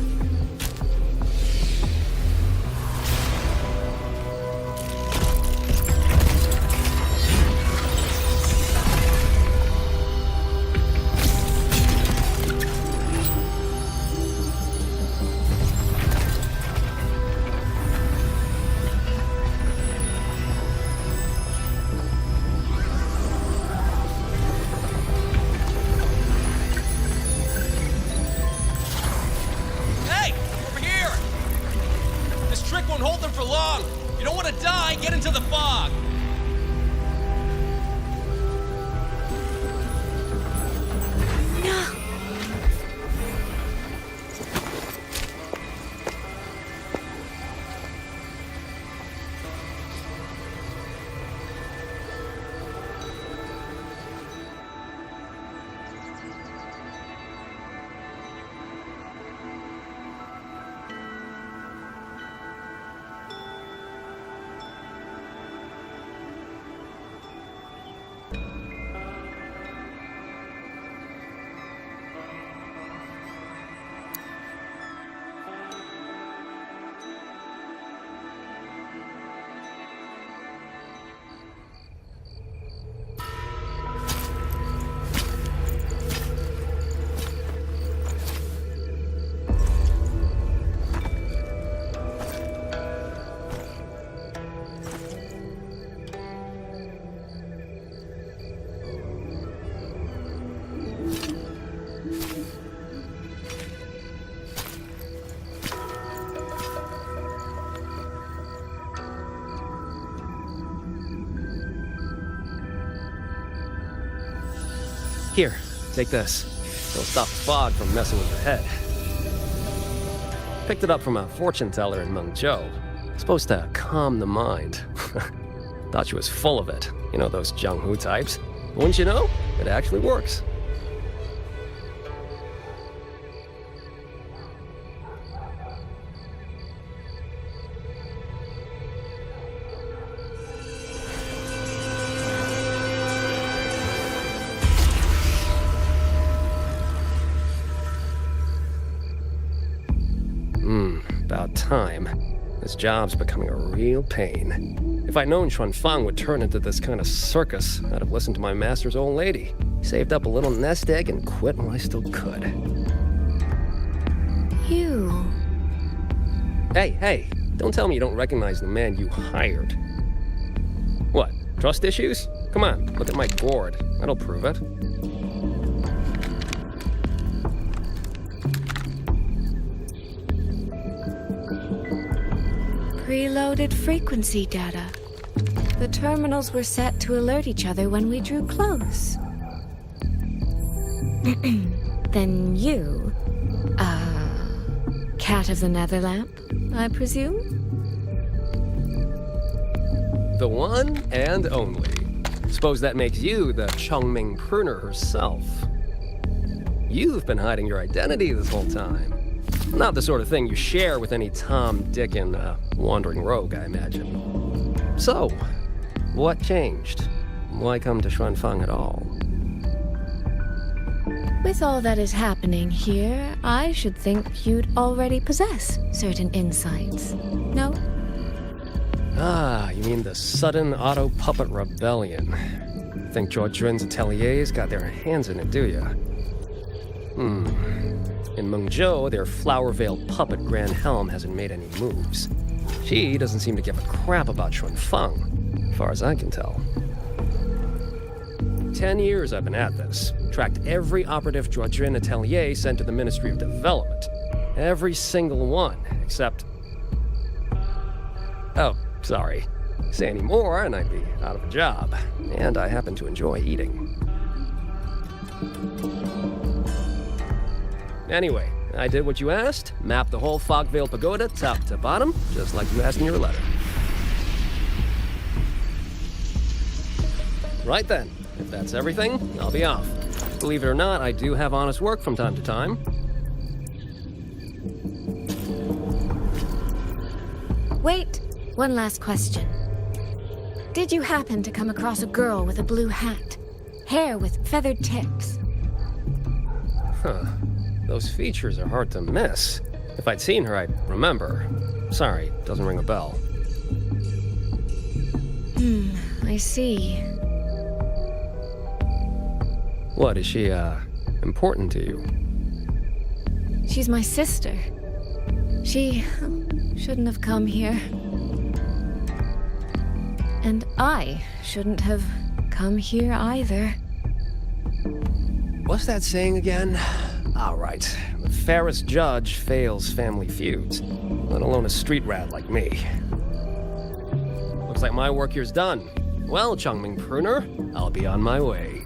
Get into the fog! Here, take this. It'll stop the fog from messing with your head. Picked it up from a fortune teller in Mengzhou. Supposed to calm the mind. Thought she was full of it. You know, those Jianghu types. Wouldn't you know? It actually works. About time. This job's becoming a real pain. If I'd known Xuanfang would turn into this kind of circus, I'd have listened to my master's old lady. Saved up a little nest egg and quit while I still could. You... Hey, don't tell me you don't recognize the man you hired. What, trust issues? Come on, look at my board. That'll prove it. Preloaded frequency data. The terminals were set to alert each other when we drew close. Then you... cat of the Netherlamp, I presume? The one and only. Suppose that makes you the Chongming pruner herself. You've been hiding your identity this whole time. Not the sort of thing you share with any Tom, Dick, and wandering rogue, I imagine. So, what changed? Why come to Xuanfang at all? With all that is happening here, I should think you'd already possess certain insights. No? Ah, you mean the sudden auto-puppet rebellion. Think Zhuojun's ateliers got their hands in it, do ya? In Mengzhou, their flower-veiled puppet Grand Helm hasn't made any moves. She doesn't seem to give a crap about Xuanfang, as far as I can tell. 10 years I've been at this. Tracked every operative Zhuojun atelier sent to the Ministry of Development. Every single one, except... Oh, sorry. Say any more and I'd be out of a job. And I happen to enjoy eating. Anyway, I did what you asked, mapped the whole Fogvale Pagoda top to bottom, just like you asked in your letter. Right then, if that's everything, I'll be off. Believe it or not, I do have honest work from time to time. Wait, one last question. Did you happen to come across a girl with a blue hat? Hair with feathered tips? Huh. Those features are hard to miss. If I'd seen her, I'd remember. Sorry, doesn't ring a bell. I see. What, is she, important to you? She's my sister. She shouldn't have come here. And I shouldn't have come here either. What's that saying again? All right, the fairest judge fails family feuds, let alone a street rat like me. Looks like my work here's done. Well, Chongming Pruner, I'll be on my way.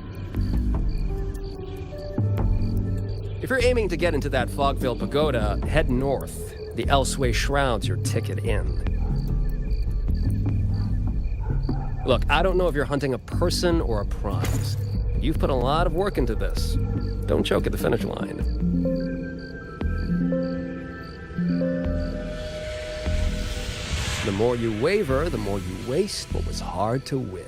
If you're aiming to get into that Fogvale Pagoda, head north. The Elseway Shroud's your ticket in. Look, I don't know if you're hunting a person or a prize. You've put a lot of work into this. Don't choke at the finish line. The more you waver, the more you waste what was hard to win.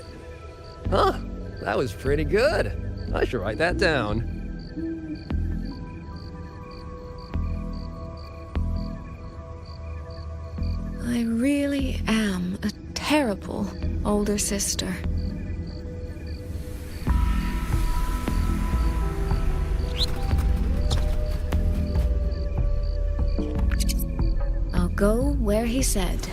Huh, that was pretty good. I should write that down. I really am a terrible older sister. I'll go where he said.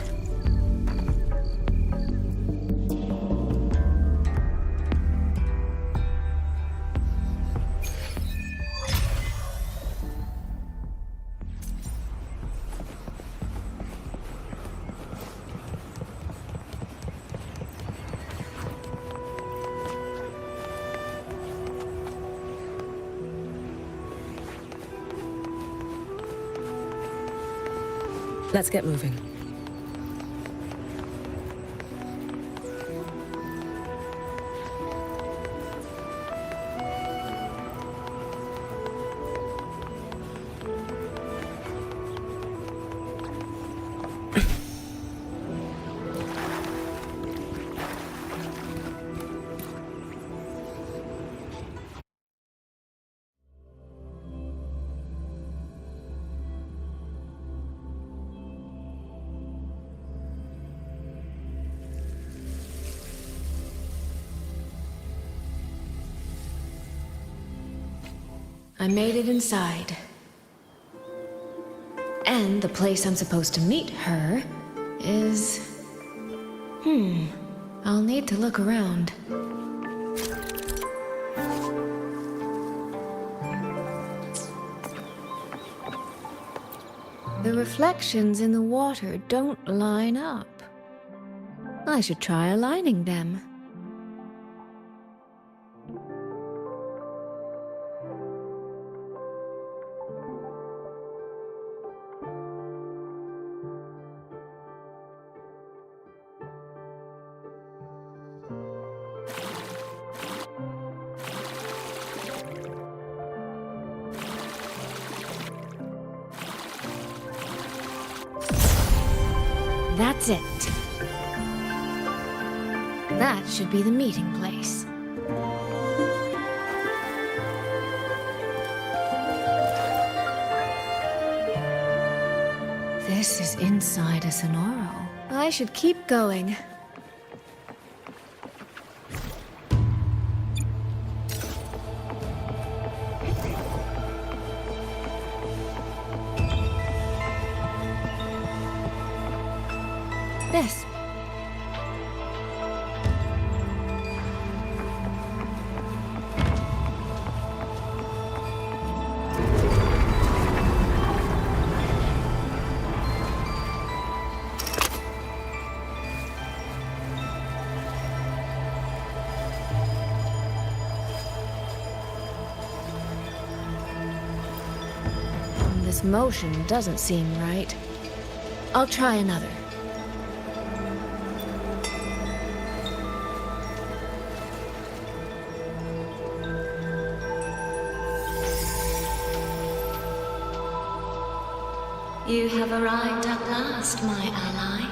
Let's get moving. I made it inside. And the place I'm supposed to meet her is... I'll need to look around. The reflections in the water don't line up. I should try aligning them. That's it. That should be the meeting place. This is inside a sonoro. I should keep going. This. This motion doesn't seem right. I'll try another. You have arrived at last, my ally.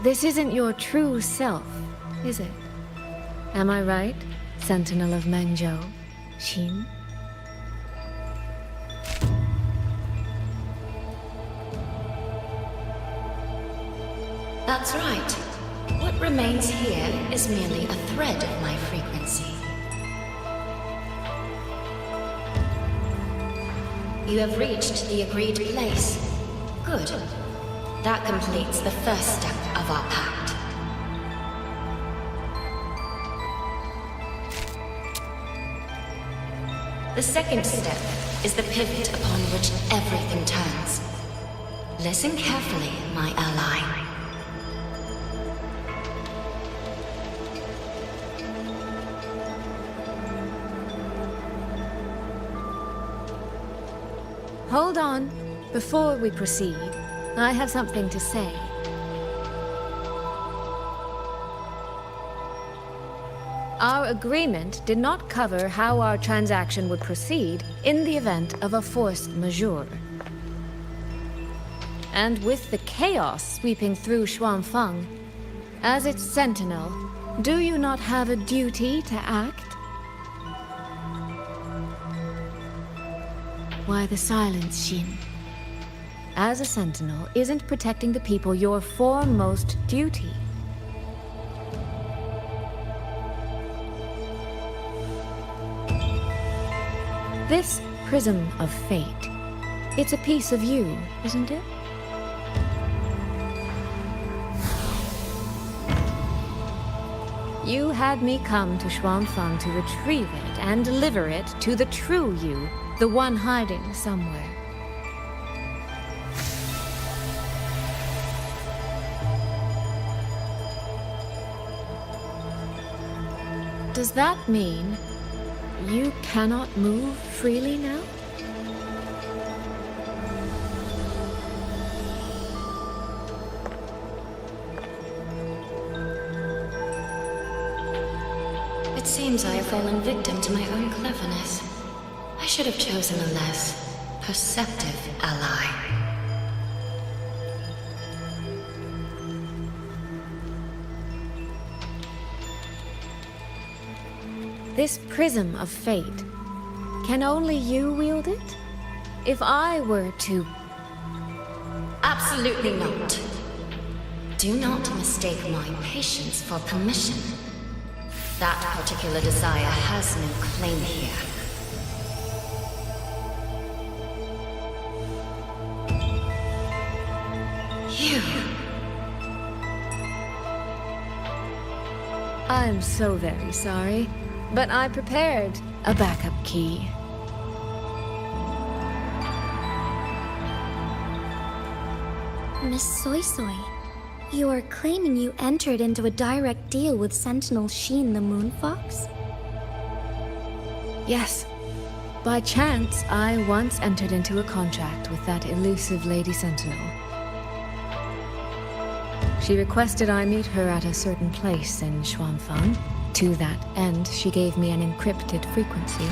This isn't your true self, is it? Am I right, Sentinel of Mengzhou, Xin? That's right. What remains here is merely a thread of my frequency. You have reached the agreed place. Good. That completes the first step of our pact. The second step is the pivot upon which everything turns. Listen carefully, my ally. Hold on. Before we proceed, I have something to say. Our agreement did not cover how our transaction would proceed in the event of a force majeure. And with the chaos sweeping through Xuanfang, as its sentinel, do you not have a duty to act? Why the silence, Xin? As a sentinel, isn't protecting the people your foremost duty? This prism of fate, it's a piece of you, isn't it? You had me come to Xuanfang to retrieve it and deliver it to the true you, the one hiding somewhere. Does that mean you cannot move freely now? It seems I have fallen victim to my own cleverness. I should have chosen a less perceptive ally. This prism of fate, Can only you wield it? If I were to... Absolutely not. Do not mistake my patience for permission. That particular desire has no claim here. You... I'm so very sorry, but I prepared a backup key. Miss Soy Soy, you are claiming you entered into a direct deal with Sentinel Sheen the Moon Fox? Yes. By chance, I once entered into a contract with that elusive Lady Sentinel. She requested I meet her at a certain place in Xuanfang. To that end, she gave me an encrypted frequency.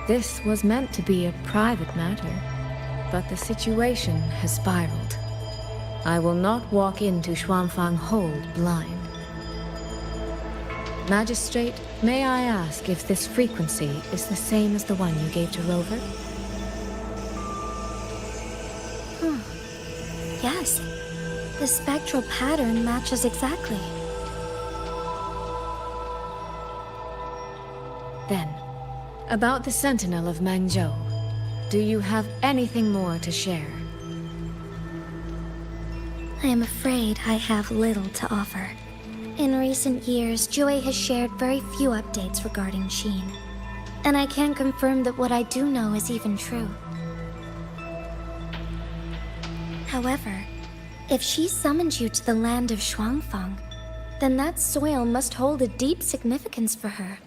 This was meant to be a private matter, but the situation has spiraled. I will not walk into Xuanfang Hold blind. Magistrate, may I ask if this frequency is the same as the one you gave to Rover? Yes. The spectral pattern matches exactly. Then, about the Sentinel of Mangzhou, do you have anything more to share? I am afraid I have little to offer. In recent years, Jue has shared very few updates regarding Sheen. And I can't confirm that what I do know is even true. However, if she summoned you to the land of Xuanfang, then that soil must hold a deep significance for her.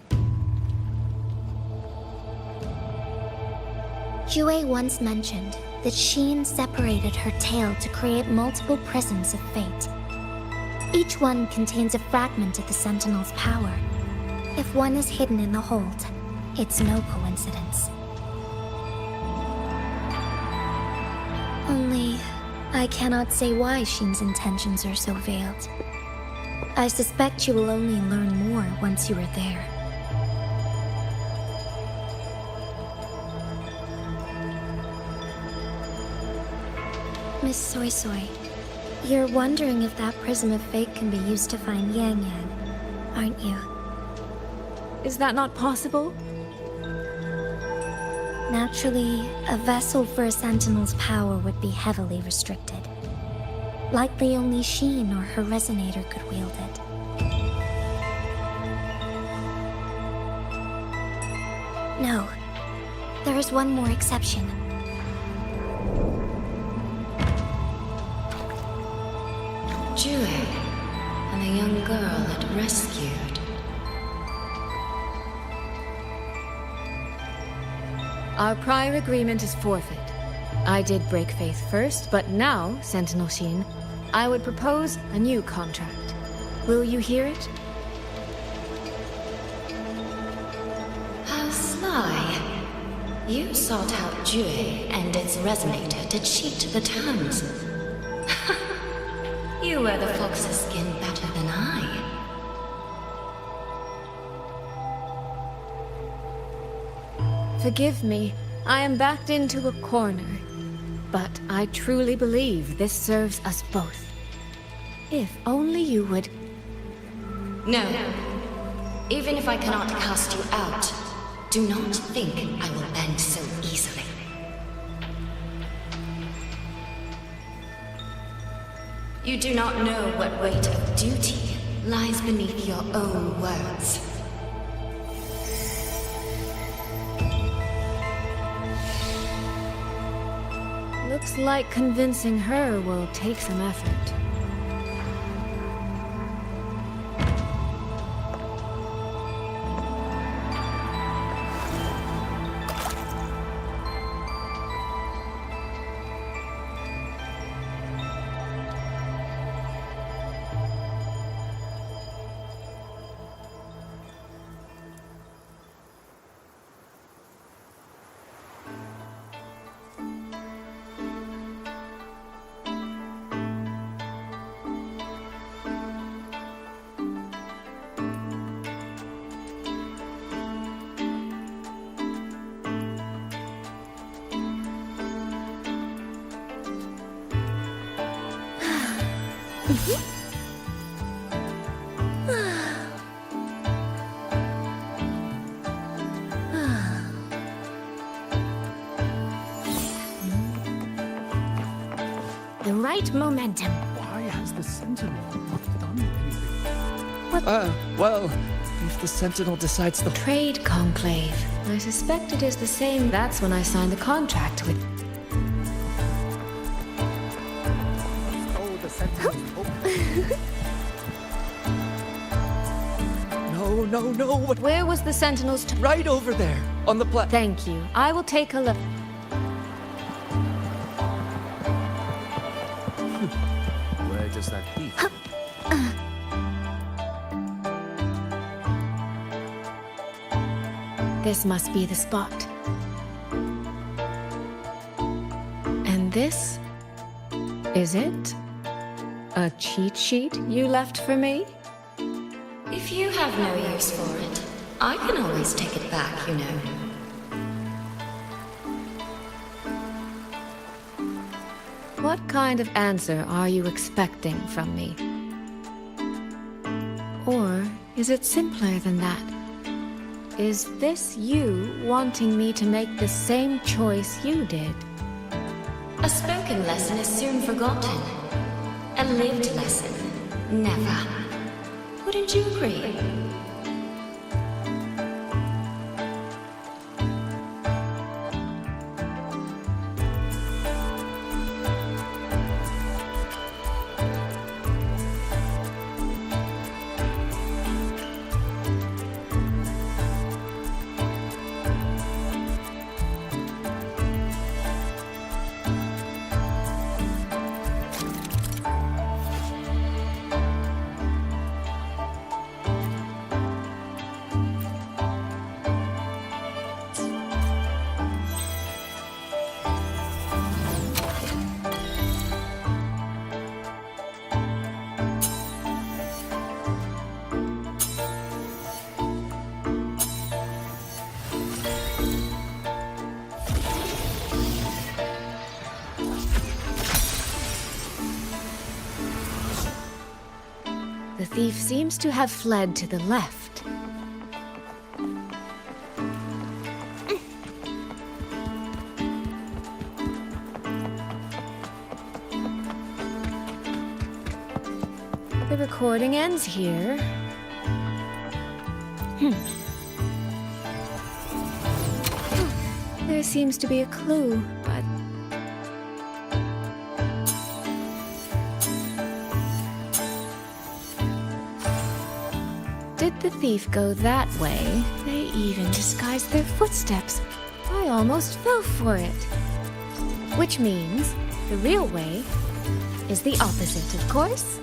Jue once mentioned that Sheen separated her tail to create multiple prisms of fate. Each one contains a fragment of the Sentinel's power. If one is hidden in the hold, it's no coincidence. Only, I cannot say why Sheen's intentions are so veiled. I suspect you will only learn more once you are there. Miss Soy Soy, you're wondering if that prism of fate can be used to find Yang Yang, aren't you? Is that not possible? Naturally, a vessel for a Sentinel's power would be heavily restricted. Likely only Sheen or her resonator could wield it. No. There is one more exception. Jue, and the young girl it rescued. Our prior agreement is forfeit. I did break faith first, but now, Sentinel Sheen, I would propose a new contract. Will you hear it? How sly. You sought out Jue and its resonator to cheat the terms. You wear the fox's skin better than I. Forgive me, I am backed into a corner. But I truly believe this serves us both. If only you would... No. Even if I cannot cast you out, do not think I will bend so easily. You do not know what weight of duty lies beneath your own words. Looks like convincing her will take some effort. The right momentum. Why has the Sentinel not done anything? Well, if the Sentinel decides to... Trade conclave. I suspect it is the same. That's when I signed the contract with... Oh, the Sentinel. No. Where was the Sentinel's... Right over there, on the Thank you. I will take a look. Where does that lead? This must be the spot. And this? Is it? A cheat sheet you left for me? If you have no use for it, I can always take it back, you know. What kind of answer are you expecting from me? Or is it simpler than that? Is this you wanting me to make the same choice you did? A spoken lesson is soon forgotten. A lived lesson, never. Wouldn't you agree? The thief seems to have fled to the left. The recording ends here. There seems to be a clue, but... Did the thief go that way? They even disguised their footsteps. I almost fell for it. Which means the real way is the opposite, of course.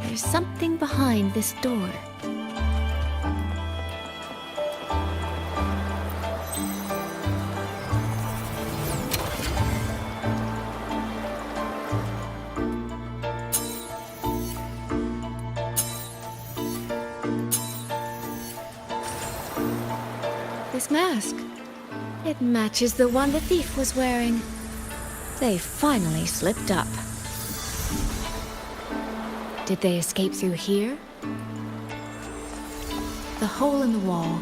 There's something behind this door. This mask. It matches the one the thief was wearing. They finally slipped up. Did they escape through here? The hole in the wall.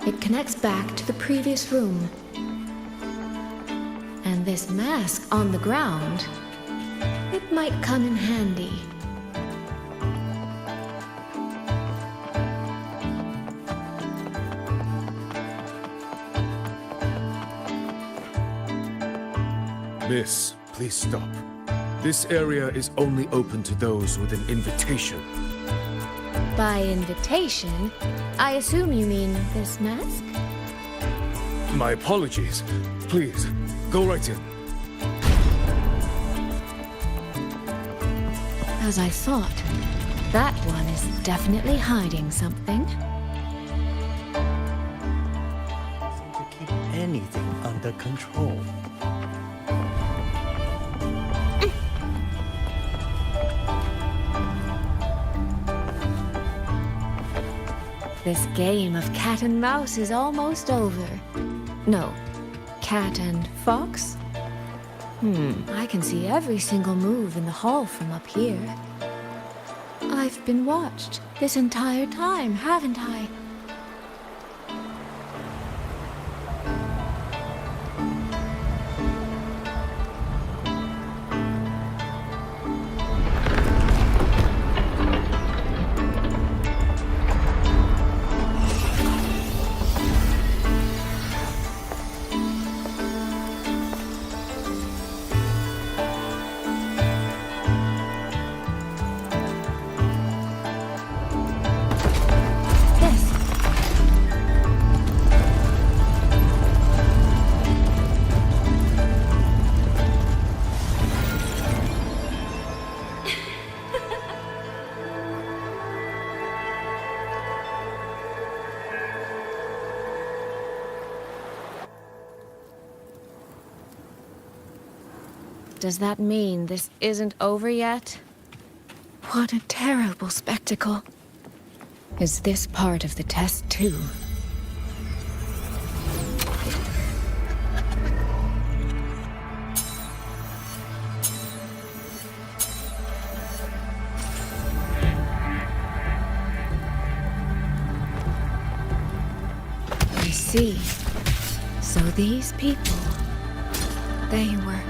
It connects back to the previous room. And this mask on the ground, it might come in handy. Miss, please stop. This area is only open to those with an invitation. By invitation, I assume you mean this mask? My apologies. Please, go right in. As I thought, that one is definitely hiding something. To keep anything under control. this game of cat and mouse is almost over. No, cat and fox? I can see every single move in the hall from up here. I've been watched this entire time, haven't I? Does that mean this isn't over yet? What a terrible spectacle. Is this part of the test too? I see. So these people, they were...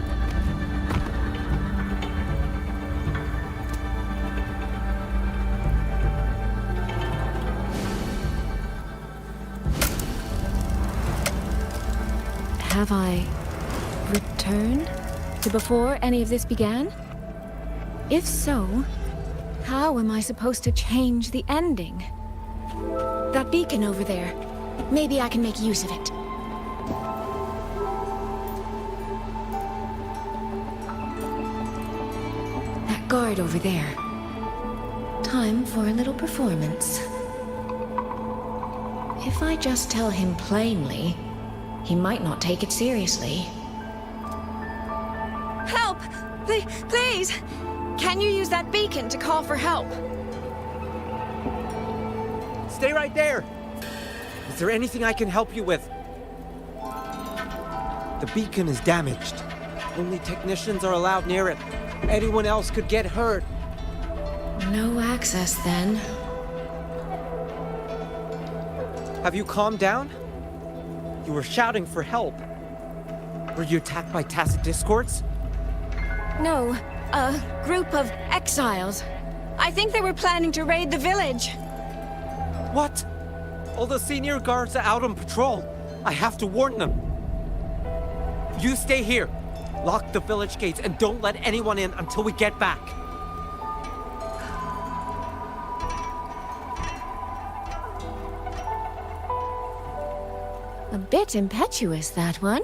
Have I returned to before any of this began? If so, how am I supposed to change the ending? That beacon over there, maybe I can make use of it. That guard over there. Time for a little performance. If I just tell him plainly, he might not take it seriously. Help! Please! Can you use that beacon to call for help? Stay right there! Is there anything I can help you with? The beacon is damaged. Only technicians are allowed near it. Anyone else could get hurt. No access, then. Have you calmed down? You were shouting for help. Were you attacked by tacit discords? No, a group of exiles. I think they were planning to raid the village. What? All the senior guards are out on patrol. I have to warn them. You stay here. Lock the village gates and don't let anyone in until we get back. A bit impetuous, that one.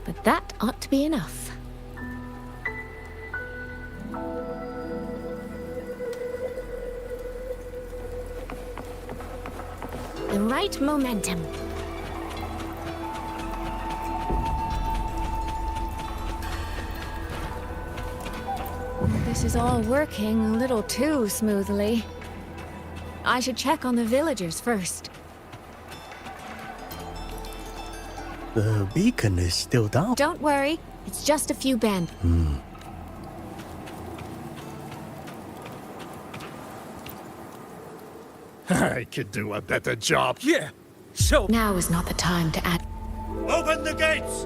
But that ought to be enough. The right momentum. This is all working a little too smoothly. I should check on the villagers first. The beacon is still down. Don't worry, it's just a few bend. I could do a better job. Yeah, so... Now is not the time to add... Open the gates!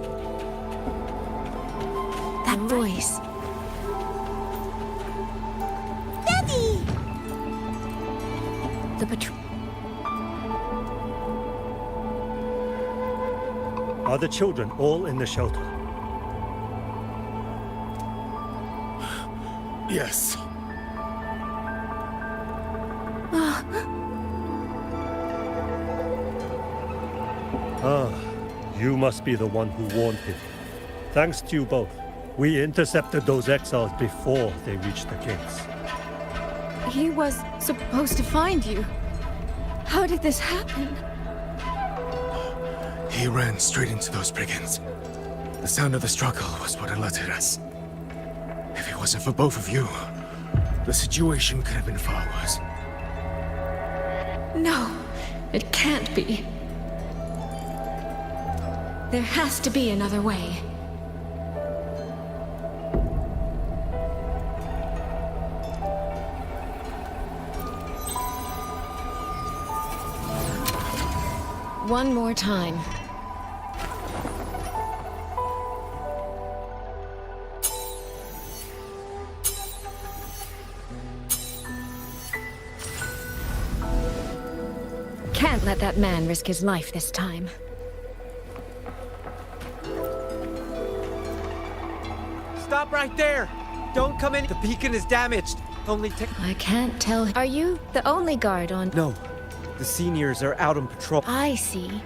That voice. Daddy! The patrol... Are the children all in the shelter? Yes. You must be the one who warned him. Thanks to you both, we intercepted those exiles before they reached the gates. He was supposed to find you. How did this happen? He ran straight into those brigands. The sound of the struggle was what alerted us. If it wasn't for both of you, the situation could have been far worse. No, It can't be. There has to be another way. One more time. Can't let that man risk his life this time. Stop right there! Don't come in. The beacon is damaged. Only take. I can't tell. Are you the only guard on? No. The seniors are out on patrol. I see.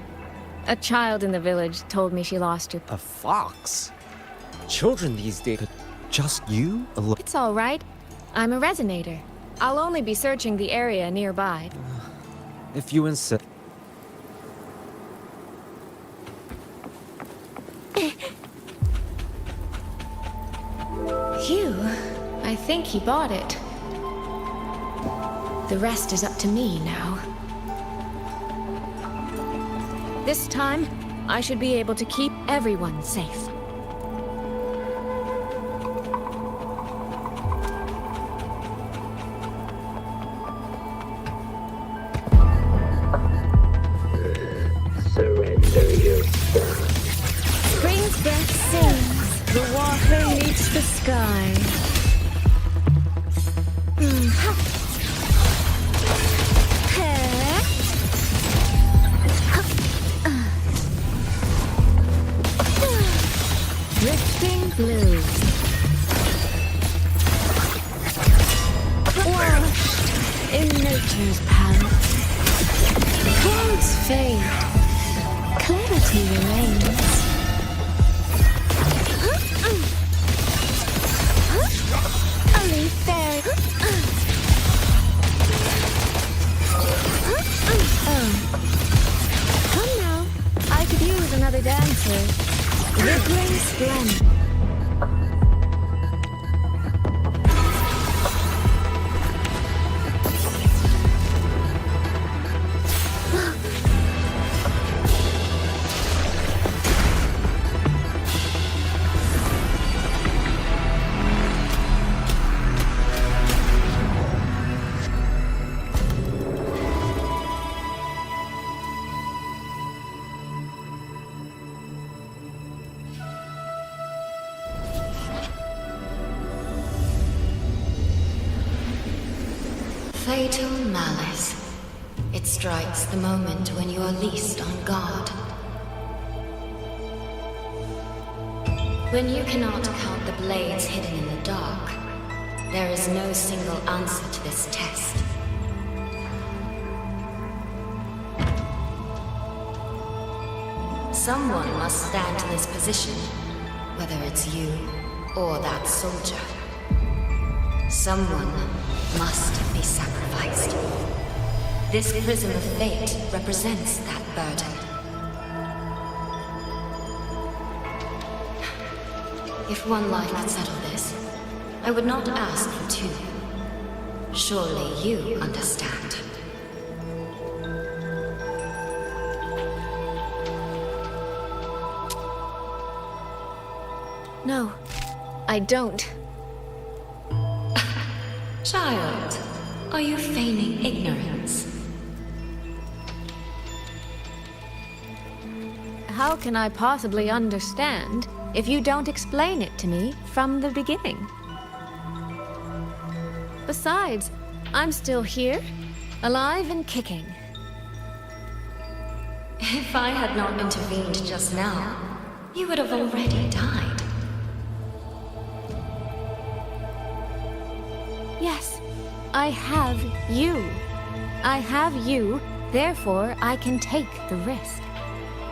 A child in the village told me she lost her. A fox? Children these days. Just you? It's all right. I'm a resonator. I'll only be searching the area nearby. If you insist. Phew. I think he bought it. The rest is up to me now. This time, I should be able to keep everyone safe. Surrender yourself. Spring's breath sings, the water meets the sky. Drifting blue. Washed in nature's palette. Clouds fade. Clarity remains. A leaf fairy. Come now. I could use another dancer. Rippling splendor. Fatal malice. It strikes the moment when you are least on guard. When you cannot count the blades hidden in the dark, there is no single answer to this test. Someone must stand in this position, whether it's you or that soldier. Someone must be sacrificed. This prism of fate represents that burden. If one life could settle this, I would not ask for two. Surely you understand. No, I don't. Child, are you feigning ignorance? How can I possibly understand if you don't explain it to me from the beginning? Besides, I'm still here, alive and kicking. If I had not intervened just now, you would have already died. Yes, I have you. I have you, therefore I can take the risk.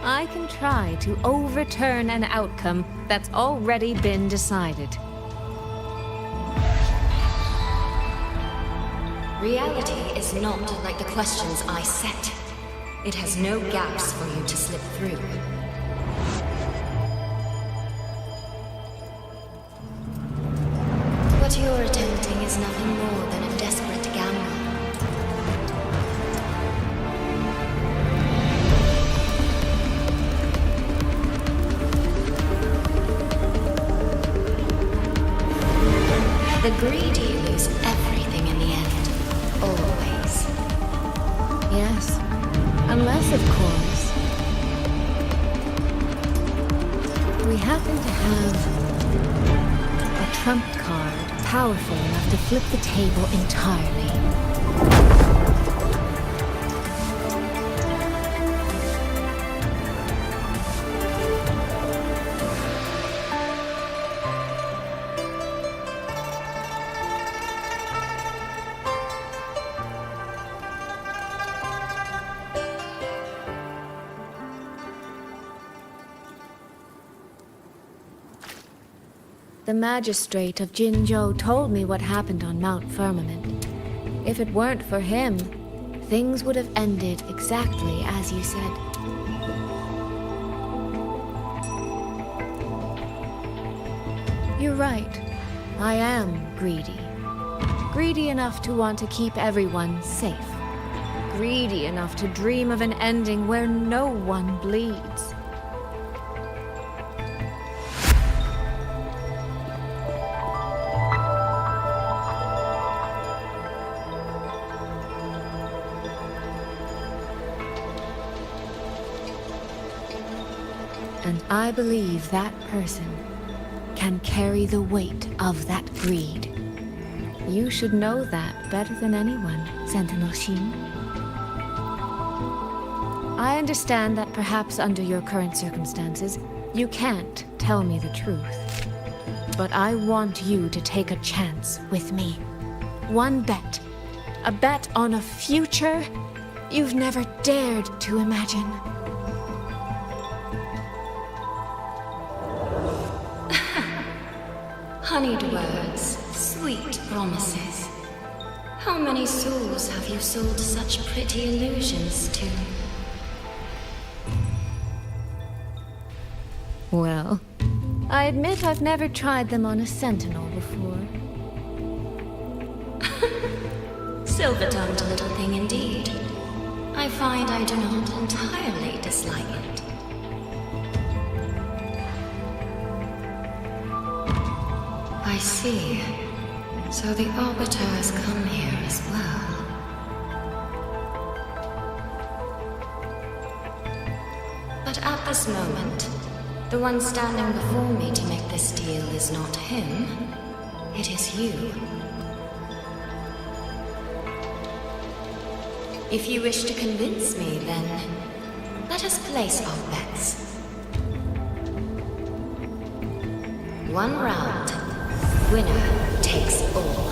I can try to overturn an outcome that's already been decided. Reality is not like the questions I set. It has no gaps for you to slip through. What you're attempting is nothing more than a desperate gamble. The greedy lose everything in the end. Always. Yes. Unless, of course, we happen to have a trump card powerful enough to flip the table entirely. The magistrate of Jinzhou told me what happened on Mount Firmament. If it weren't for him, things would have ended exactly as you said. You're right. I am greedy. Greedy enough to want to keep everyone safe. Greedy enough to dream of an ending where no one bleeds. And I believe that person can carry the weight of that greed. You should know that better than anyone, Sentinel Shin. I understand that perhaps under your current circumstances, you can't tell me the truth. But I want you to take a chance with me. One bet. A bet on a future you've never dared to imagine. Honeyed words, sweet promises. How many souls have you sold such pretty illusions to? Well, I admit I've never tried them on a sentinel before. Silver-tongued little thing indeed. I find I do not entirely dislike it. I see. So the Arbiter has come here as well. But at this moment, the one standing before me to make this deal is not him. It is you. If you wish to convince me, then let us place our bets. One round. Winner takes all.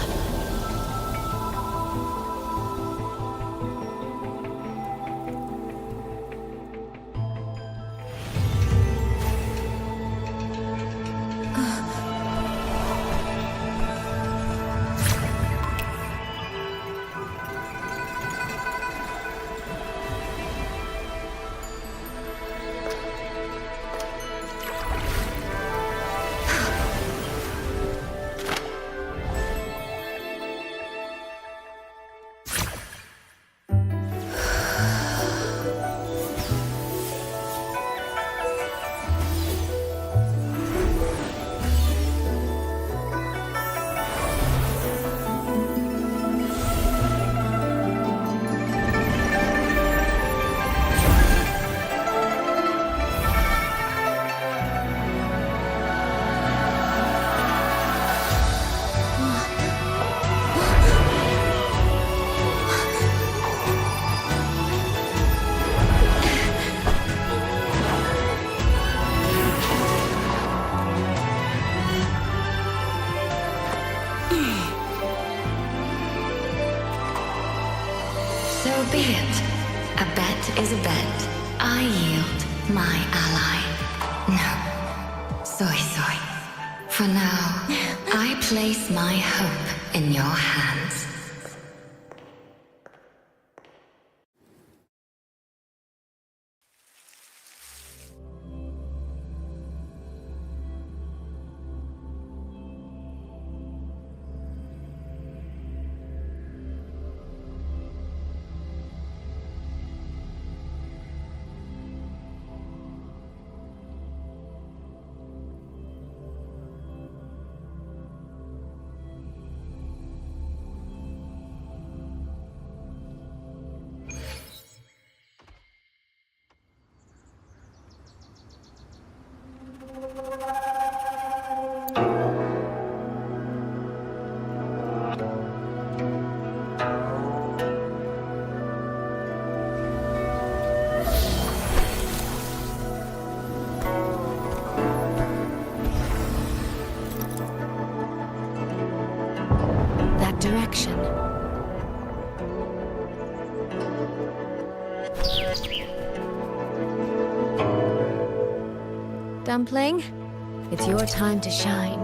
So be it. A bet is a bet. I yield my ally. No. Soy. For now, I place my hope in your hands. action. Dumpling, it's your time to shine.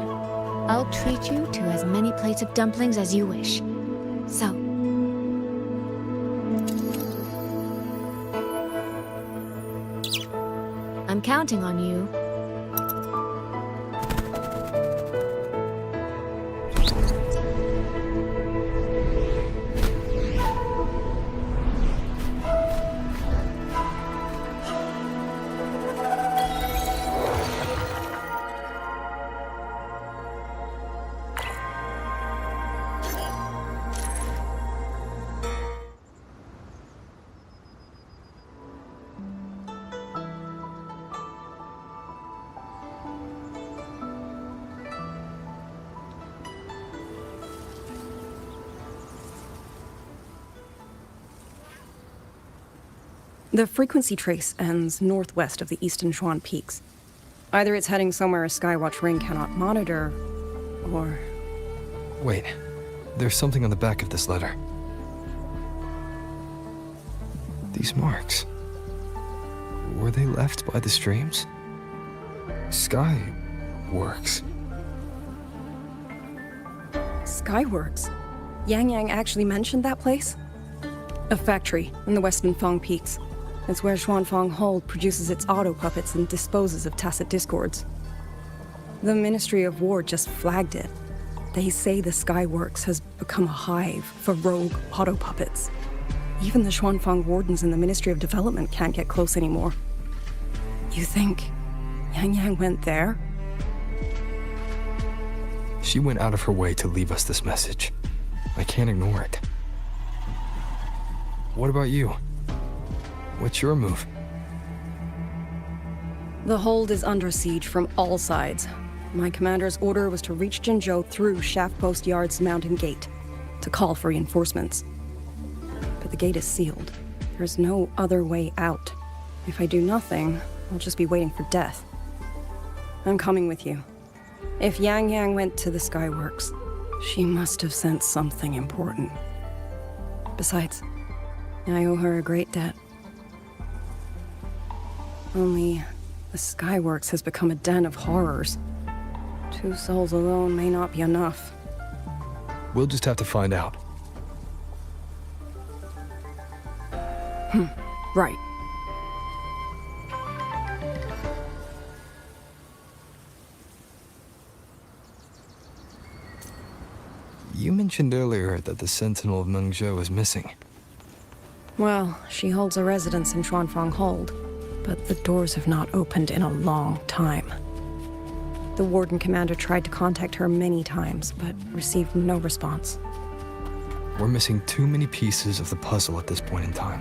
I'll treat you to as many plates of dumplings as you wish. So, I'm counting on you. The frequency trace ends northwest of the eastern Shuan Peaks. Either it's heading somewhere a Skywatch ring cannot monitor, or... Wait, there's something on the back of this letter. These marks. Were they left by the streams? Skyworks. Skyworks? Yang Yang actually mentioned that place? A factory in the western Feng Peaks. It's where Xuanfang Hold produces its auto puppets and disposes of tacit discords. The Ministry of War just flagged it. They say the Skyworks has become a hive for rogue auto puppets. Even the Xuanfang wardens in the Ministry of Development can't get close anymore. You think Yang Yang went there? She went out of her way to leave us this message. I can't ignore it. What about you? What's your move? The hold is under siege from all sides. My commander's order was to reach Jinzhou through Shaft Post Yard's mountain gate, to call for reinforcements. But the gate is sealed. There's no other way out. If I do nothing, I'll just be waiting for death. I'm coming with you. If Yang Yang went to the Skyworks, she must have sent something important. Besides, I owe her a great debt. Only, the Skyworks has become a den of horrors. 2 souls alone may not be enough. We'll just have to find out. Right. You mentioned earlier that the Sentinel of Mengzhou is missing. Well, she holds a residence in Xuanfang Hold, but the doors have not opened in a long time. The Warden Commander tried to contact her many times, but received no response. We're missing too many pieces of the puzzle at this point in time.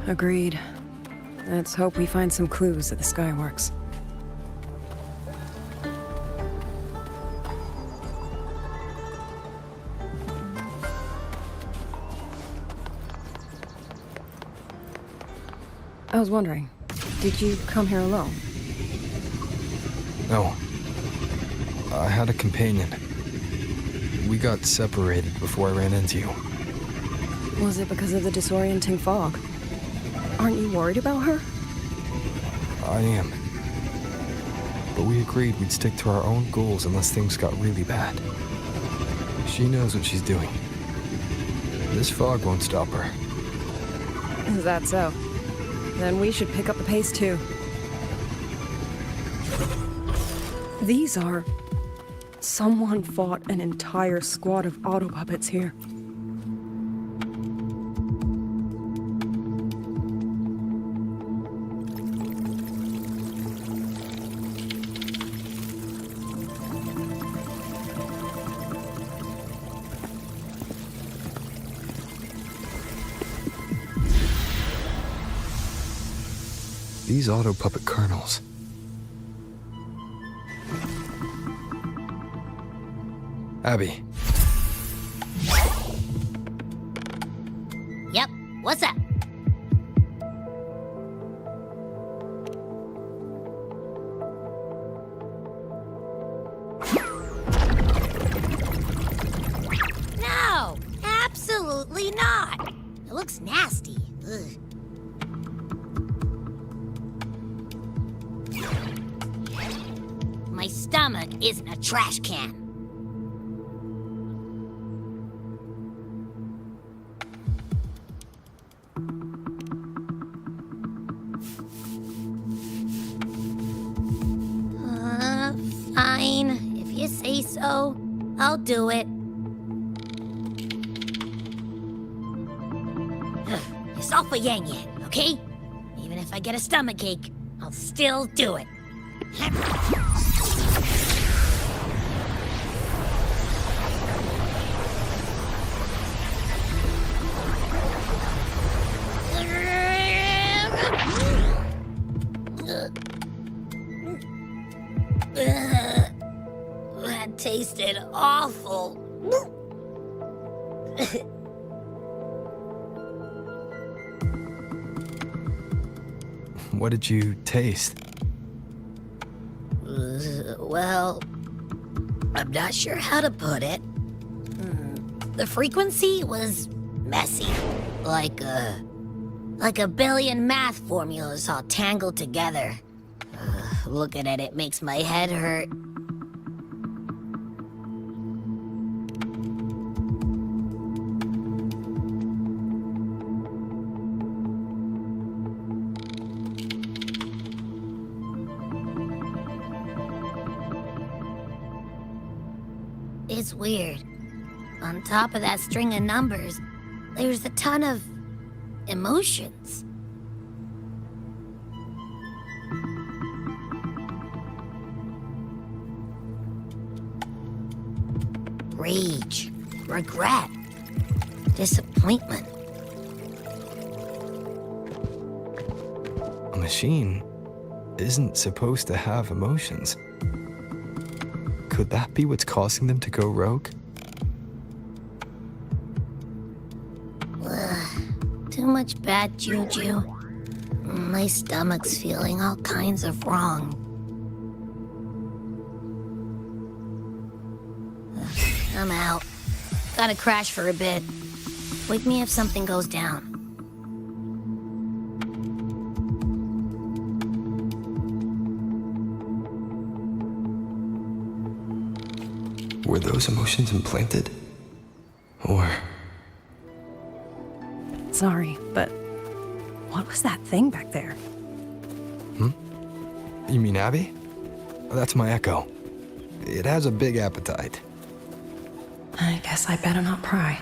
Agreed. Let's hope we find some clues at the Skyworks. I was wondering, did you come here alone? No. I had a companion. We got separated before I ran into you. Was it because of the disorienting fog? Aren't you worried about her? I am. But we agreed we'd stick to our own goals unless things got really bad. She knows what she's doing. This fog won't stop her. Is that so? Then we should pick up the pace too. These are... Someone fought an entire squad of auto puppets here. These auto puppet colonels. Abby. Yep, what's up? Absolutely not. It looks nasty. Ugh. My stomach isn't a trash can. Fine. If you say so, I'll do it. It's all for Yang Yang, okay? Even if I get a stomachache, I'll still do it. That tasted awful. What did you taste? Well, I'm not sure how to put it. The frequency was messy, like a billion math formulas all tangled together. Looking at it makes my head hurt. It's weird. On top of that string of numbers, there's a ton of emotions. Rage, regret, disappointment. A machine isn't supposed to have emotions. Could that be what's causing them to go rogue? Too much bad juju. My stomach's feeling all kinds of wrong. I'm out. Gotta crash for a bit. Wake me if something goes down. Were those emotions implanted? Or... Sorry, but what was that thing back there? You mean Abby? That's my echo. It has a big appetite. I guess I better not pry.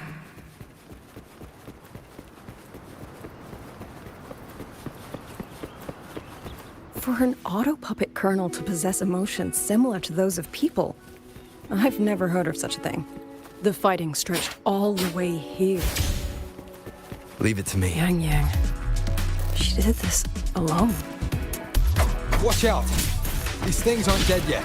For an auto-puppet kernel to possess emotions similar to those of people, I've never heard of such a thing. The fighting stretched all the way here. Leave it to me. Yang Yang. She did this alone. Watch out! These things aren't dead yet.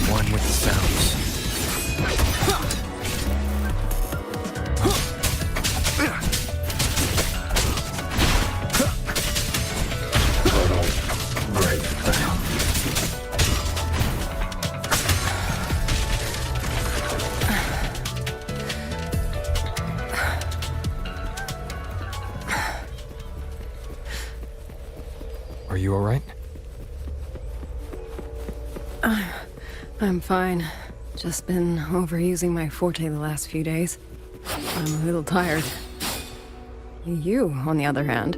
One with the sounds. Are you all right? I'm fine. Just been overusing my forte the last few days. I'm a little tired. You, on the other hand,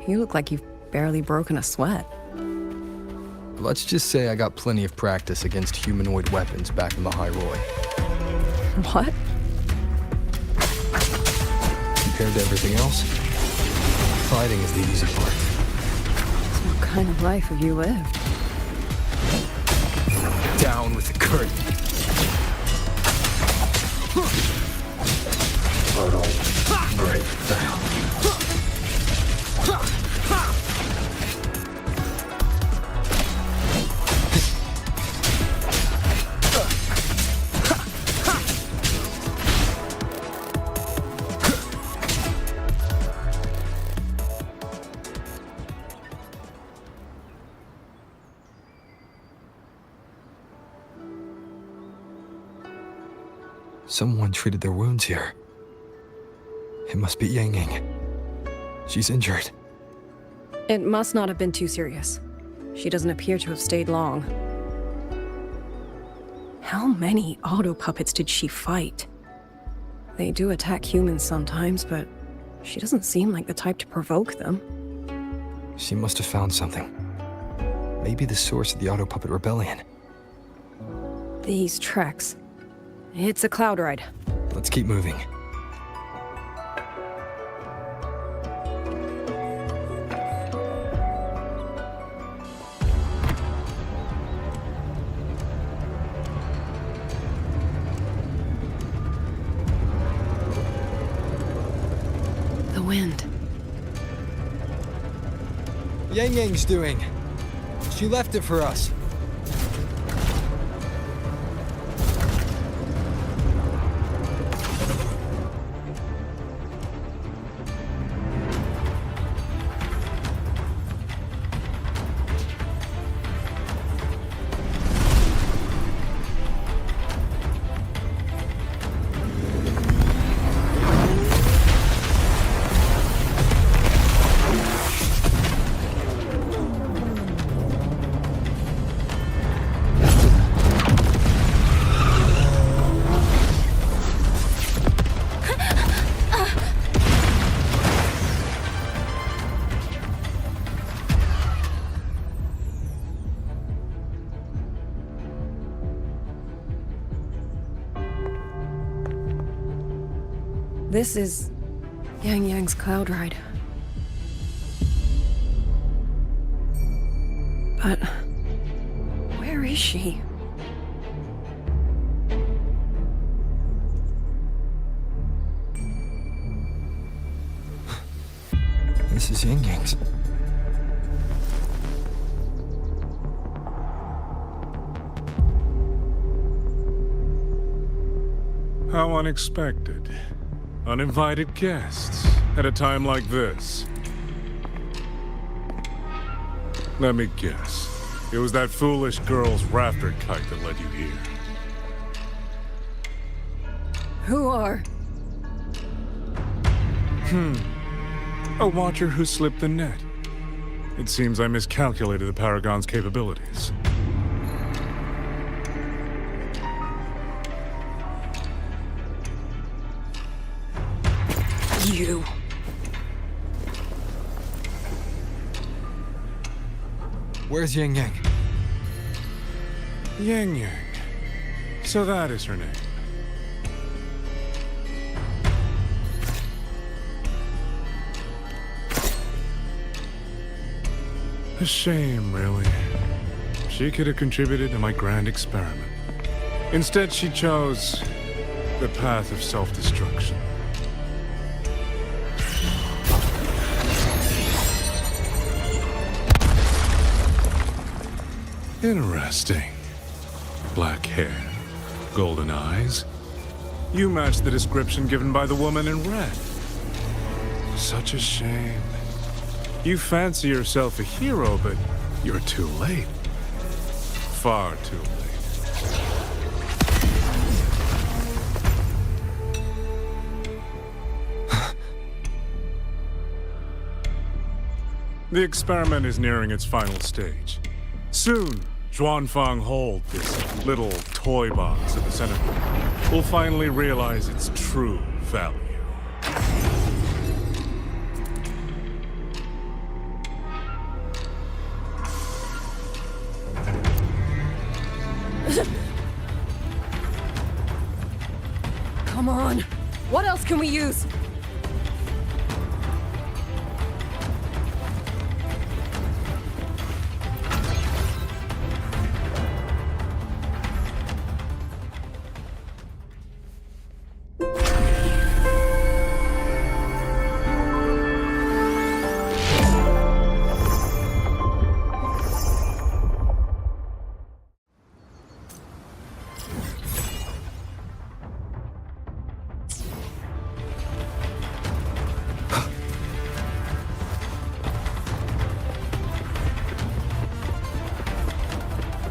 you look like you've barely broken a sweat. Let's just say I got plenty of practice against humanoid weapons back in the High Roy. What? Compared to everything else, fighting is the easy part. So what kind of life have you lived? Down with the curtain. Break down. Someone treated their wounds here. It must be Yang Yang. She's injured. It must not have been too serious. She doesn't appear to have stayed long. How many auto puppets did she fight? They do attack humans sometimes, but she doesn't seem like the type to provoke them. She must have found something. Maybe the source of the auto puppet rebellion. These treks. It's a cloud ride. Let's keep moving. The wind. Yang Yang's doing. She left it for us. This is Yang Yang's cloud ride. But where is she? This is Yang Yang's. How unexpected. Uninvited guests at a time like this. Let me guess. It was that foolish girl's rafter kite that led you here. Who are? A watcher who slipped the net. It seems I miscalculated the Paragon's capabilities. You. Where's Yang Yang? Yang Yang. So that is her name. A shame, really. She could have contributed to my grand experiment. Instead, she chose the path of self-destruction. Interesting. Black hair, golden eyes. You match the description given by the woman in red. Such a shame. You fancy yourself a hero, but you're too late. Far too late. The experiment is nearing its final stage. Soon, Zhuanfang Hold, this little toy box at the center, will finally realize its true value. Come on. What else can we use?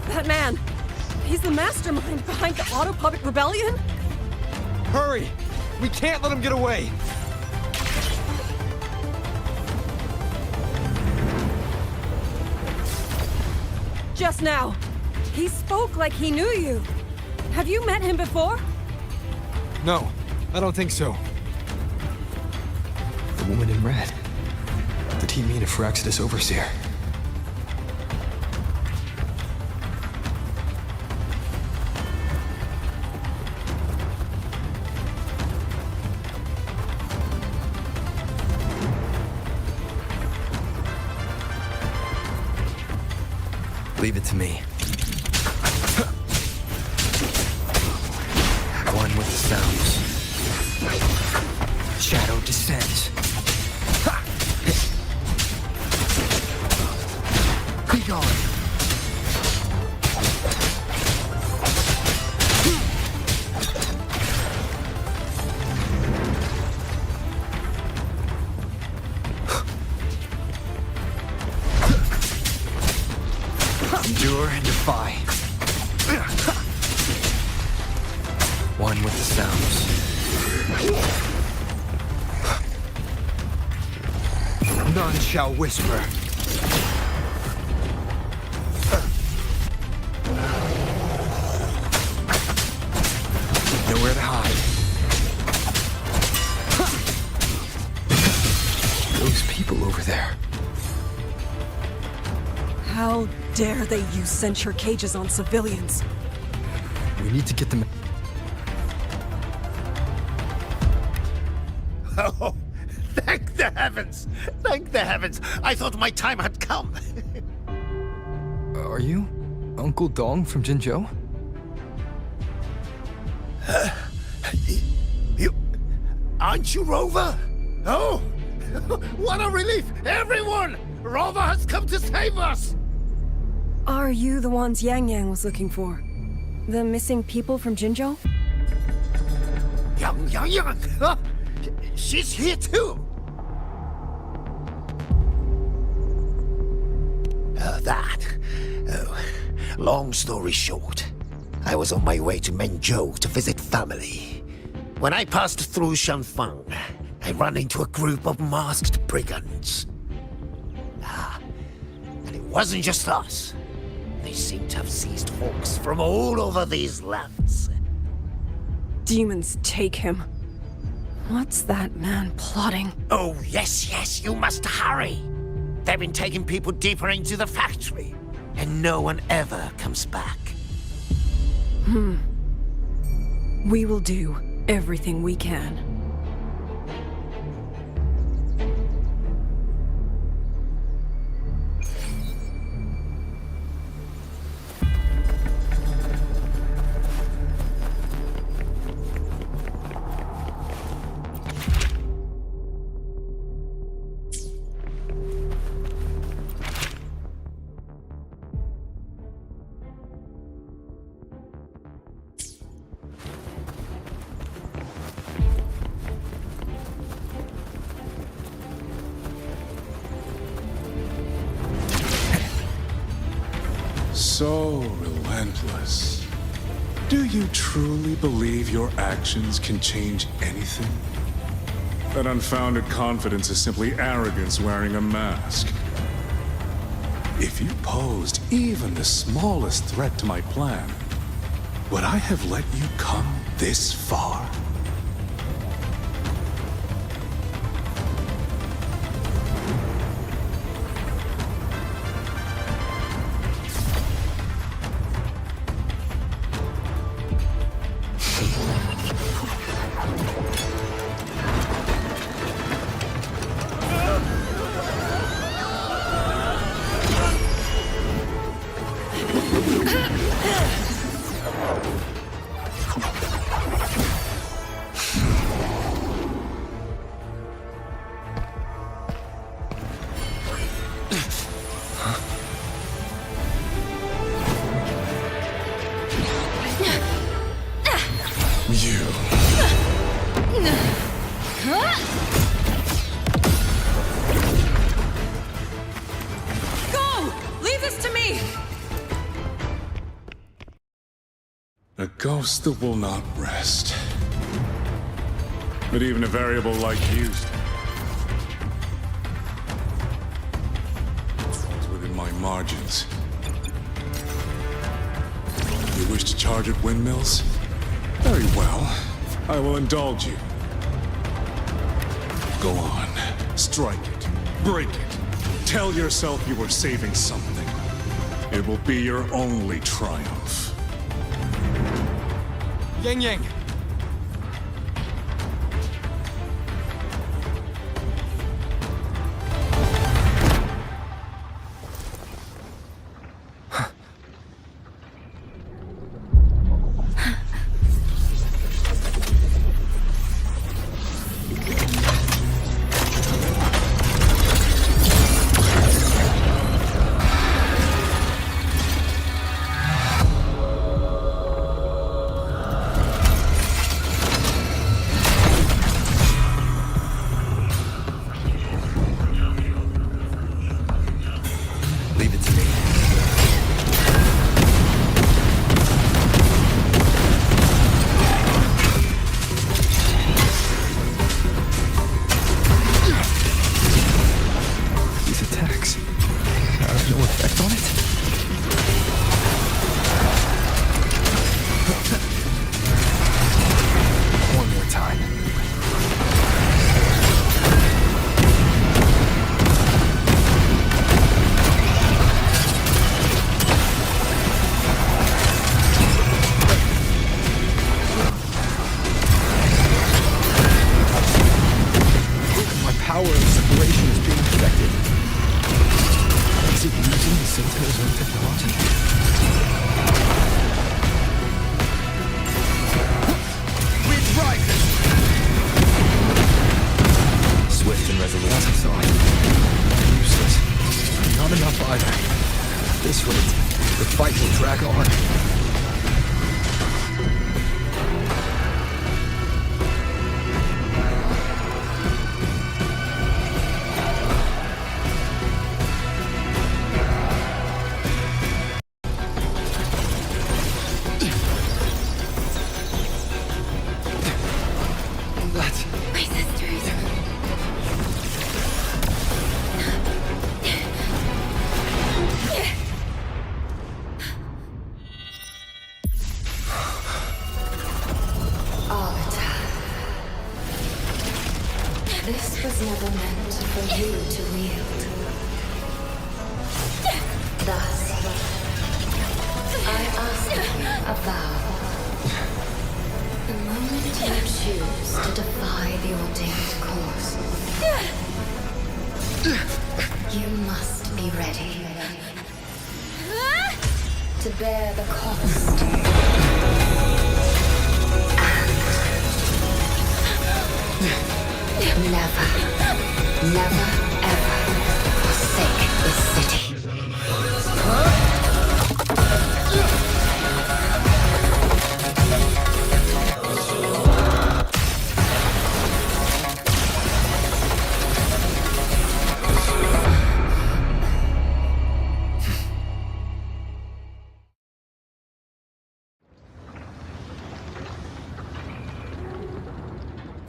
That man, he's the mastermind behind the Auto Puppet Rebellion? Hurry! We can't let him get away! Just now, he spoke like he knew you. Have you met him before? No, I don't think so. The woman in red. Did he mean a Phyraxidus overseer? Leave it to me. One with the sounds. Shadow descends. Be gone. Endure and defy. One with the sounds. None shall whisper. Nowhere to hide. Those people over there. How dare they use censure cages on civilians? We need to get them. Oh, thank the heavens! Thank the heavens! I thought my time had come. Are you Uncle Dong from Jinzhou? You... Aren't you Rover? Oh! What a relief! Everyone! Rover has come to save us! Are you the ones Yang Yang was looking for? The missing people from Jinzhou? Yang! Huh? She's here too! Oh, long story short, I was on my way to Menzhou to visit family. When I passed through Shanfang, I ran into a group of masked brigands. And it wasn't just us. They seem to have seized hawks from all over these lands. Demons take him. What's that man plotting? Oh, yes, you must hurry. They've been taking people deeper into the factory, and no one ever comes back. We will do everything we can. So relentless. Do you truly believe your actions can change anything? That unfounded confidence is simply arrogance wearing a mask. If you posed even the smallest threat to my plan, would I have let you come this far? A ghost that will not rest. But even a variable like you is within my margins. You wish to charge at windmills? Very well. I will indulge you. Go on. Strike it. Break it. Tell yourself you were saving something. It will be your only triumph. Yang Yang! This was never meant for you to wield. Thus, I ask you a vow. The moment you choose to defy the ordained course, you must be ready to bear the cost. Never, never, ever forsake this city.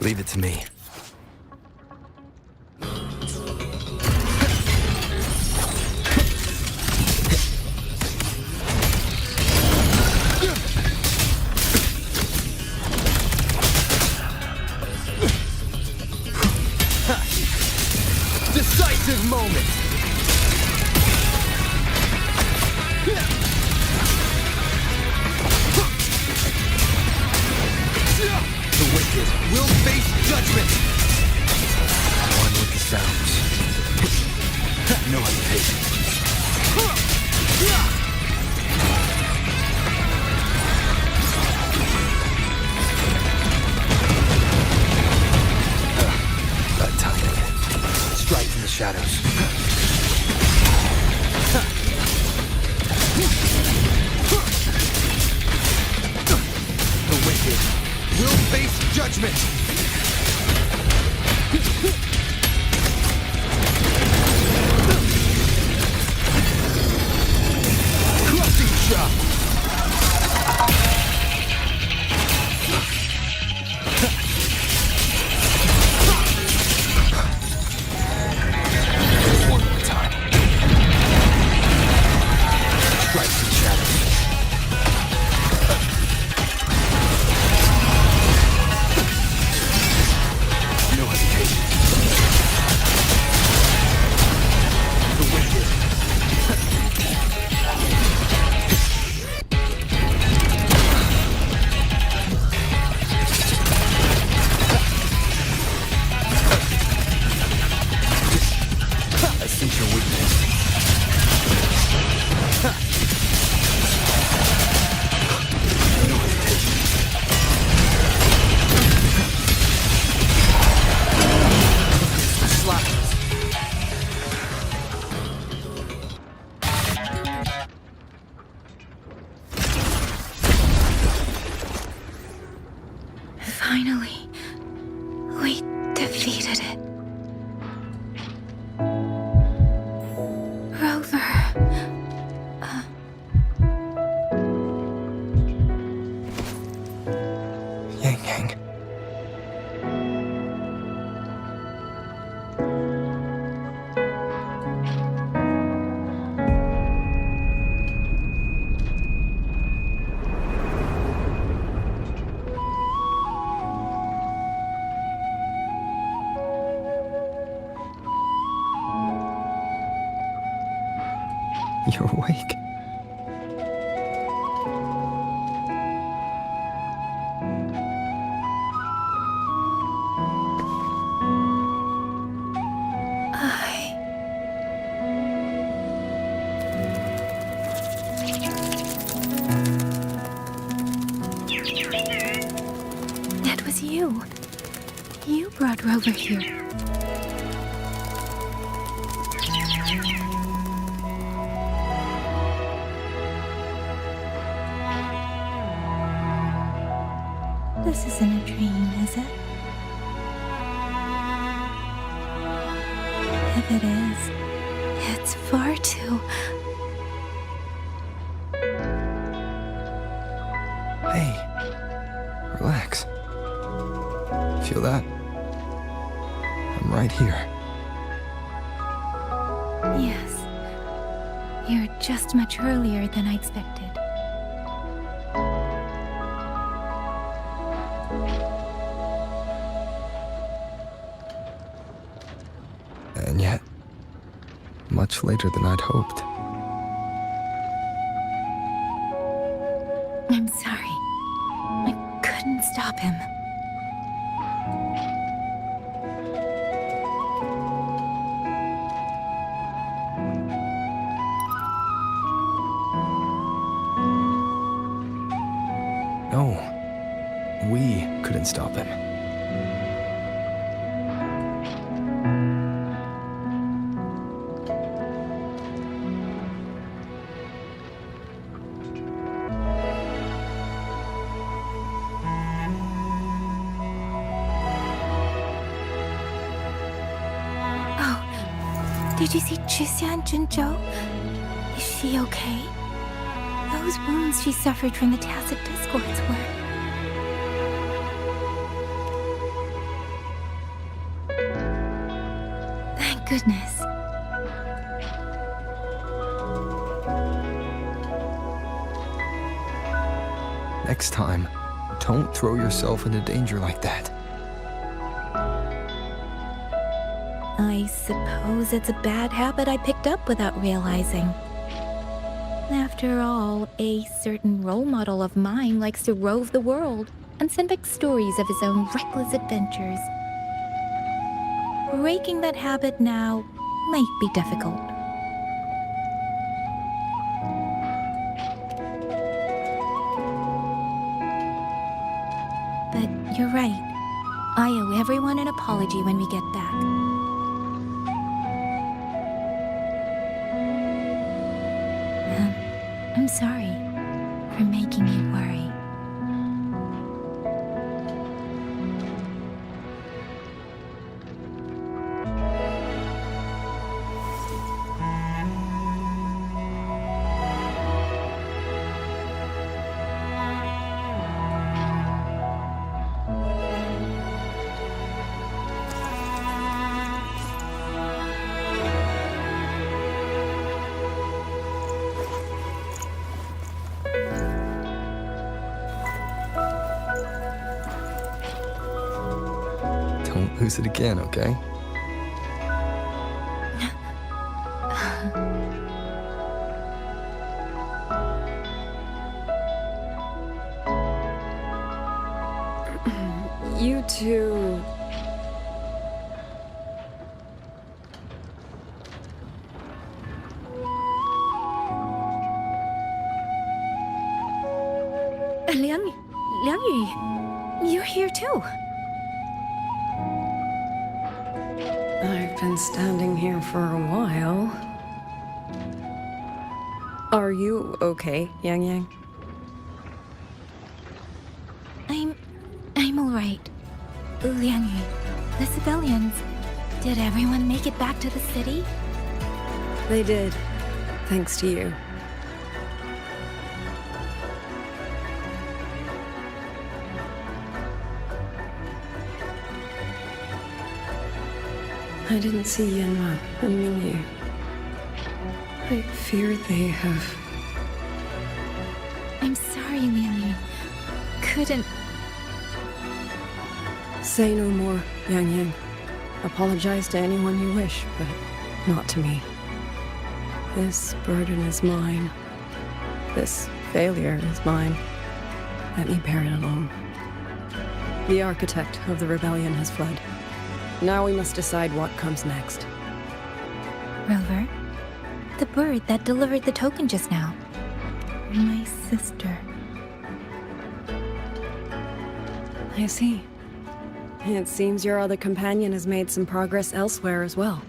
Leave it to me. Decisive moment! The wicked will face judgment! One with the sounds. No hesitation. Bad timing. Strike from the shadows. The wicked will face judgment! Crushing shot! Finally, we defeated it. Rover. Yang Yang. You're awake. That was you. You brought Rover here. This isn't a dream, is it? If it is, it's far too... Hey, relax. Feel that? I'm right here. Yes. You're just much earlier than I expected. And yet, much later than I'd hoped. I'm sorry. I couldn't stop him. No, we couldn't stop him. Did you see Chixia and Jinzhou? Is she okay? Those wounds she suffered from the tacit discords were... Thank goodness. Next time, don't throw yourself into danger like that. I suppose it's a bad habit I picked up without realizing. After all, a certain role model of mine likes to rove the world and send back stories of his own reckless adventures. Breaking that habit now might be difficult. But you're right. I owe everyone an apology when we get back. I'm sorry for making you worry. Don't lose it again, okay? You two... Liang Yu, you're here too. I've been standing here for a while. Are you okay, Yang Yang? I'm I'm all right. Liang Yu, the civilians, did everyone make it back to the city? They did, thanks to you. I didn't see Yanma and Mingyu. I fear they have... I'm sorry, Liang Yu. Couldn't... Say no more, Yang Yang. Apologize to anyone you wish, but not to me. This burden is mine. This failure is mine. Let me bear it alone. The architect of the rebellion has fled. Now we must decide what comes next. Rover, the bird that delivered the token just now. My sister. I see. It seems your other companion has made some progress elsewhere as well.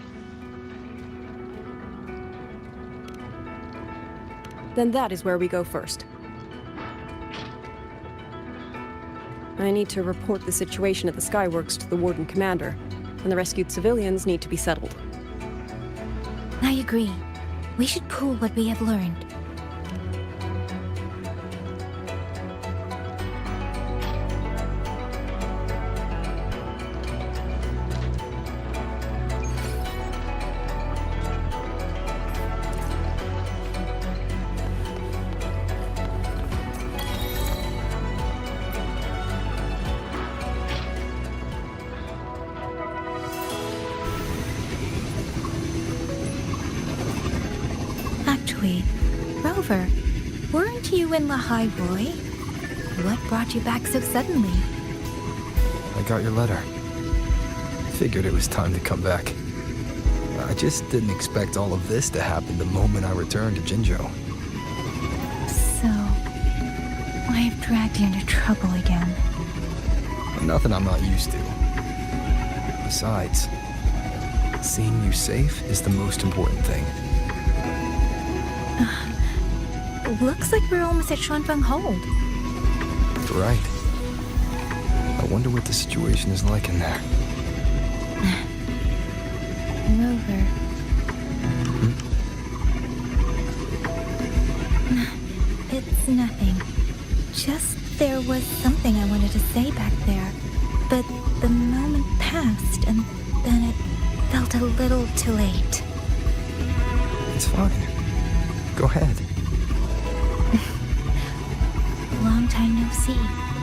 Then that is where we go first. I need to report the situation at the Skyworks to the Warden Commander, and the rescued civilians need to be settled. I agree. We should pool what we have learned. Rover, weren't you in Lahai Roy? What brought you back so suddenly? I got your letter. Figured it was time to come back. I just didn't expect all of this to happen the moment I returned to Jinzhou. So, I have dragged you into trouble again. Nothing I'm not used to. Besides, seeing you safe is the most important thing. Looks like we're almost at Xuanfeng Hold. Right. I wonder what the situation is like in there. Rover. It's nothing. Just there was something I wanted to say back there. But the moment passed, and then it felt a little too late. It's fine. Go ahead. Long time no see,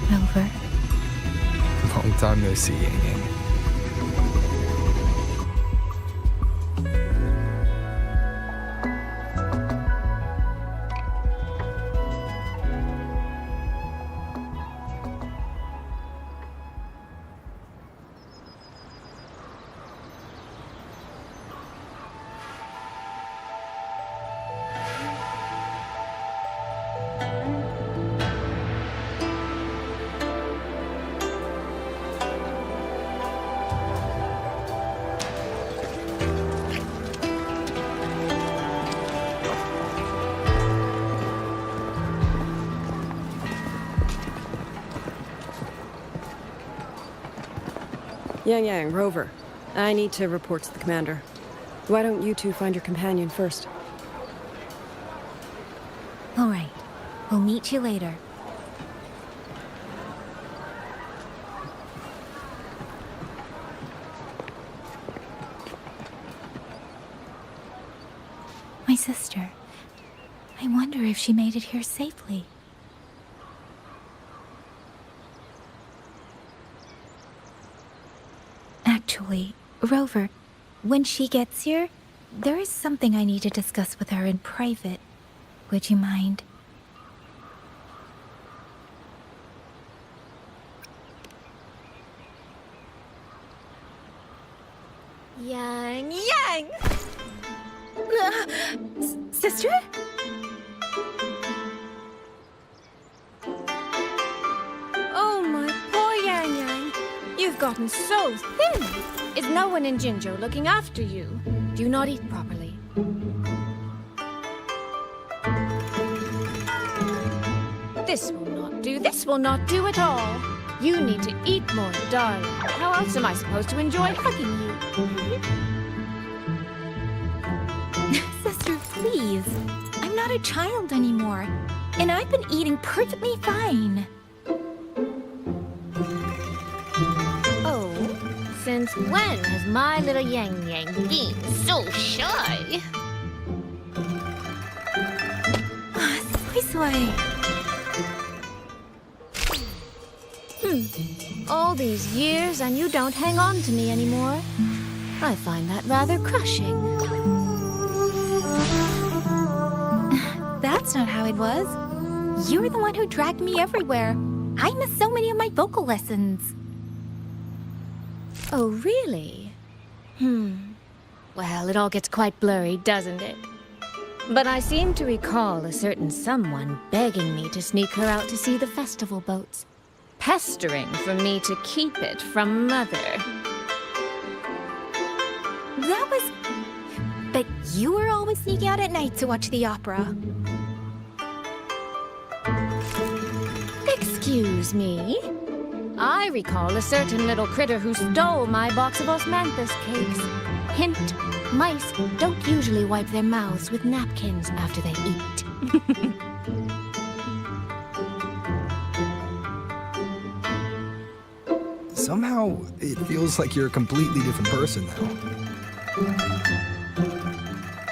Rover. Long time no see, Yang Yang. Yang Yang, Rover. I need to report to the commander. Why don't you two find your companion first? All right. We'll meet you later. My sister. I wonder if she made it here safely. Actually, Rover, when she gets here, there is something I need to discuss with her in private. Would you mind? Yang Yang! Sister? Oh, my poor Yang Yang. You've gotten so thin. Is no one in Jinzhou looking after you? Do you not eat properly? This will not do. This will not do at all. You need to eat more, darling. How else am I supposed to enjoy hugging you? Sister, please. I'm not a child anymore. And I've been eating perfectly fine. Oh, since when has my little Yang Yang been so shy? Soy Soy. All these years and you don't hang on to me anymore. I find that rather crushing. That's not how it was. You were the one who dragged me everywhere. I missed so many of my vocal lessons. Oh, really? Well, it all gets quite blurry, doesn't it? But I seem to recall a certain someone begging me to sneak her out to see the festival boats. Pestering for me to keep it from Mother. That was... But you were always sneaking out at night to watch the opera. Excuse me? I recall a certain little critter who stole my box of osmanthus cakes. Hint, mice don't usually wipe their mouths with napkins after they eat. Somehow, it feels like you're a completely different person now.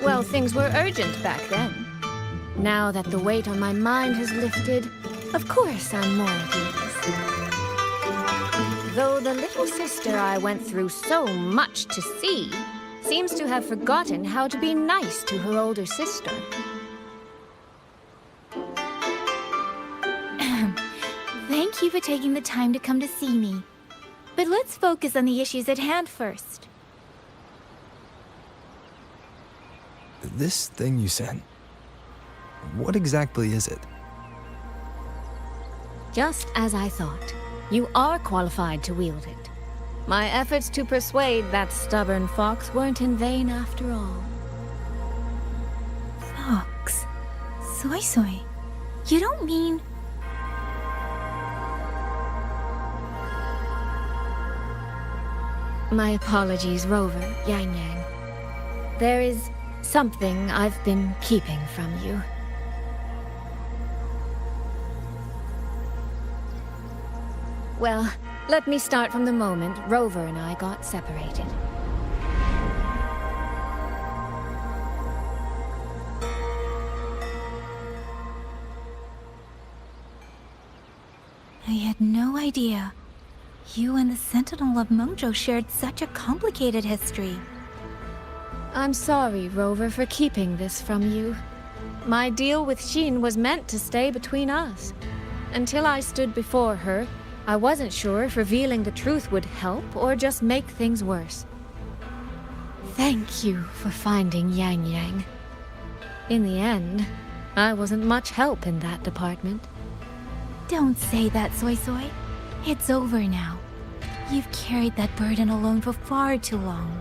Well, things were urgent back then. Now that the weight on my mind has lifted, of course I'm more at ease. Though the little sister I went through so much to see seems to have forgotten how to be nice to her older sister. Thank you for taking the time to come to see me. But let's focus on the issues at hand first. This thing you sent, what exactly is it? Just as I thought. You are qualified to wield it. My efforts to persuade that stubborn fox weren't in vain after all. Fox? Soy Soy? You don't mean... My apologies, Rover, Yang Yang. There is something I've been keeping from you. Well, let me start from the moment Rover and I got separated. I had no idea. You and the Sentinel of Mengzhou shared such a complicated history. I'm sorry, Rover, for keeping this from you. My deal with Xin was meant to stay between us. Until I stood before her, I wasn't sure if revealing the truth would help or just make things worse. Thank you for finding Yang Yang. In the end, I wasn't much help in that department. Don't say that, Soy Soy. It's over now. You've carried that burden alone for far too long.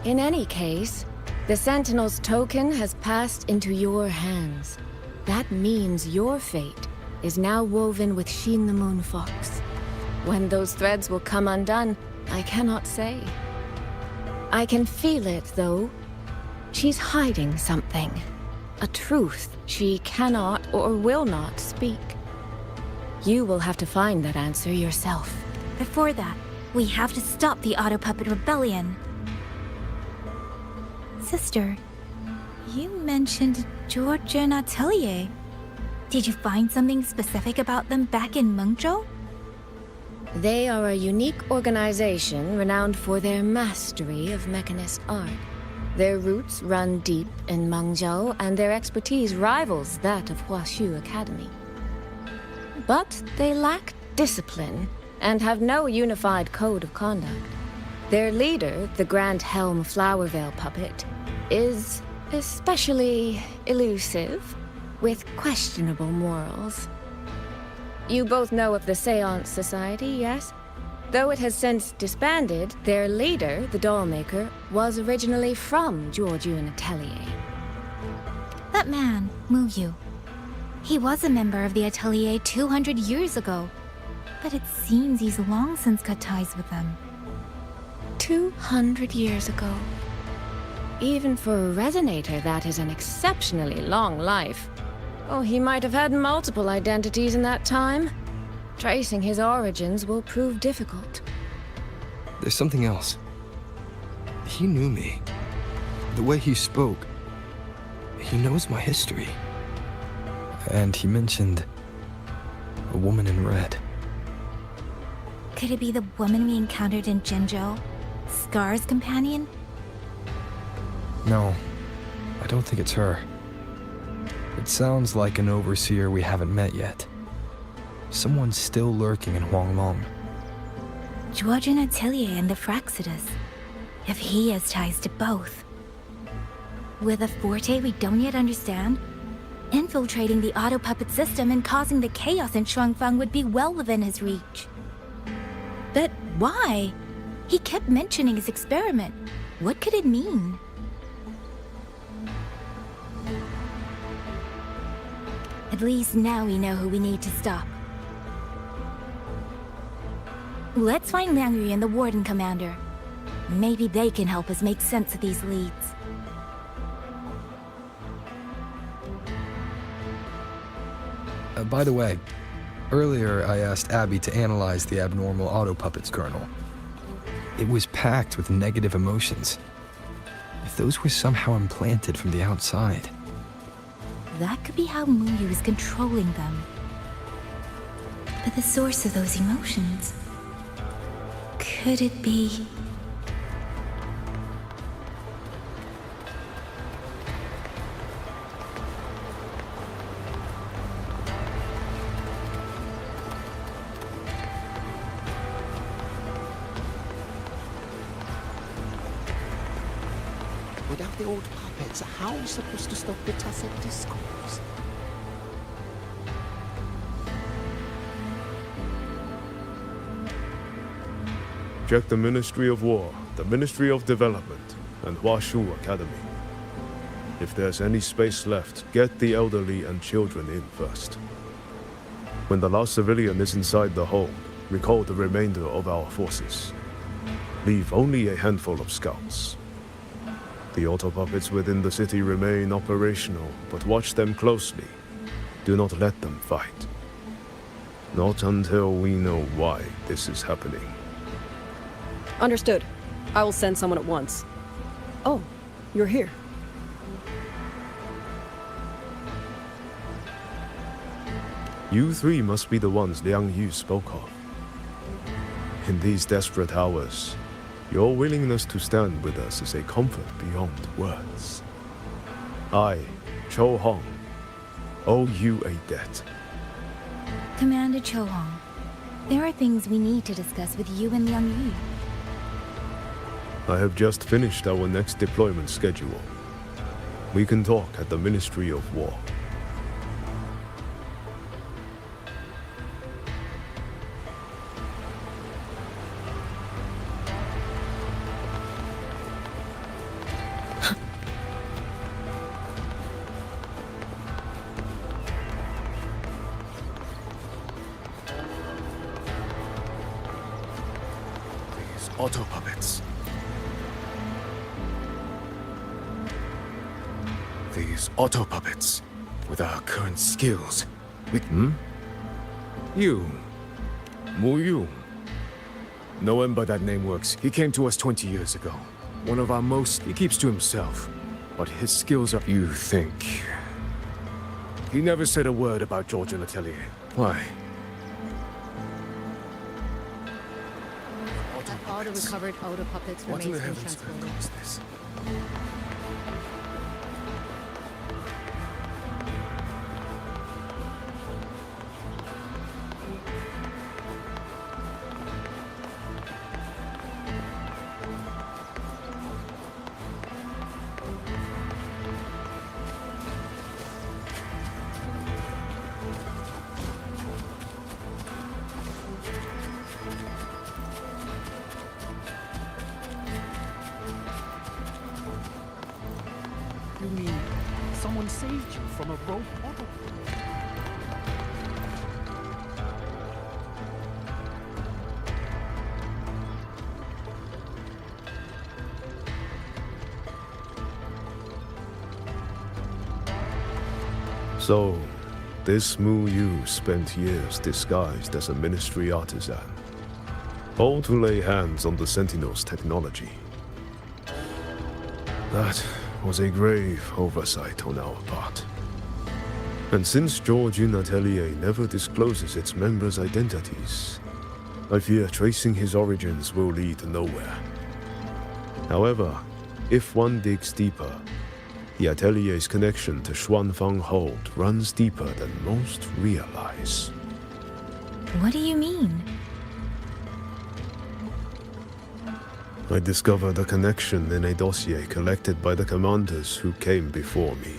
In any case, the Sentinel's token has passed into your hands. That means your fate is now woven with Xin the Moon Fox. When those threads will come undone, I cannot say. I can feel it, though. She's hiding something. A truth she cannot or will not speak. You will have to find that answer yourself. Before that, we have to stop the Auto Puppet Rebellion. Sister, you mentioned George and Atelier. Did you find something specific about them back in Mengzhou? They are a unique organization renowned for their mastery of mechanist art. Their roots run deep in Mengzhou, and their expertise rivals that of Huaxu Academy. But they lack discipline and have no unified code of conduct. Their leader, the Grand Helm Flowervale puppet, is especially elusive, with questionable morals. You both know of the Seance Society, yes? Though it has since disbanded, their leader, the dollmaker, was originally from Georgian Atelier. That man, Mu Yu. He was a member of the Atelier 200 years ago. But it seems he's long since cut ties with them. 200 years ago. Even for a resonator, that is an exceptionally long life. Oh, he might have had multiple identities in that time. Tracing his origins will prove difficult. There's something else. He knew me. The way he spoke. He knows my history. And he mentioned a woman in red. Could it be the woman we encountered in Jinzhou? Scar's companion? No, I don't think it's her. It sounds like an overseer we haven't met yet. Someone's still lurking in Huanglong. Georgian Atelier and the Fraxidus. If he has ties to both. With a forte we don't yet understand, infiltrating the auto-puppet system and causing the chaos in Shuangfang would be well within his reach. But why? He kept mentioning his experiment. What could it mean? At least now we know who we need to stop. Let's find Liang Yu and the Warden Commander. Maybe they can help us make sense of these leads. By the way, earlier I asked Abby to analyze the abnormal auto-puppet's kernel. It was packed with negative emotions. If those were somehow implanted from the outside... That could be how Muyu is controlling them. But the source of those emotions... Could it be... Without the old puppets, how are we supposed to stop the tacit discourse? Check the Ministry of War, the Ministry of Development, and Huashu Academy. If there's any space left, get the elderly and children in first. When the last civilian is inside the hold, recall the remainder of our forces. Leave only a handful of scouts. The auto-puppets within the city remain operational, but watch them closely. Do not let them fight. Not until we know why this is happening. Understood. I will send someone at once. Oh, you're here. You three must be the ones Liang Yu spoke of. In these desperate hours, your willingness to stand with us is a comfort beyond words. I, Cho Hong, owe you a debt. Commander Cho Hong, there are things we need to discuss with you and Liang Yu. I have just finished our next deployment schedule. We can talk at the Ministry of War. These auto-puppets. These auto-puppets, with our current skills, we... You. Muyu. No one but that name works. He came to us 20 years ago. One of our most... He keeps to himself. But his skills are... You think... He never said a word about Georgian Atelier. Why? All the recovered auto puppets What in the remains heavens could untransported. cause this? You mean someone saved you from a rogue auto? So, this Mu Yu spent years disguised as a ministry artisan, all to lay hands on the Sentinel's technology. That was a grave oversight on our part. And since Georgian Atelier never discloses its members' identities, I fear tracing his origins will lead nowhere. However, if one digs deeper, the Atelier's connection to Xuanfang Hold runs deeper than most realize. What do you mean? I discovered a connection in a dossier collected by the commanders who came before me.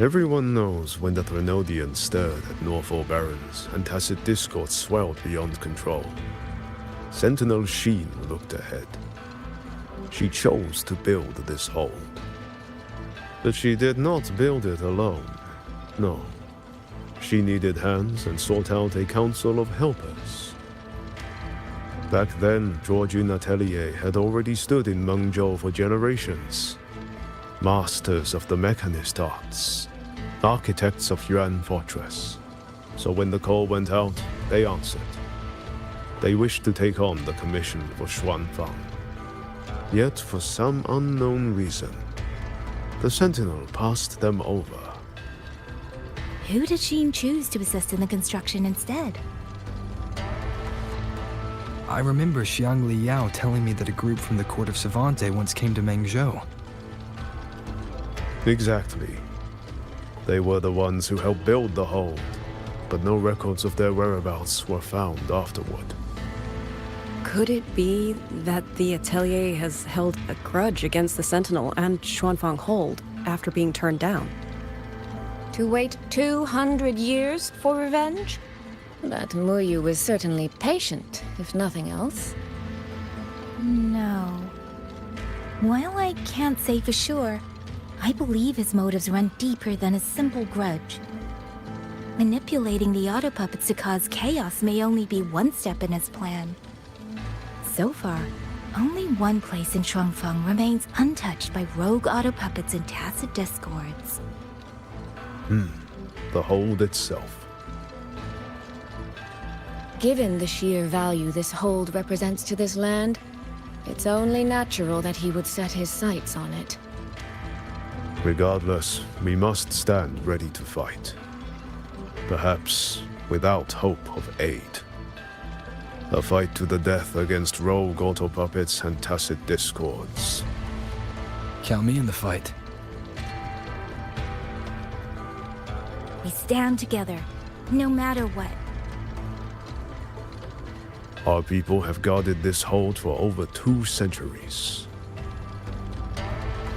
Everyone knows when the Threnodians stirred at Northall Barrens and tacit discord swelled beyond control. Sentinel Sheen looked ahead. She chose to build this hold. But she did not build it alone. No. She needed hands and sought out a council of helpers. Back then, Georgian Atelier had already stood in Mengzhou for generations. Masters of the mechanist arts. Architects of Yuan Fortress. So when the call went out, they answered. They wished to take on the commission for Xuanfang. Yet, for some unknown reason, the Sentinel passed them over. Who did Sheen choose to assist in the construction instead? I remember Xiang Li Yao telling me that a group from the court of Savante once came to Mengzhou. Exactly. They were the ones who helped build the hold, but no records of their whereabouts were found afterward. Could it be that the Atelier has held a grudge against the Sentinel and Xuanfang Hold after being turned down? To wait 200 years for revenge? That Mu Yu was certainly patient, if nothing else. No. While I can't say for sure, I believe his motives run deeper than a simple grudge. Manipulating the auto puppets to cause chaos may only be one step in his plan. So far, only one place in Xuanfang remains untouched by rogue auto puppets and tacit discords. The hold itself. Given the sheer value this hold represents to this land, it's only natural that he would set his sights on it. Regardless, we must stand ready to fight. Perhaps without hope of aid. A fight to the death against rogue auto puppets and tacit discords. Count me in the fight. We stand together, no matter what. Our people have guarded this hold for over 2 centuries.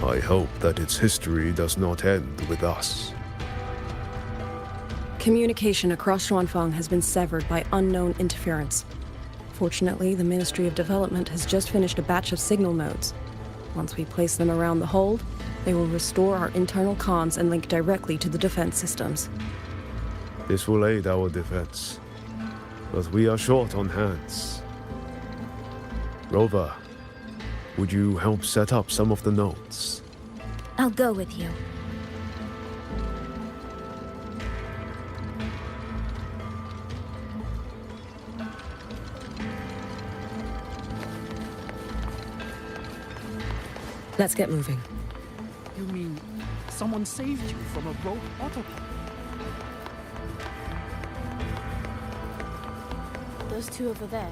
I hope that its history does not end with us. Communication across Xuanfang has been severed by unknown interference. Fortunately, the Ministry of Development has just finished a batch of signal nodes. Once we place them around the hold, they will restore our internal comms and link directly to the defense systems. This will aid our defense. But we are short on hands. Rover, would you help set up some of the nodes? I'll go with you. Let's get moving. You mean someone saved you from a rogue autopilot? Those two over there.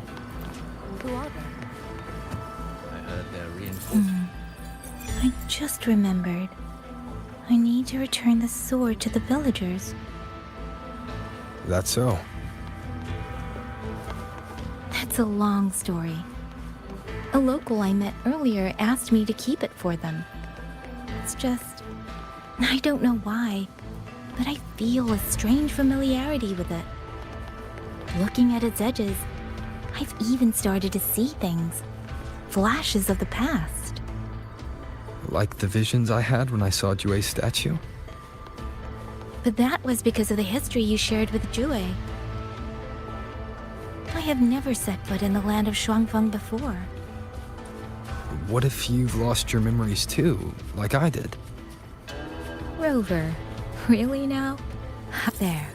Who are they? I heard they're reinforced. I just remembered. I need to return the sword to the villagers. That's so. That's a long story. A local I met earlier asked me to keep it for them. It's just... I don't know why, but I feel a strange familiarity with it. Looking at its edges, I've even started to see things. Flashes of the past. Like the visions I had when I saw Jue's statue? But that was because of the history you shared with Jue. I have never set foot in the land of Xuanfang before. What if you've lost your memories too, like I did? Rover, Really now? There.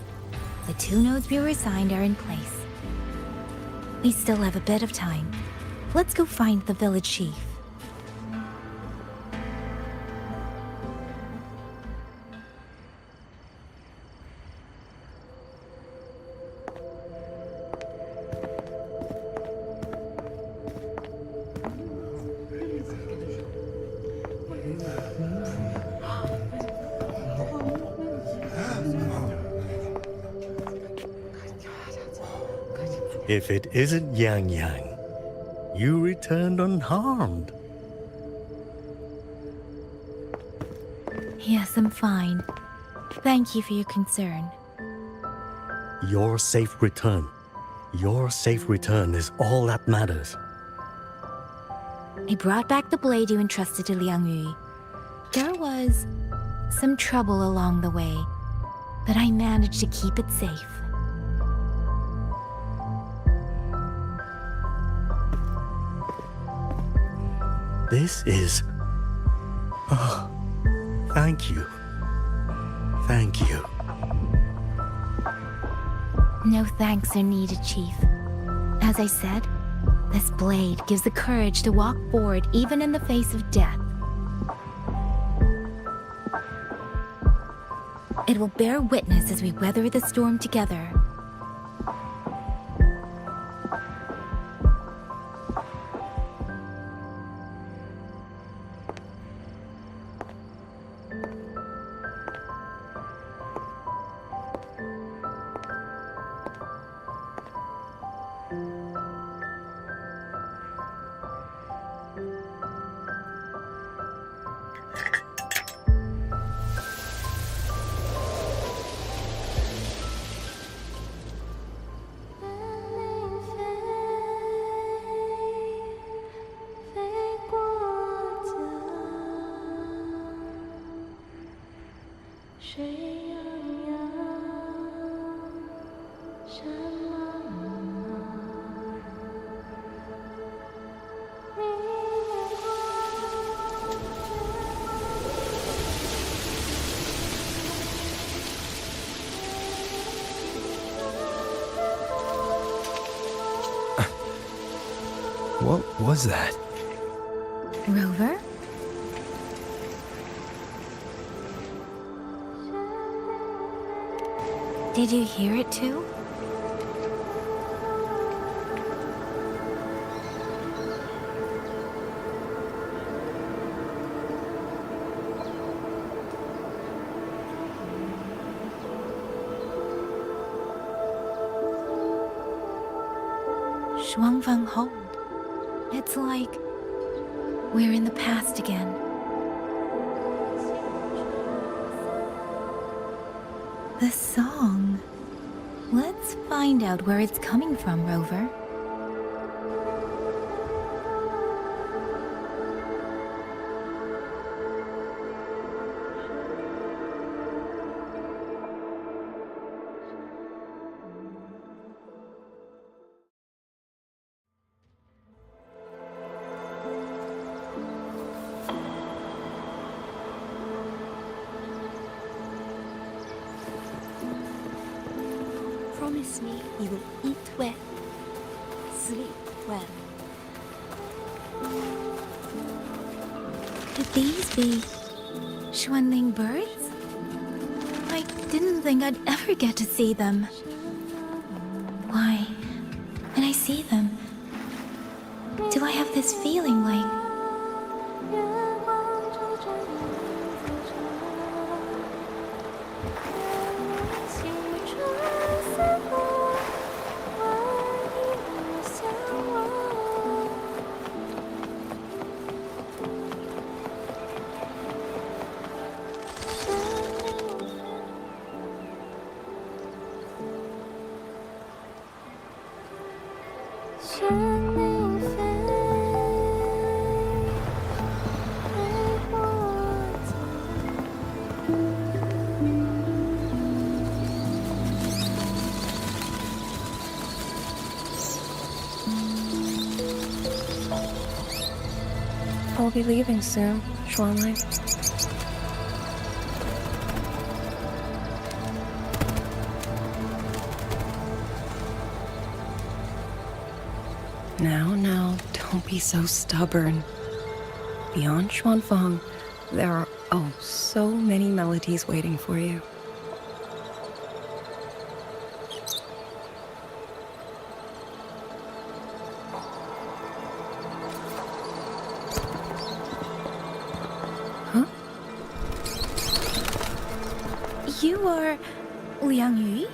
The 2 nodes we were assigned are in place. We still have a bit of time. Let's go find the village chief. If it isn't Yang Yang, you returned unharmed. Yes, I'm fine. Thank you for your concern. Your safe return. Your safe return is all that matters. I brought back the blade you entrusted to Liang Yu. There was some trouble along the way, but I managed to keep it safe. This is... Oh, thank you. Thank you. No thanks are needed, Chief. As I said, this blade gives the courage to walk forward even in the face of death. It will bear witness as we weather the storm together. What was that? Rover? Did you hear it too? Shuangfang Hold. It's like we're in the past again. The song. Let's find out where it's coming from, Rover. Promise me you will eat well, sleep well. Could these be Xuanling birds? I didn't think I'd ever get to see them. Why, when I see them, do I have this feeling like... I'll be leaving soon, Xuanling. Now, don't be so stubborn. Beyond Xuanfang, there are, oh, so many melodies waiting for you. Huh? You are Liang Yu?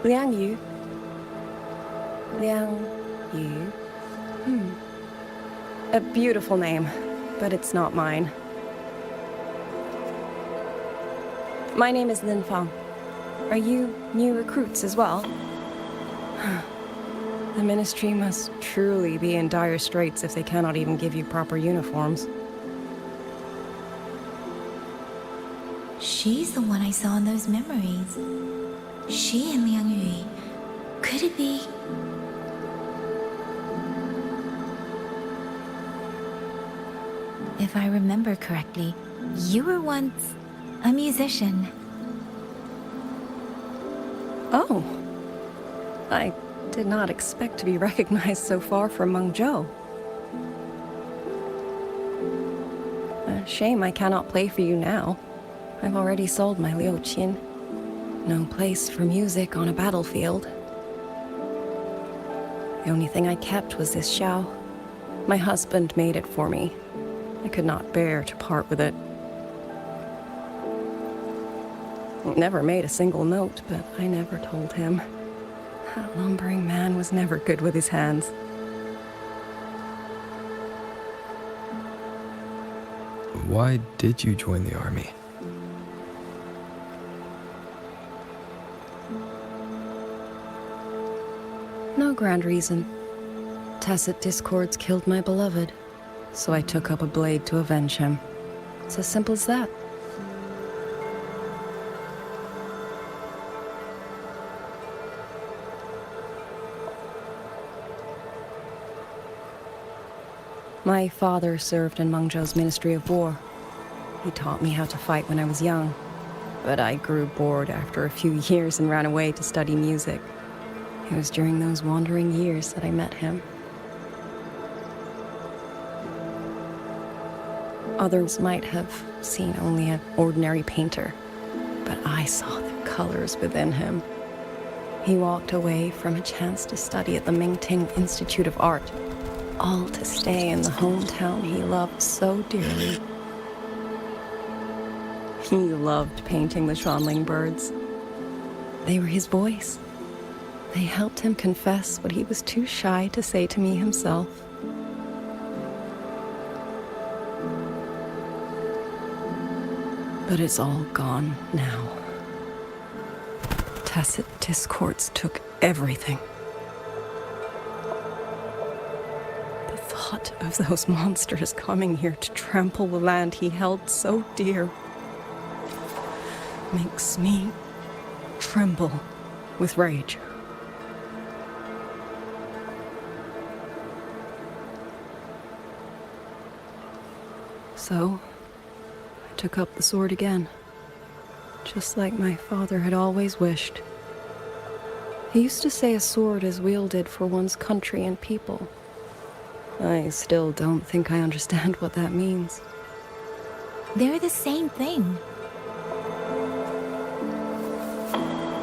Liang Yu. Liang Yu. A beautiful name, but it's not mine. My name is Lin Fang. Are you new recruits as well? The Ministry must truly be in dire straits if they cannot even give you proper uniforms. She's the one I saw in those memories. She and Liang Yu. Could it be? If I remember correctly, you were once a musician. Oh. I did not expect to be recognized so far from Mengzhou. A shame I cannot play for you now. I've already sold my liuqin. No place for music on a battlefield. The only thing I kept was this xiao. My husband made it for me. I could not bear to part with it. Never made a single note, but I never told him. That lumbering man was never good with his hands. Why did you join the army? No grand reason. Tacit discords killed my beloved, so I took up a blade to avenge him. It's as simple as that. My father served in Mengzhou's Ministry of War. He taught me how to fight when I was young, but I grew bored after a few years and ran away to study music. It was during those wandering years that I met him. Others might have seen only an ordinary painter, but I saw the colors within him. He walked away from a chance to study at the Mingting Institute of Art, all to stay in the hometown he loved so dearly. He loved painting the Xuanling birds. They were his voice. They helped him confess what he was too shy to say to me himself. But it's all gone now. Tacit discords took everything. The thought of those monsters coming here to trample the land he held so dear makes me tremble with rage. So, I took up the sword again, just like my father had always wished. He used to say a sword is wielded for one's country and people. I still don't think I understand what that means. They're the same thing.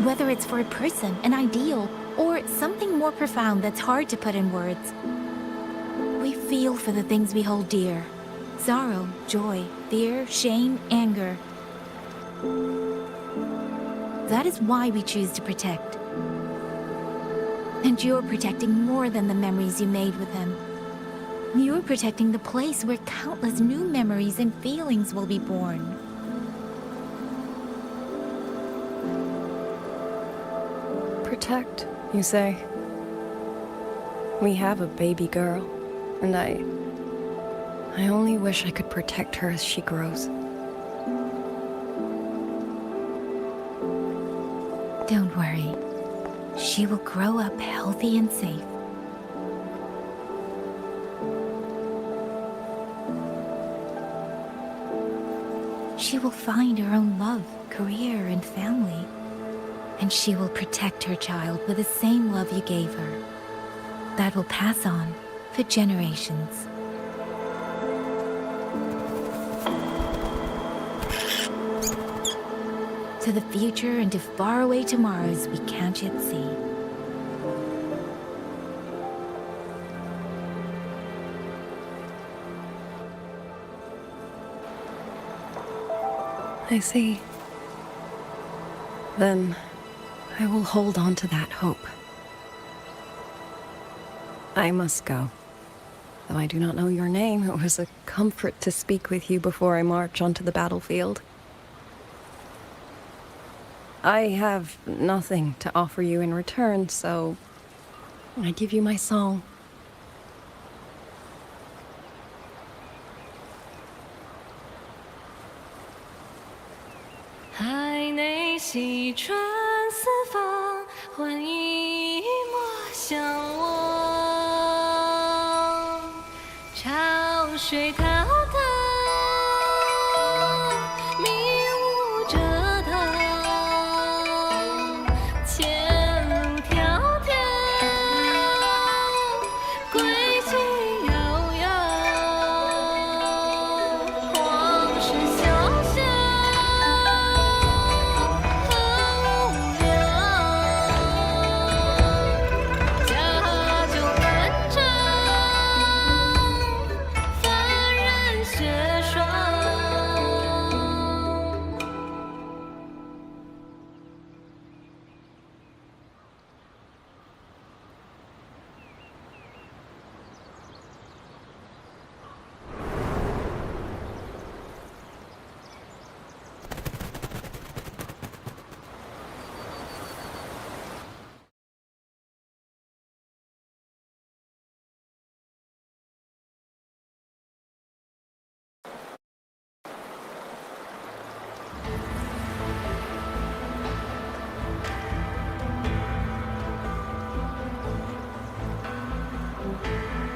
Whether it's for a person, an ideal, or something more profound that's hard to put in words. We feel for the things we hold dear. Sorrow, joy, fear, shame, anger. That is why we choose to protect. And you're protecting more than the memories you made with him. You're protecting the place where countless new memories and feelings will be born. Protect, you say? We have a baby girl, and I only wish I could protect her as she grows. Don't worry. She will grow up healthy and safe. She will find her own love, career, and family. And she will protect her child with the same love you gave her. that will pass on for generations. To the future and to faraway tomorrows we can't yet see. I see. Then I will hold on to that hope. I must go. Though I do not know your name, it was a comfort to speak with you before I march onto the battlefield. I have nothing to offer you in return, so I give you my song. 海内西传四方，换一抹相望。潮水滔滔，迷雾遮挡，前路迢迢，归期遥遥，往事潇潇。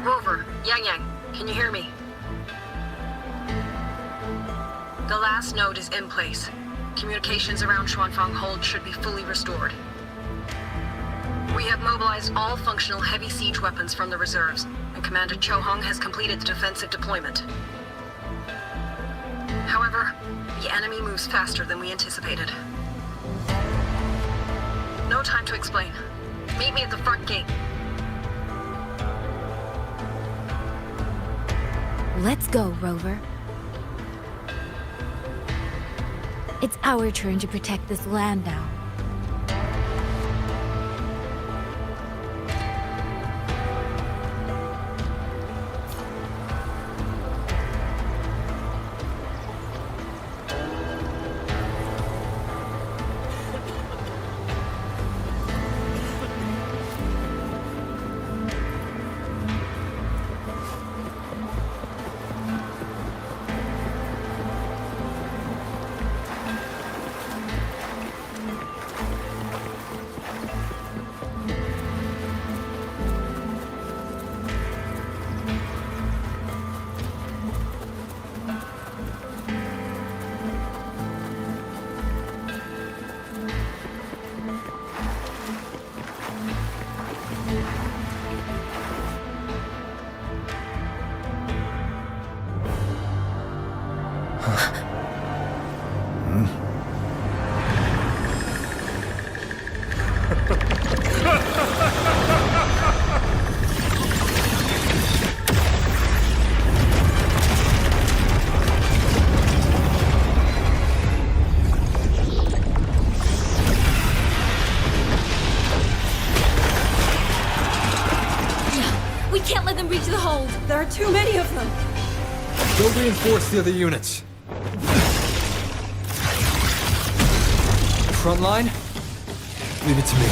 Rover, Yang, can you hear me? The last node is in place. Communications around Xuanfang Hold should be fully restored. We have mobilized all functional heavy siege weapons from the reserves, and Commander Cho Hong has completed the defensive deployment. However, the enemy moves faster than we anticipated. No time to explain. Meet me at the front gate. Let's go, Rover. It's our turn to protect this land now. We can't let them reach the hold. There are too many of them. Go reinforce the other units. Front line? Leave it to me.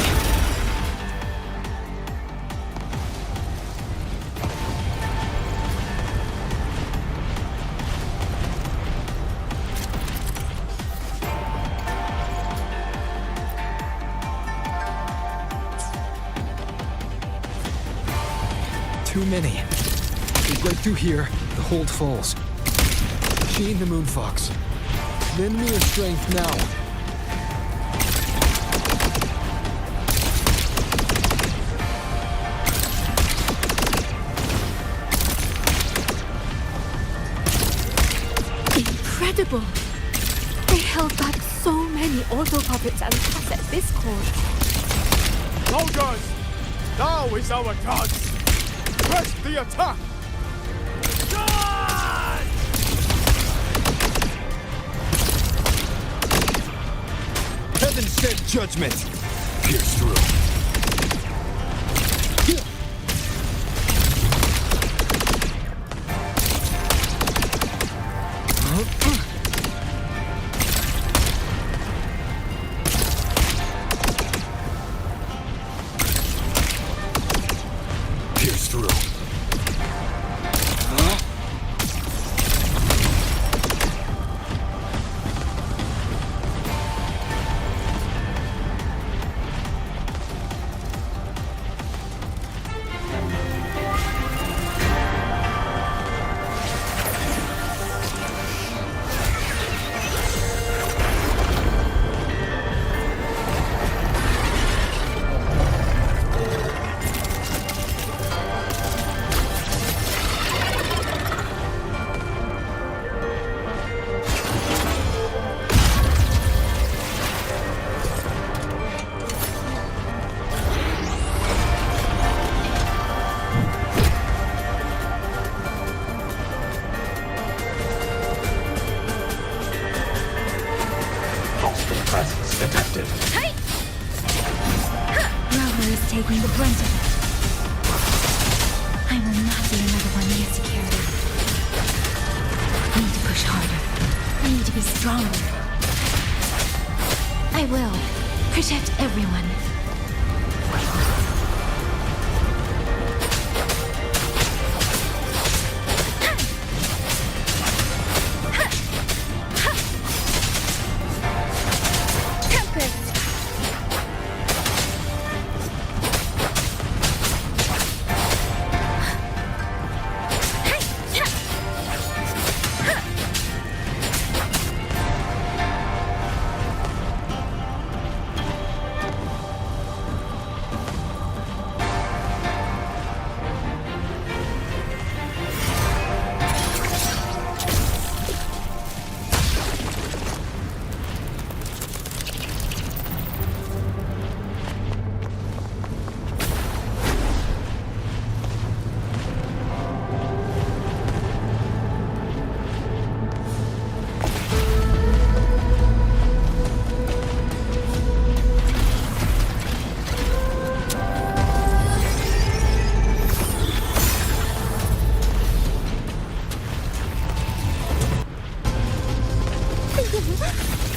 Too many. We break through here, the hold falls. Sheen the Moonfox. Lend me your strength now. incredible. They held back so many auto puppets and cassette discords. Soldiers! Now is our chance! Press the attack! Heaven sent judgment! Pierce through. Pierce through. Detected. Hey! Rubber is taking the brunt of it. I will not be another one near security. I need to push harder. I need to be stronger. I will protect everyone.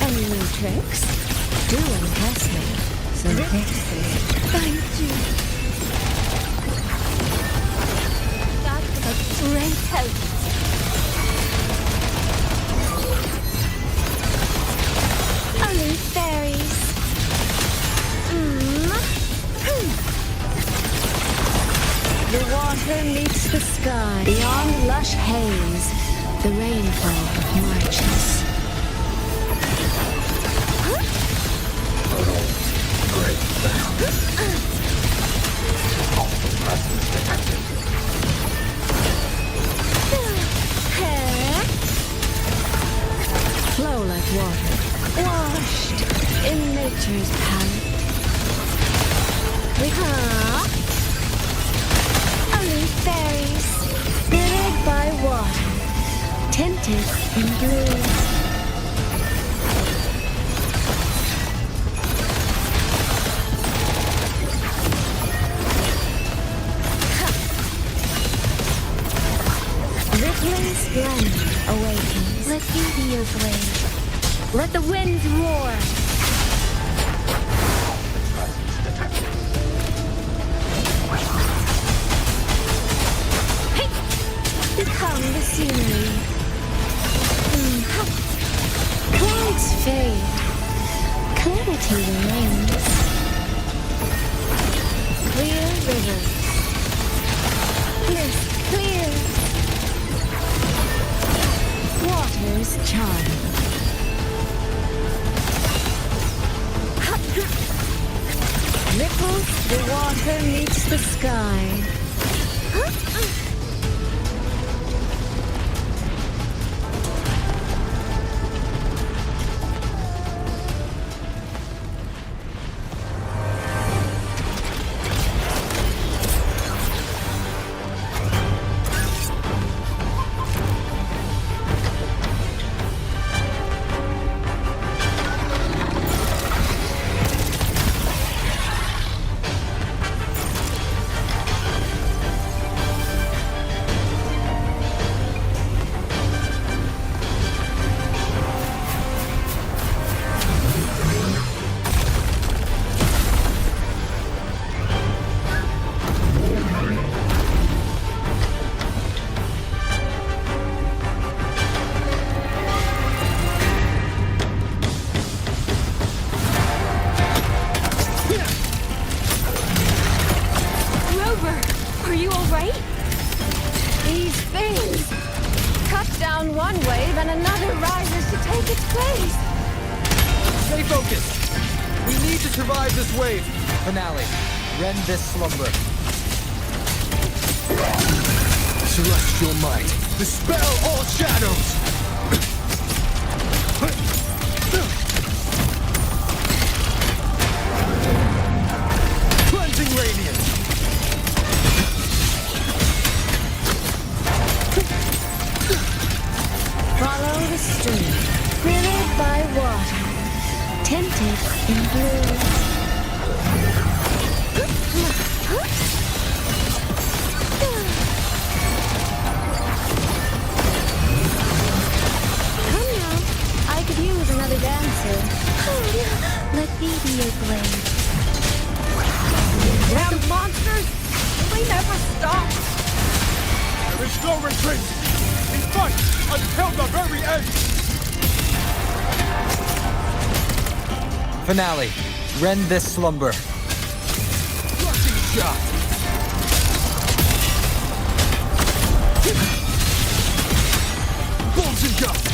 Any new tricks? Do impress me. So Thank you. That was a great help. Only fairies. The water meets the sky. Beyond lush haze, the rainfall marches. Flow like water, washed in nature's palette. Only fairies. Spirited by water, tinted in blue. Rippling splendor awakens. Let you be your blade. Let the winds roar. Become the scenery. Clouds fade. Clarity remains. Clear rivers. Bliss clear. Water's charm. Ripples, the water meets the sky. Are you alright? These things cut down one wave and another rises to take its place. Stay focused. We need to survive this wave. Finale. Rend this slumber. Celestial might. Dispel all shadows. Cleansing radiance. Follow the stream, withered by water, tinted in blue. Come now, I could use another dancer. Let me be your blade. Damn monsters! They never stop! There is no retreat! We fight until the very end! Finale. Rend this slumber. Crushing shot. Bolts and guns.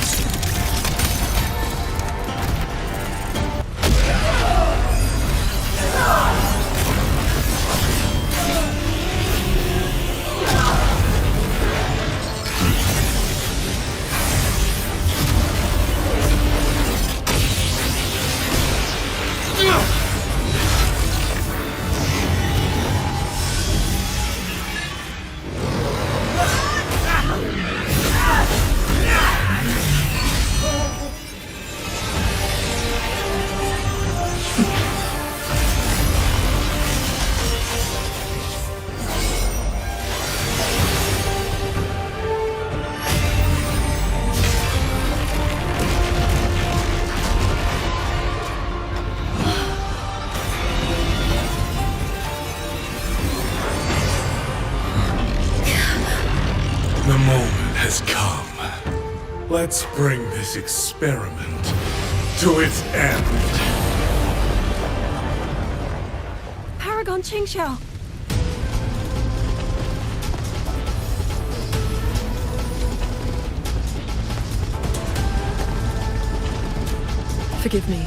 The moment has come. Let's bring this experiment to its end. Paragon Qingxiao. Forgive me.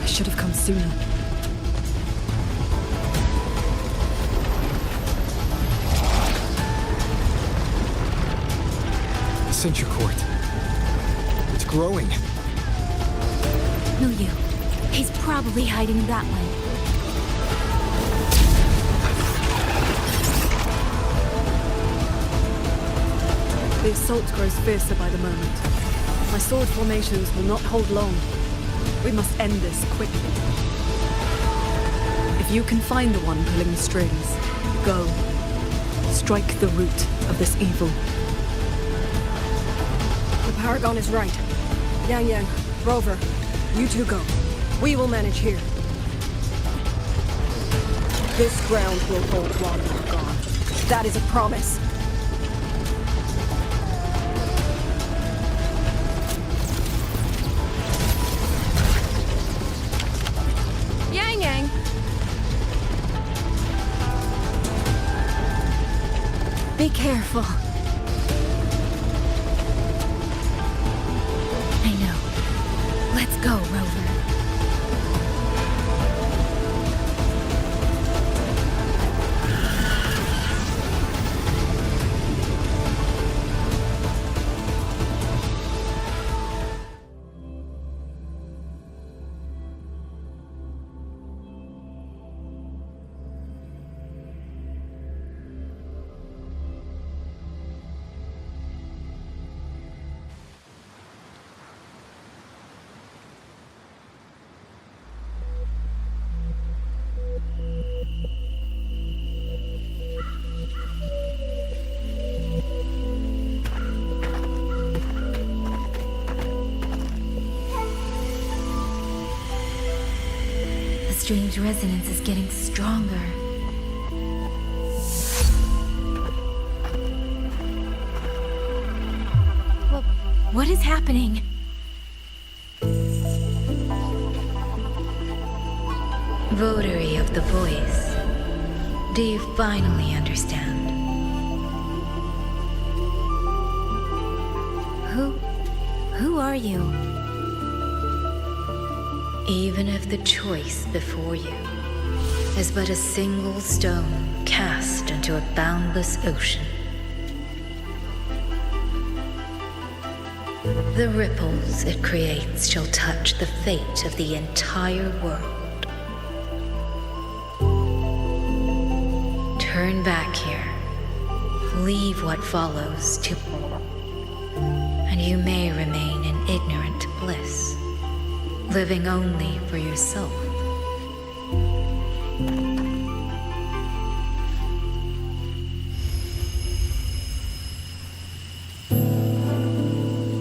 I should have come sooner. The Censure Court. It's growing. No, you. He's probably hiding that way. The assault grows fiercer by the moment. My sword formations will not hold long. We must end this quickly. If you can find the one pulling the strings, go. Strike the root of this evil. The Paragon is right. Yang Yang, Rover, you two go. We will manage here. This ground will hold while you're gone. That is a promise. Yang Yang. Be careful. I know. Let's go, Rover. The strange resonance is getting stronger. What is happening? Votary of the voice. Do you finally understand? Who are you? Even if the choice before you is but a single stone cast into a boundless ocean, the ripples it creates shall touch the fate of the entire world. Turn back here, leave what follows to, and you may remain in ignorant bliss, living only for yourself.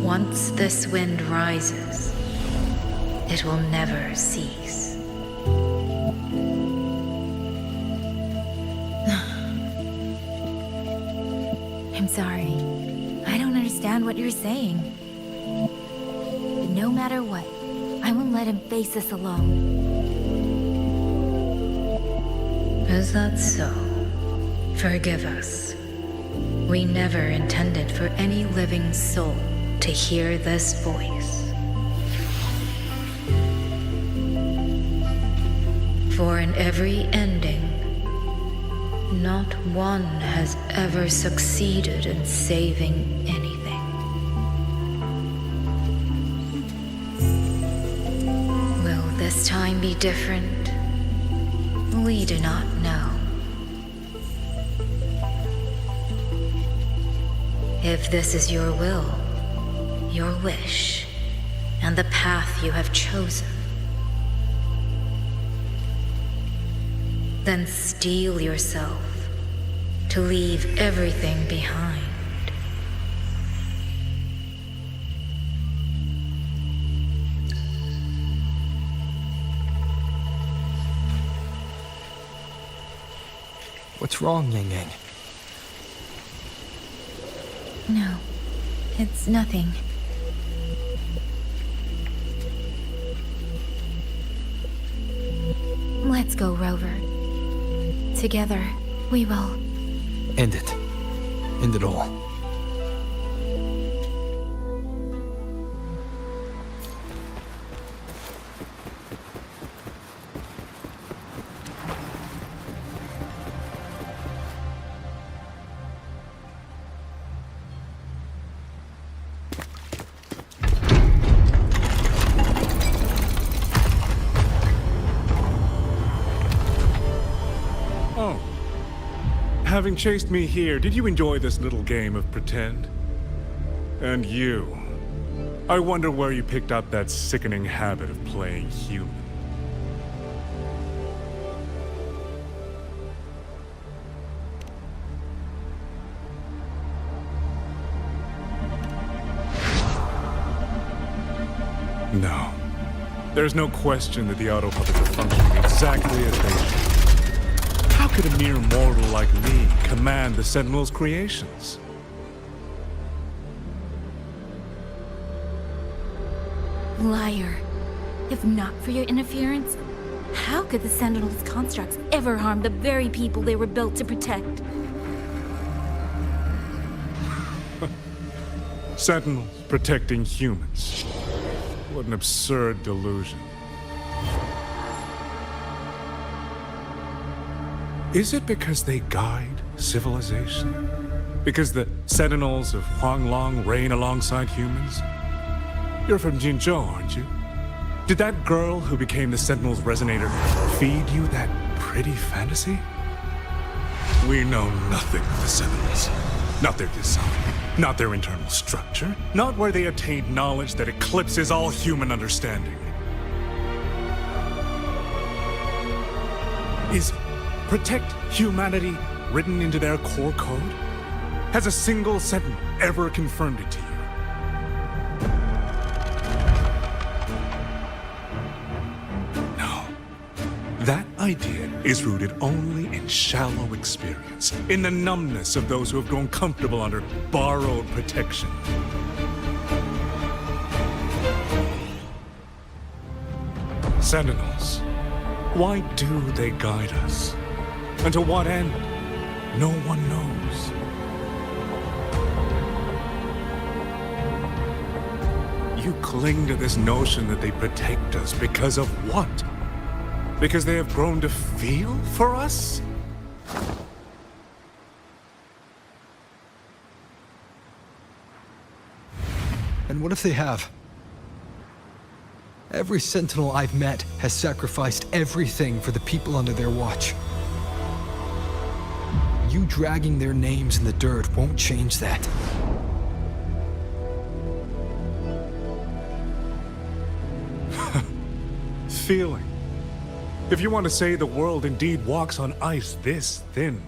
Once this wind rises, it will never cease. I'm sorry. I don't understand what you're saying. But no matter what, I won't let him face us alone. Is that so? Forgive us. We never intended for any living soul to hear this voice. For in every ending, not one has ever succeeded in saving anything. Will this time be different? We do not know. If this is your will, your wish, and the path you have chosen, then steel yourself to leave everything behind. What's wrong, Yang Yang? No, it's nothing. Let's go, Rover. Together, we will. End it. End it all. Oh. Having chased me here, did you enjoy this little game of pretend? And you. I wonder where you picked up that sickening habit of playing human. No. There's no question that the auto puppets are functioning exactly as they should. How could a mere mortal like me command the Sentinel's creations? Liar. If not for your interference, how could the Sentinel's constructs ever harm the very people they were built to protect? Sentinels protecting humans. What an absurd delusion. Is it because they guide civilization? Because the Sentinels of Huanglong reign alongside humans? You're from Jinzhou, aren't you? Did that girl who became the Sentinel's resonator feed you that pretty fantasy? We know nothing of the Sentinels. Not their design, not their internal structure, not where they attained knowledge that eclipses all human understanding. Is protect humanity written into their core code? Has a single Sentinel ever confirmed it to you? No. That idea is rooted only in shallow experience, in the numbness of those who have grown comfortable under borrowed protection. Sentinels, why do they guide us? And to what end? No one knows. You cling to this notion that they protect us because of what? Because they have grown to feel for us? And what if they have? Every sentinel I've met has sacrificed everything for the people under their watch. You dragging their names in the dirt won't change that. Feeling. If you want to say the world indeed walks on ice this thin.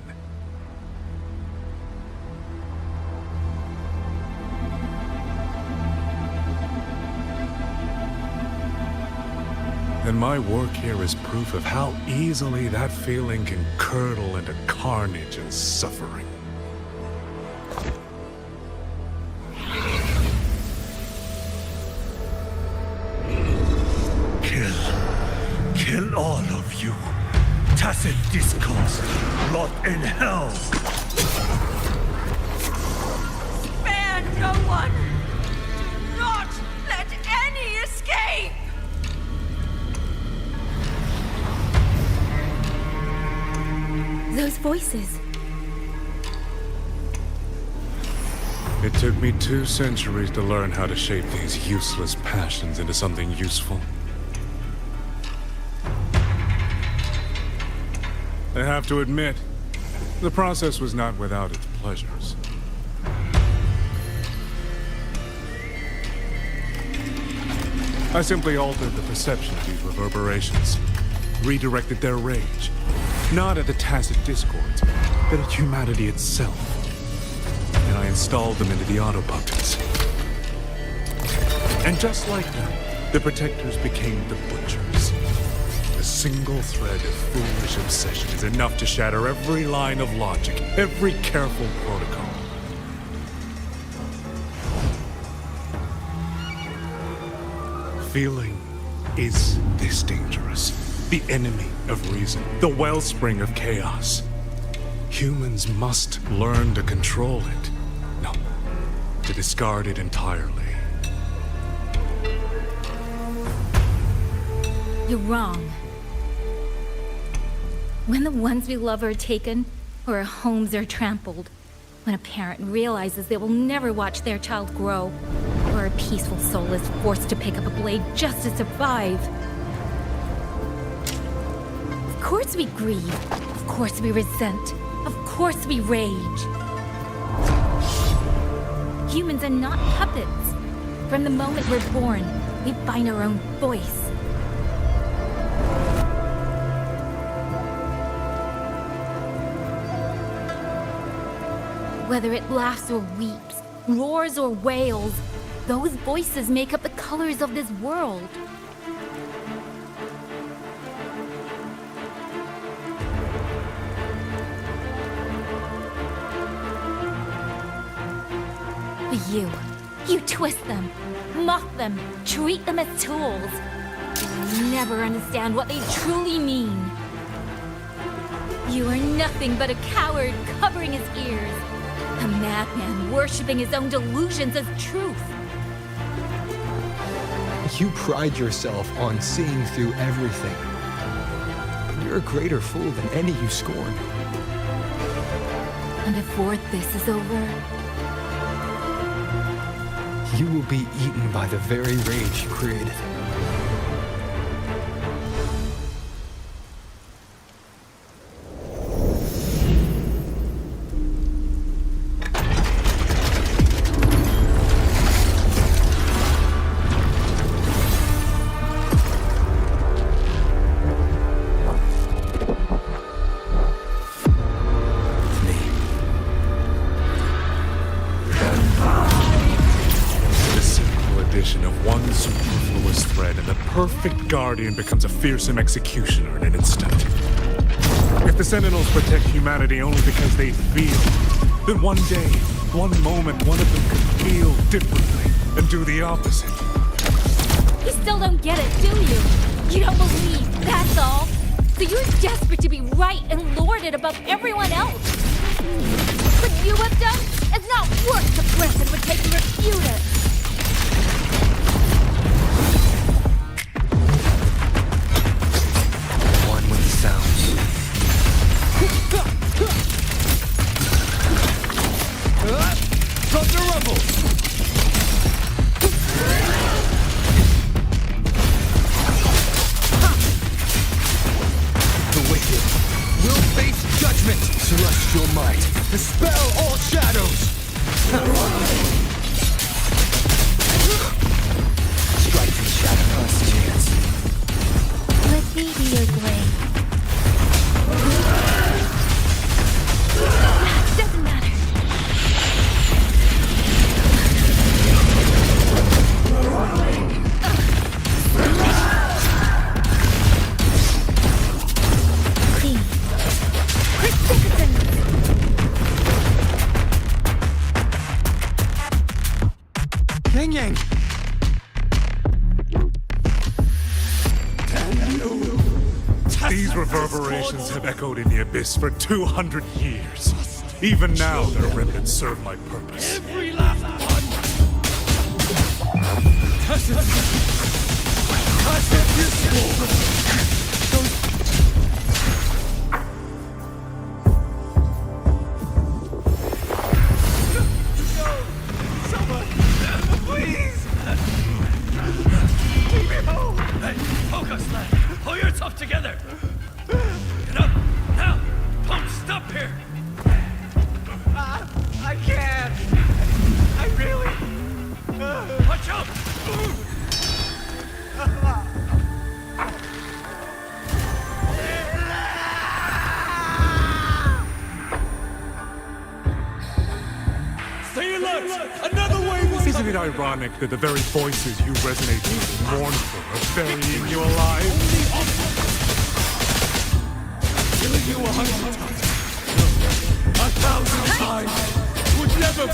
And my work here is proof of how easily that feeling can curdle into carnage and suffering. Kill all of you. Tacit discourse, rot in hell. Spare no one! Not let any escape! Those voices. It took me 2 centuries to learn how to shape these useless passions into something useful. I have to admit, the process was not without its pleasures. I simply altered the perception of these reverberations, redirected their rage, not at the tacit discords, but at humanity itself. And I installed them into the autopuppets. And just like that, the protectors became the butchers. A single thread of foolish obsession is enough to shatter every line of logic, every careful protocol. Feeling is this dangerous. The enemy of reason, the wellspring of chaos. Humans must learn to control it. No, to discard it entirely. You're wrong. When the ones we love are taken, or our homes are trampled, when a parent realizes they will never watch their child grow, or a peaceful soul is forced to pick up a blade just to survive. Of course we grieve. Of course we resent. Of course we rage. Humans are not puppets. From the moment we're born, we find our own voice. Whether it laughs or weeps, roars or wails, those voices make up the colors of this world. But you twist them, mock them, treat them as tools. You never understand what they truly mean. You are nothing but a coward covering his ears. A madman worshipping his own delusions as truth. You pride yourself on seeing through everything. But you're a greater fool than any you scorn. And before this is over, you will be eaten by the very rage you created. Perfect guardian becomes a fearsome executioner in an instant. If the Sentinels protect humanity only because they feel, then one day, one moment, one of them could feel differently and do the opposite. You still don't get it, do you? You don't believe, that's all. So you're desperate to be right and lord it above everyone else. What you have done is not worth the breath it would take to refute it. One with the sounds. From the rubble! The wicked will face judgment. Celestial might, dispel all shadows. Strike from the shadow. Last chance. Let me be your blade. Doesn't matter. Clean. Precipitant. Yang Yang. These reverberations have echoed in the abyss for 200 years. Even now, their remnants serve my purpose. Every last one! Someone! Please! Leave me home! Hey, focus, lad! Pull yourself together! Get up! Now! Don't stop here! I can't! I really... Watch out! Stay alert! Another wave! Isn't it ironic that the very voices you resonate with mourn for are burying you alive? Killing you 100 times. 1,000 times. Would never...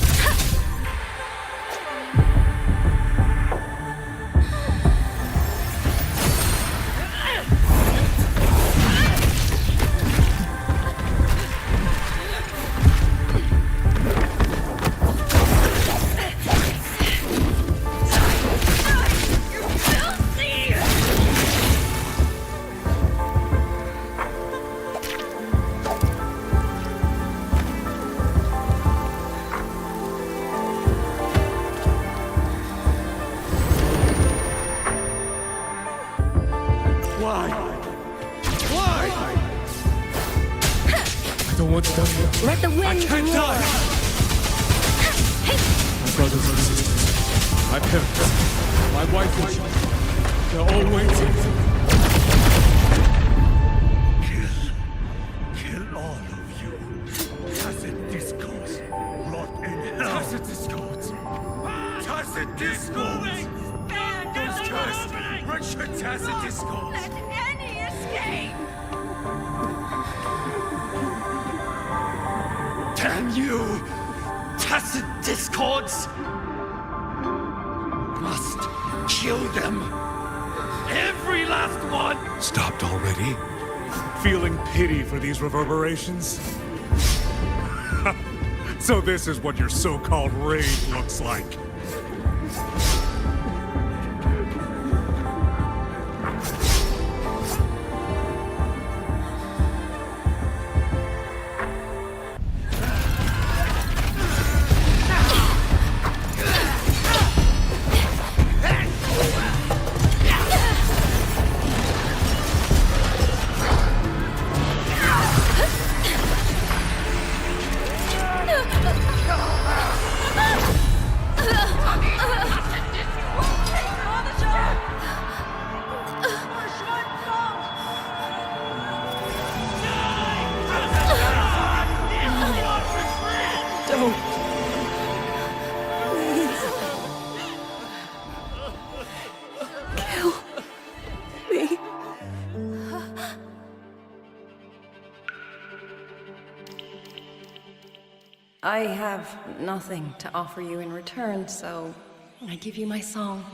Let the wind I can't roar. die! My brothers and sisters, my parents, my wife and children, they're all waiting. Kill all of you. Tacit discourse. Rot in hell. Tacit discourse. Tacit discourse. Those cursed. Wretched tacit discourse. Let any escape! Damn you! Tacit discords! Must kill them! Every last one! Stopped already? Feeling pity for these reverberations? So this is what your so-called rage looks like. I have nothing to offer you in return, so I give you my song.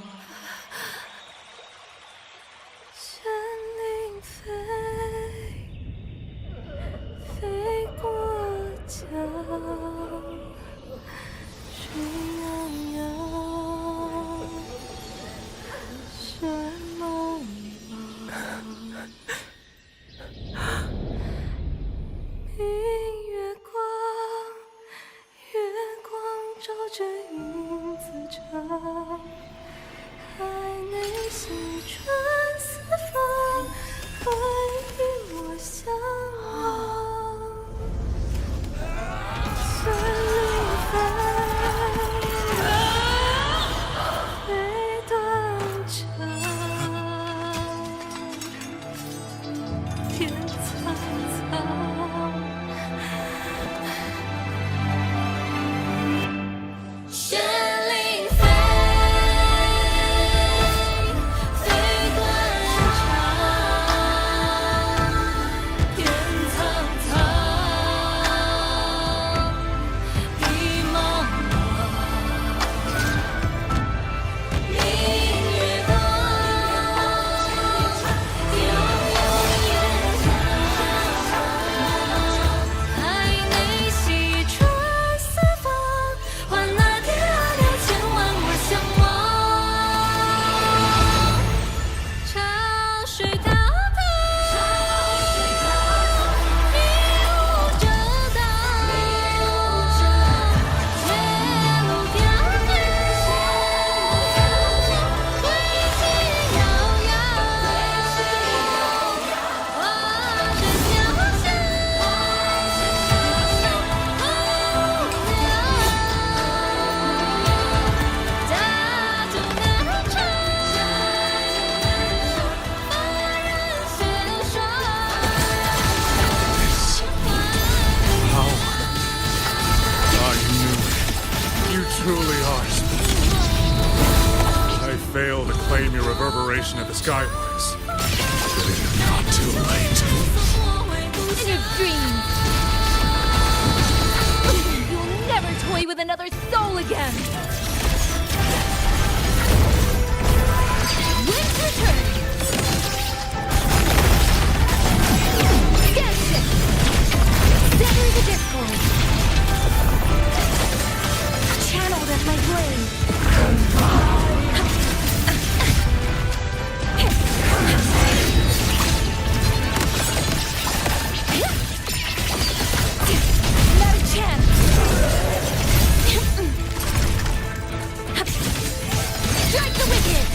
truly ours. I fail to claim your reverberation of the skywards. But it is not too late. In your dreams! You'll never toy with another soul again! Wind's return! Dance it! Sever the discord! Channeled as my blade! Not a chance! Strike the wicked!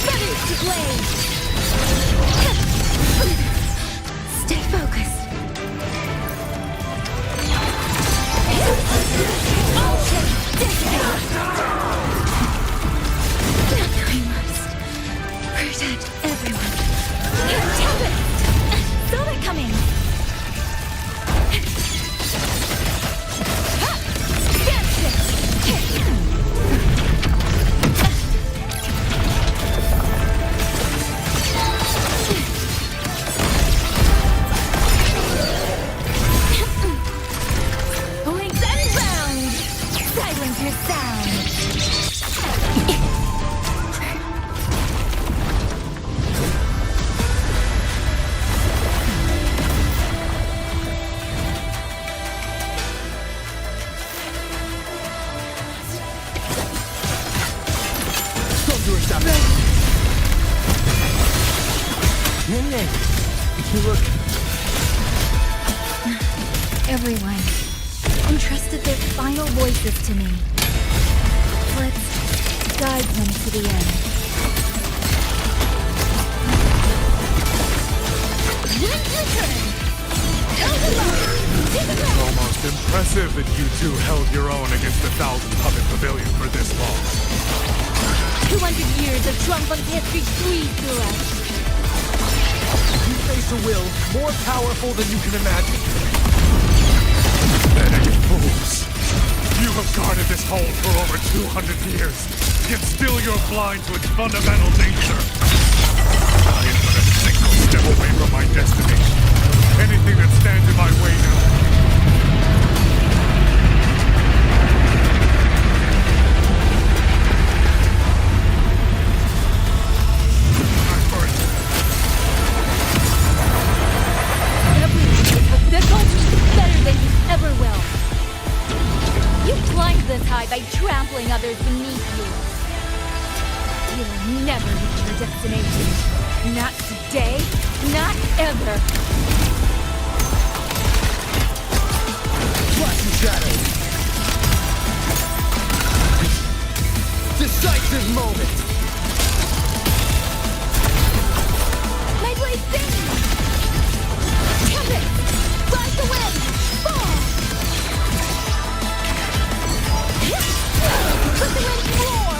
Feathers to blade! Stay focused! Ocean dissipate! I must protect everyone. Tempest! Saw that coming! Wings unbound! Silence your sound! You look... Everyone entrusted their final voices to me. Let's guide them to the end. Wind's return! Almost impressive that you two held your own against the 1,000-puppet pavilion for this long. 200 years of Shuangfeng's history breathed through us. You face a will more powerful than you can imagine. Pathetic fools. You have guarded this hold for over 200 years, yet still you're blind to its fundamental nature. I am but a single step away from my destination. Anything that stands in my way now... Ever will. You climbed this high by trampling others beneath you. You'll never reach your destination. Not today, not ever. Flashing shadows. Decisive moment. My blade sings. Tempest, ride the wind. Fall. Put the wind roar.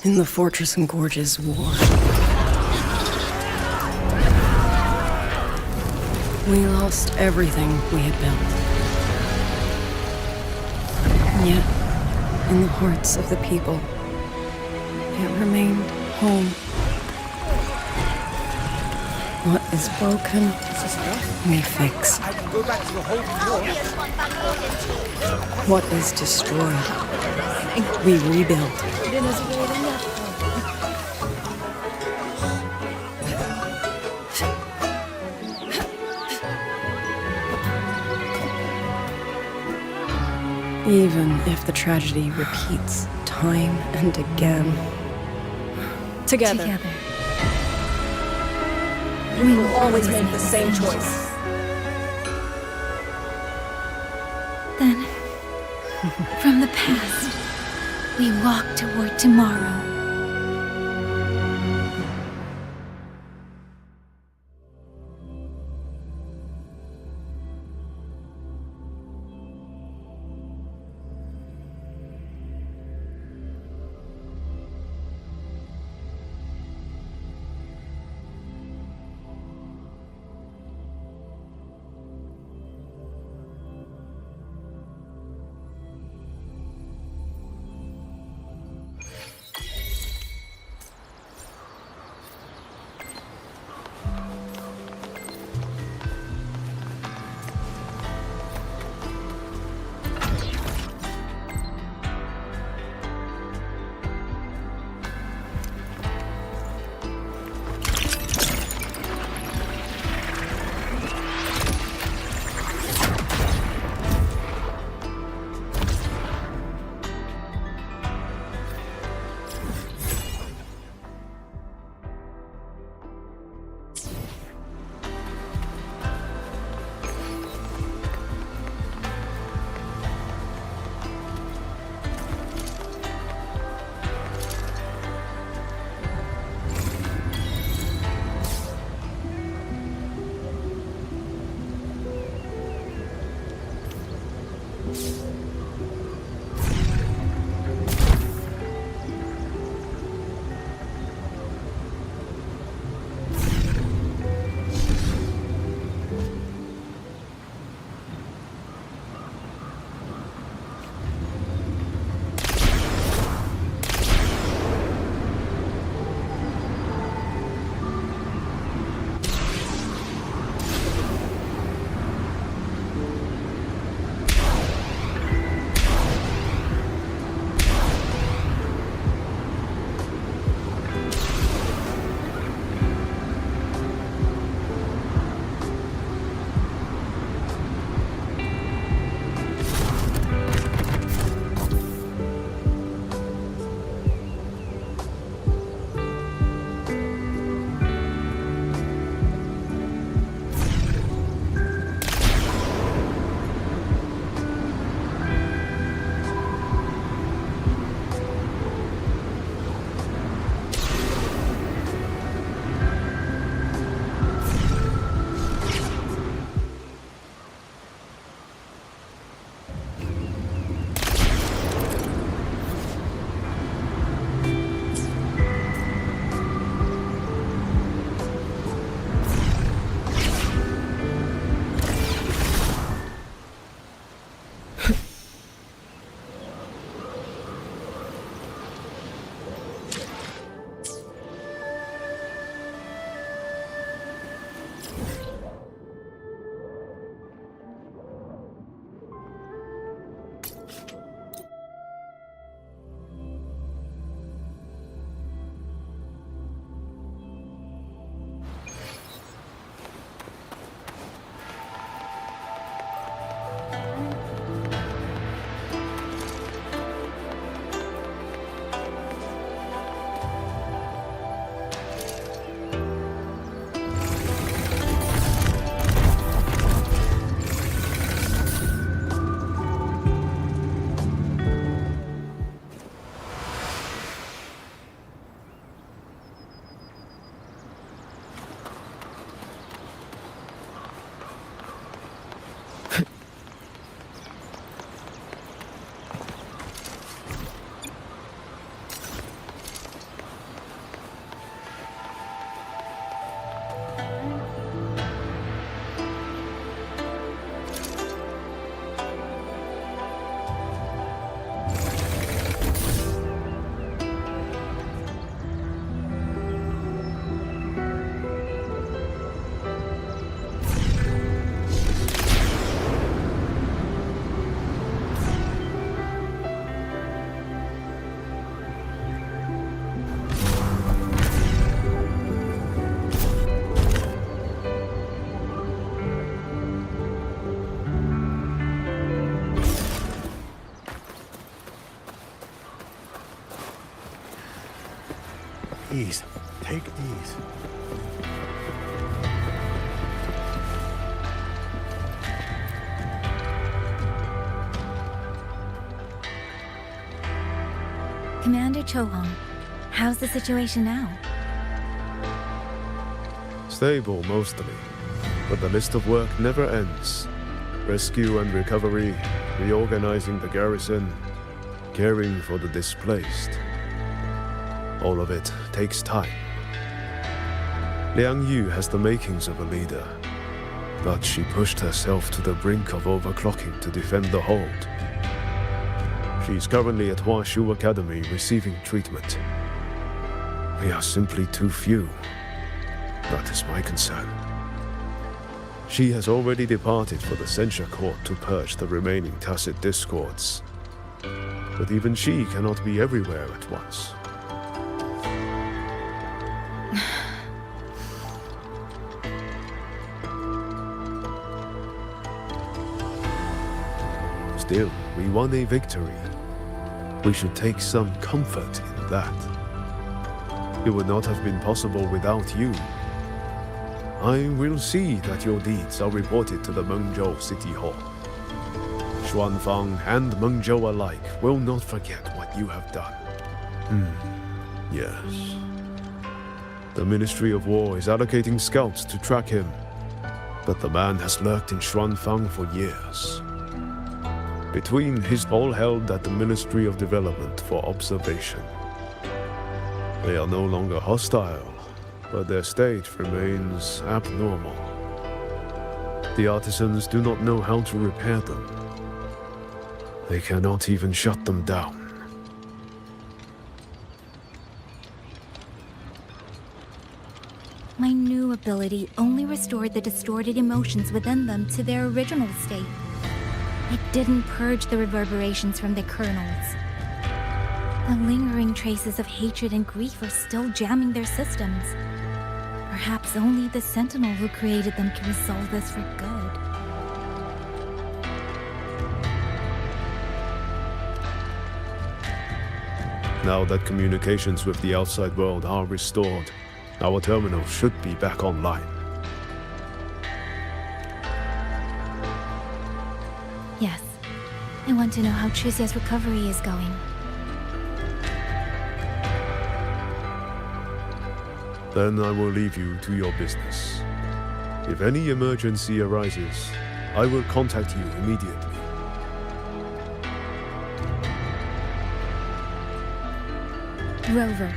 In the fortress and gorges war. We lost everything we had built. And yet, in the hearts of the people, it remained home. What is broken, we fix. What is destroyed, we rebuild. Even if the tragedy repeats time and again. Together. We will always make the same choice. Then, from the past, we walk toward tomorrow. These. Take these. Commander Chohong, how's the situation now? Stable, mostly. But the list of work never ends. Rescue and recovery, reorganizing the garrison, caring for the displaced. All of it takes time. Liang Yu has the makings of a leader, but she pushed herself to the brink of overclocking to defend the hold. She's currently at Huashu Academy receiving treatment. We are simply too few. That is my concern. She has already departed for the censure court to purge the remaining tacit discords. But even she cannot be everywhere at once. Still, we won a victory. We should take some comfort in that. It would not have been possible without you. I will see that your deeds are reported to the Mengzhou City Hall. Xuanfang and Mengzhou alike will not forget what you have done. Yes. The Ministry of War is allocating scouts to track him, but the man has lurked in Xuanfang for years. Between his all held at the Ministry of Development for observation. They are no longer hostile, but their state remains abnormal. The artisans do not know how to repair them. They cannot even shut them down. My new ability only restored the distorted emotions within them to their original state. It didn't purge the reverberations from their kernels. The lingering traces of hatred and grief are still jamming their systems. Perhaps only the Sentinel who created them can resolve this for good. Now that communications with the outside world are restored, our terminal should be back online. Yes. I want to know how Trucia's recovery is going. Then I will leave you to your business. If any emergency arises, I will contact you immediately. Rover,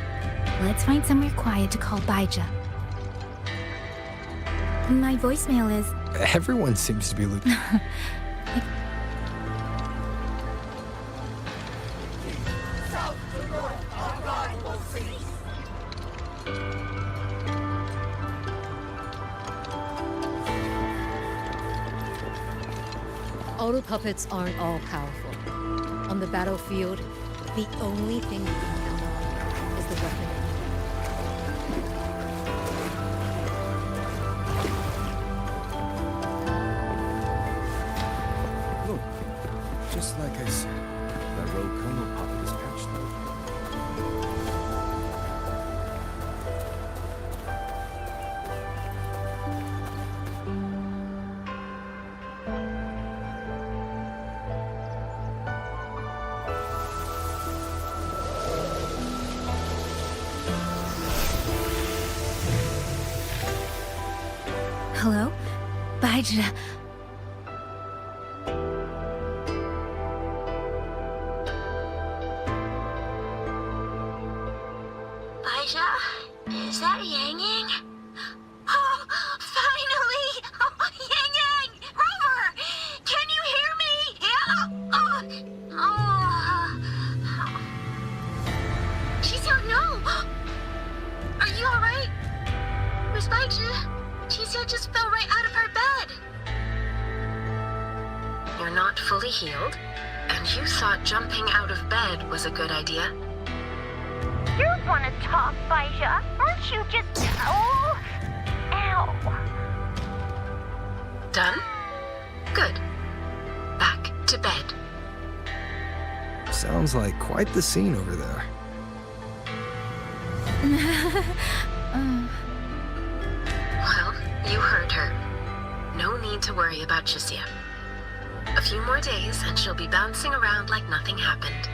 let's find somewhere quiet to call Baija. My voicemail is... Everyone seems to be looking... Auto puppets aren't all powerful. On the battlefield, the only thing you can count on is the weapon. Look, just like I said, that rogue Colonel puppet is patched up. Hello? Baija... Baija? Is that Yang Yang? Oh, finally! Oh, Yang Yang! Rover! Can you hear me? Yeah? Qixia, no! Are you alright? Where's Baija? Qixia just fell right out of her bed. You're not fully healed, and you thought jumping out of bed was a good idea. You want to talk, Baija? Aren't you just... Oh... Ow. Done? Good. Back to bed. Sounds like quite the scene over there. Well, you heard her. No need to worry about Chisia. A few more days and she'll be bouncing around like nothing happened.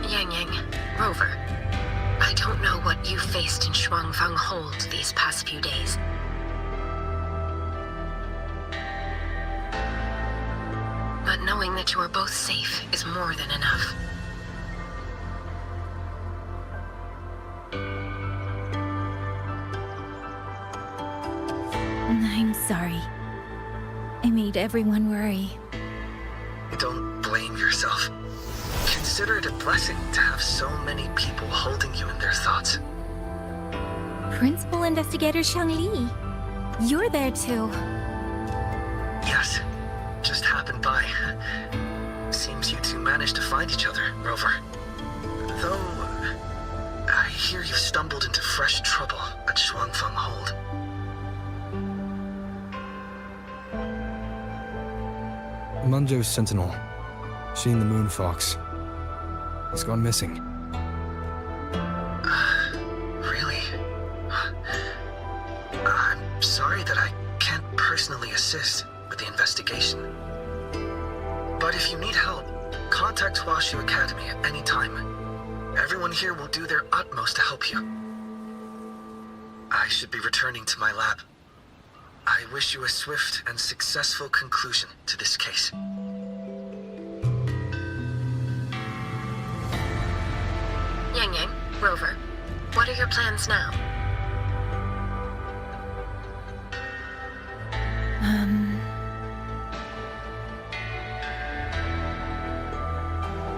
Yang, Rover, I don't know what you faced in Shuangfang Hold these past few days. But knowing that you are both safe is more than enough. I'm sorry. I made everyone worry. Don't blame yourself. Consider it a blessing to have so many people holding you in their thoughts. Principal Investigator Shangli, you're there too. Yes, just happened by. Seems you two managed to find each other, Rover. Though, I hear you stumbled into fresh trouble at Shuangfang Hold. Munjo's sentinel, Sheen the Moon Fox, has gone missing. Really? I'm sorry that I can't personally assist with the investigation. But if you need help, contact Hwashu Academy at any time. Everyone here will do their utmost to help you. I should be returning to my lab. I wish you a swift and successful conclusion to this case. Yang, Rover, what are your plans now?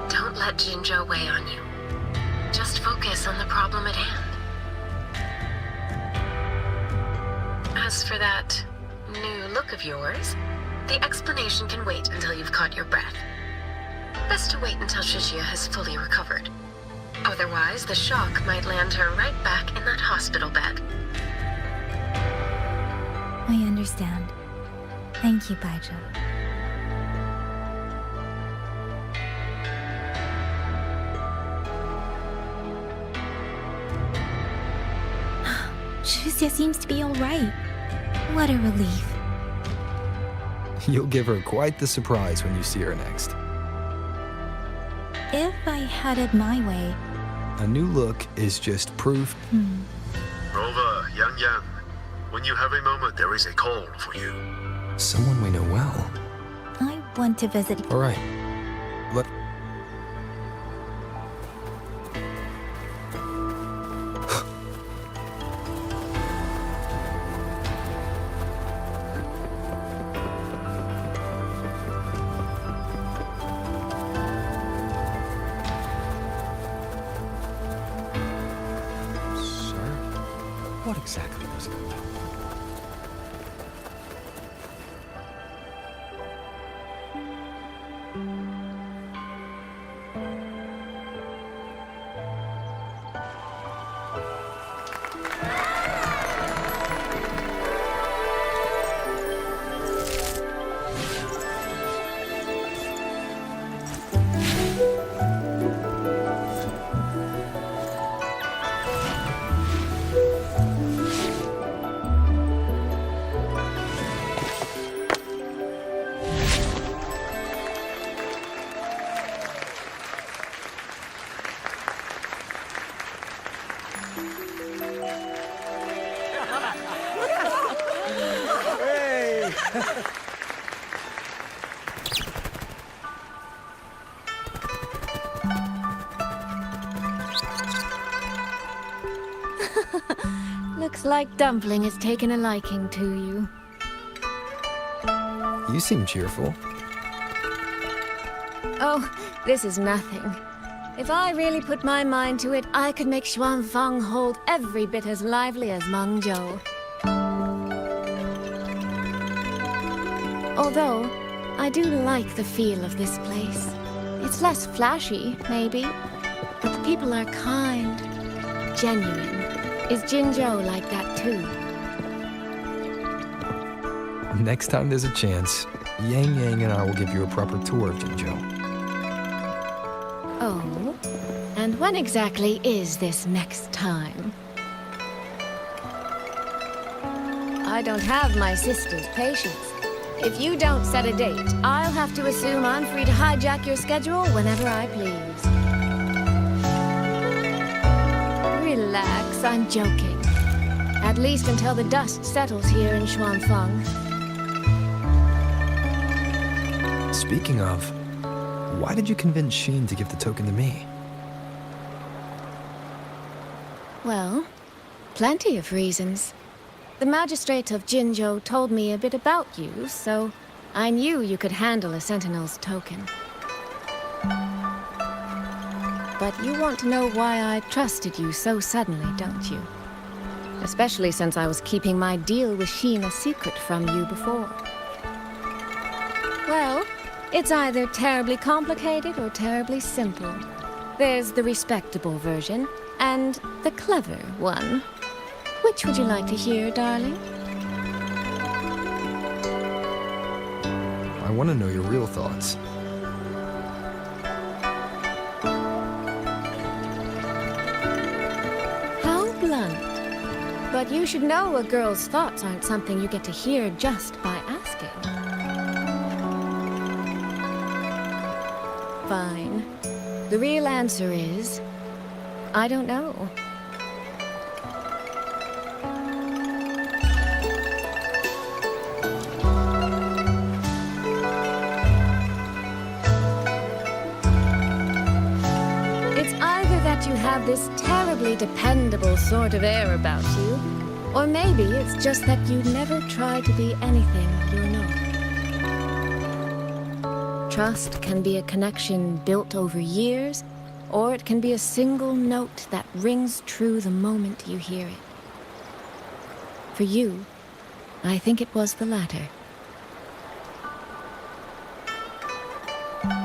Don't let Jinzhou weigh on you. Just focus on the problem at hand. As for that new look of yours, the explanation can wait until you've caught your breath. Best to wait until Shishia has fully recovered. Otherwise, the shock might land her right back in that hospital bed. I understand. Thank you, Baijo. Shuzia seems to be all right. What a relief. You'll give her quite the surprise when you see her next. If I had it my way. A new look is just proof. Rover, Yang, when you have a moment, there is a call for you. Someone we know well. I want to visit. All right. Let... What exactly does it mean? Looks like Dumpling has taken a liking to you. You seem cheerful. Oh, this is nothing. If I really put my mind to it, I could make Shuangfang Hold every bit as lively as Mengzhou. Although, I do like the feel of this place. It's less flashy, maybe, but the people are kind, genuine. Is Jinzhou like that too? Next time there's a chance, Yang Yang and I will give you a proper tour of Jinzhou. Oh? And when exactly is this next time? I don't have my sister's patience. If you don't set a date, I'll have to assume I'm free to hijack your schedule whenever I please. Relax, I'm joking. At least until the dust settles here in Xuanfang. Speaking of, why did you convince Xin to give the token to me? Well, plenty of reasons. The magistrate of Jinzhou told me a bit about you, so I knew you could handle a sentinel's token. But you want to know why I trusted you so suddenly, don't you? Especially since I was keeping my deal with Xin a secret from you before. Well, it's either terribly complicated or terribly simple. There's the respectable version, and the clever one. Which would you like to hear, darling? I want to know your real thoughts. How blunt. But you should know a girl's thoughts aren't something you get to hear just by asking. Fine. The real answer is, I don't know. You have this terribly dependable sort of air about you. Or maybe it's just that you never try to be anything you're not. Trust can be a connection built over years, or it can be a single note that rings true the moment you hear it. For you, I think it was the latter.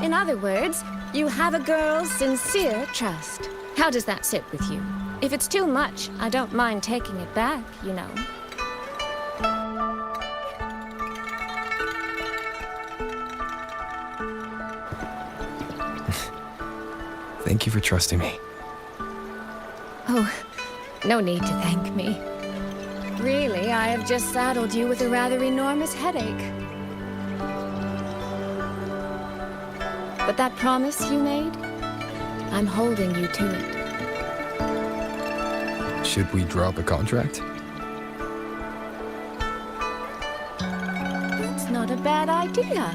In other words, you have a girl's sincere trust. How does that sit with you? If it's too much, I don't mind taking it back, you know. Thank you for trusting me. Oh, no need to thank me. Really, I have just saddled you with a rather enormous headache. But that promise you made? I'm holding you to it. Should we drop a contract? That's not a bad idea.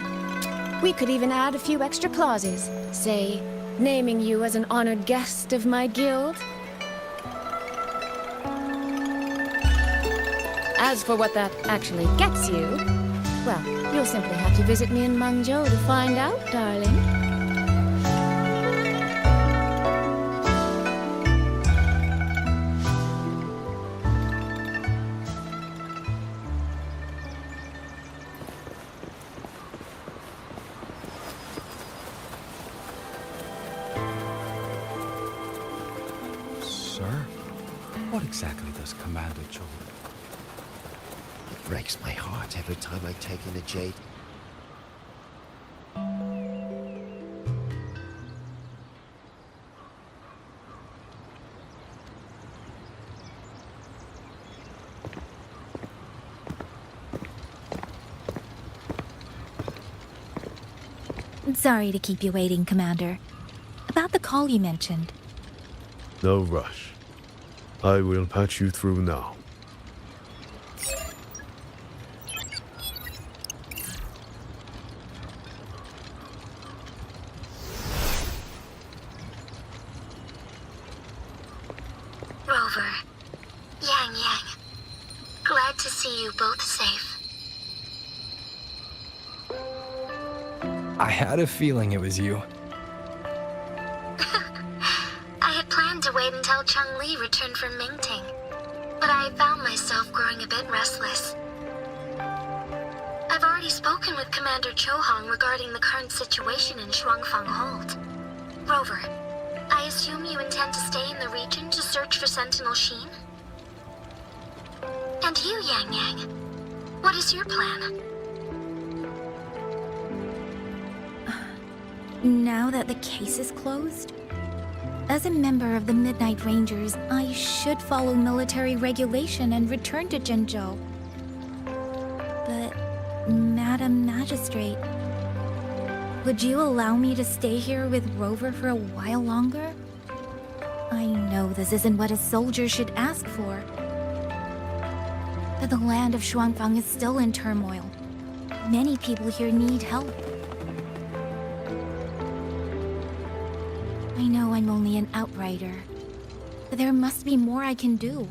We could even add a few extra clauses. Say, naming you as an honored guest of my guild. As for what that actually gets you, well, you'll simply have to visit me in Mengzhou to find out, darling. What exactly does Commander Zhou? It breaks my heart every time I take in a jade. Sorry to keep you waiting, Commander. About the call you mentioned. No rush. I will patch you through now. Rover, Yang Yang, glad to see you both safe. I had a feeling it was you. I had planned to wait until Cheng-Li returned from Mingting, but I found myself growing a bit restless. I've already spoken with Commander Chohong regarding the current situation in Xuanfang Hold. Rover, I assume you intend to stay in the region to search for Sentinel Xin? And you, Yang Yang, what is your plan? Now that the case is closed? As a member of the Midnight Rangers, I should follow military regulation and return to Jinzhou. But, Madam Magistrate, would you allow me to stay here with Rover for a while longer? I know this isn't what a soldier should ask for. But the land of Xuanfang is still in turmoil. Many people here need help. I know I'm only an outrider, but there must be more I can do.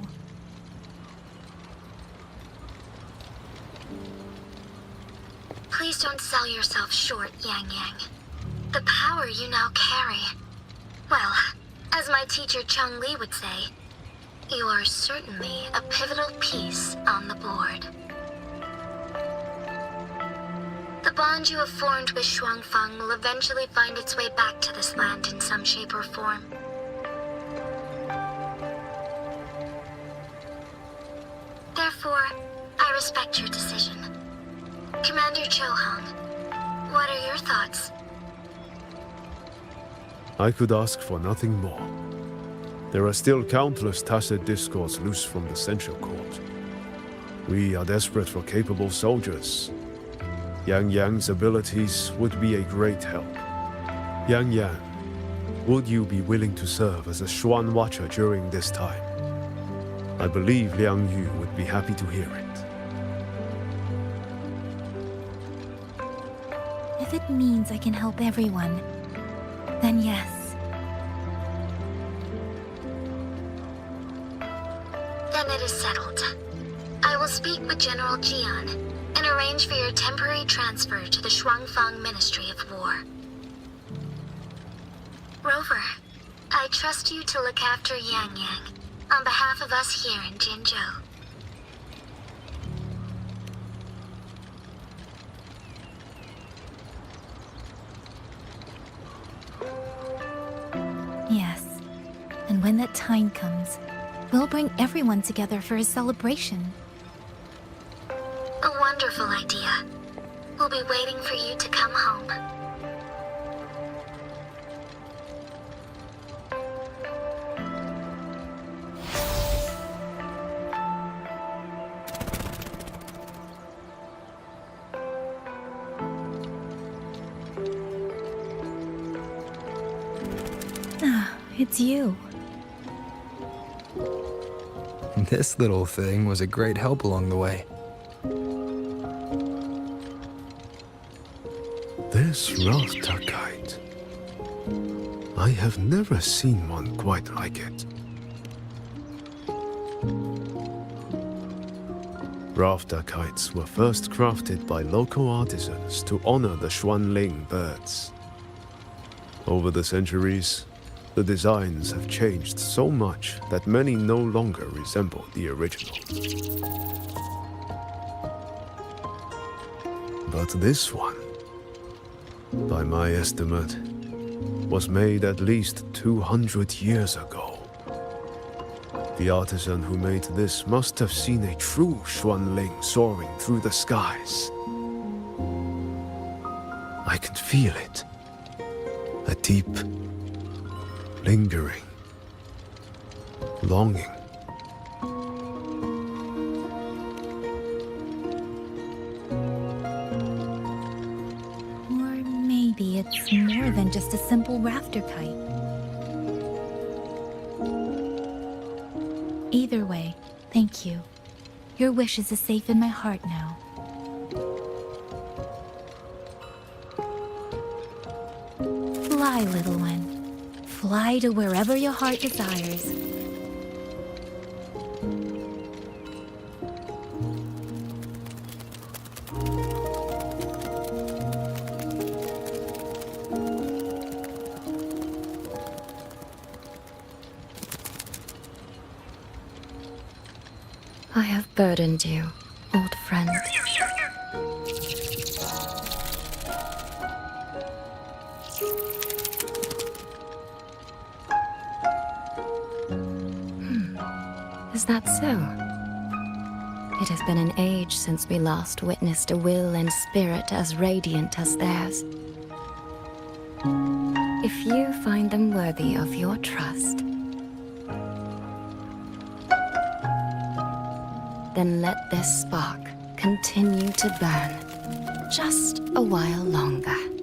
Please don't sell yourself short, Yang Yang. The power you now carry. Well, as my teacher Chang Li would say, you are certainly a pivotal piece on the board. The bond you have formed with Xuanfang will eventually find its way back to this land in some shape or form. Therefore, I respect your decision. Commander Chohang, what are your thoughts? I could ask for nothing more. There are still countless tacit discords loose from the Central Court. We are desperate for capable soldiers. Yang Yang's abilities would be a great help. Yang Yang, would you be willing to serve as a Xuan Watcher during this time? I believe Liang Yu would be happy to hear it. If it means I can help everyone, then yes. Then it is settled. I will speak with General Jian and arrange for your temporary transfer to the Xuanfang Ministry of War. Rover, I trust you to look after Yang Yang on behalf of us here in Jinzhou. Yes. And when that time comes, we'll bring everyone together for a celebration. A wonderful idea. We'll be waiting for you to come home. Ah, it's you. This little thing was a great help along the way. This rafter kite. I have never seen one quite like it. Rafter kites were first crafted by local artisans to honor the Xuanling birds. Over the centuries, the designs have changed so much that many no longer resemble the original. But this one, by my estimate, was made at least 200 years ago. The artisan who made this must have seen a true Xuanling soaring through the skies. I can feel it. A deep, lingering longing. Or maybe it's more than just a simple rafter kite. Either way, thank you. Your wishes are safe in my heart now. Fly, little one. Fly to wherever your heart desires. I have burdened you, old friend. Is that so? It has been an age since we last witnessed a will and spirit as radiant as theirs. If you find them worthy of your trust, then let this spark continue to burn just a while longer.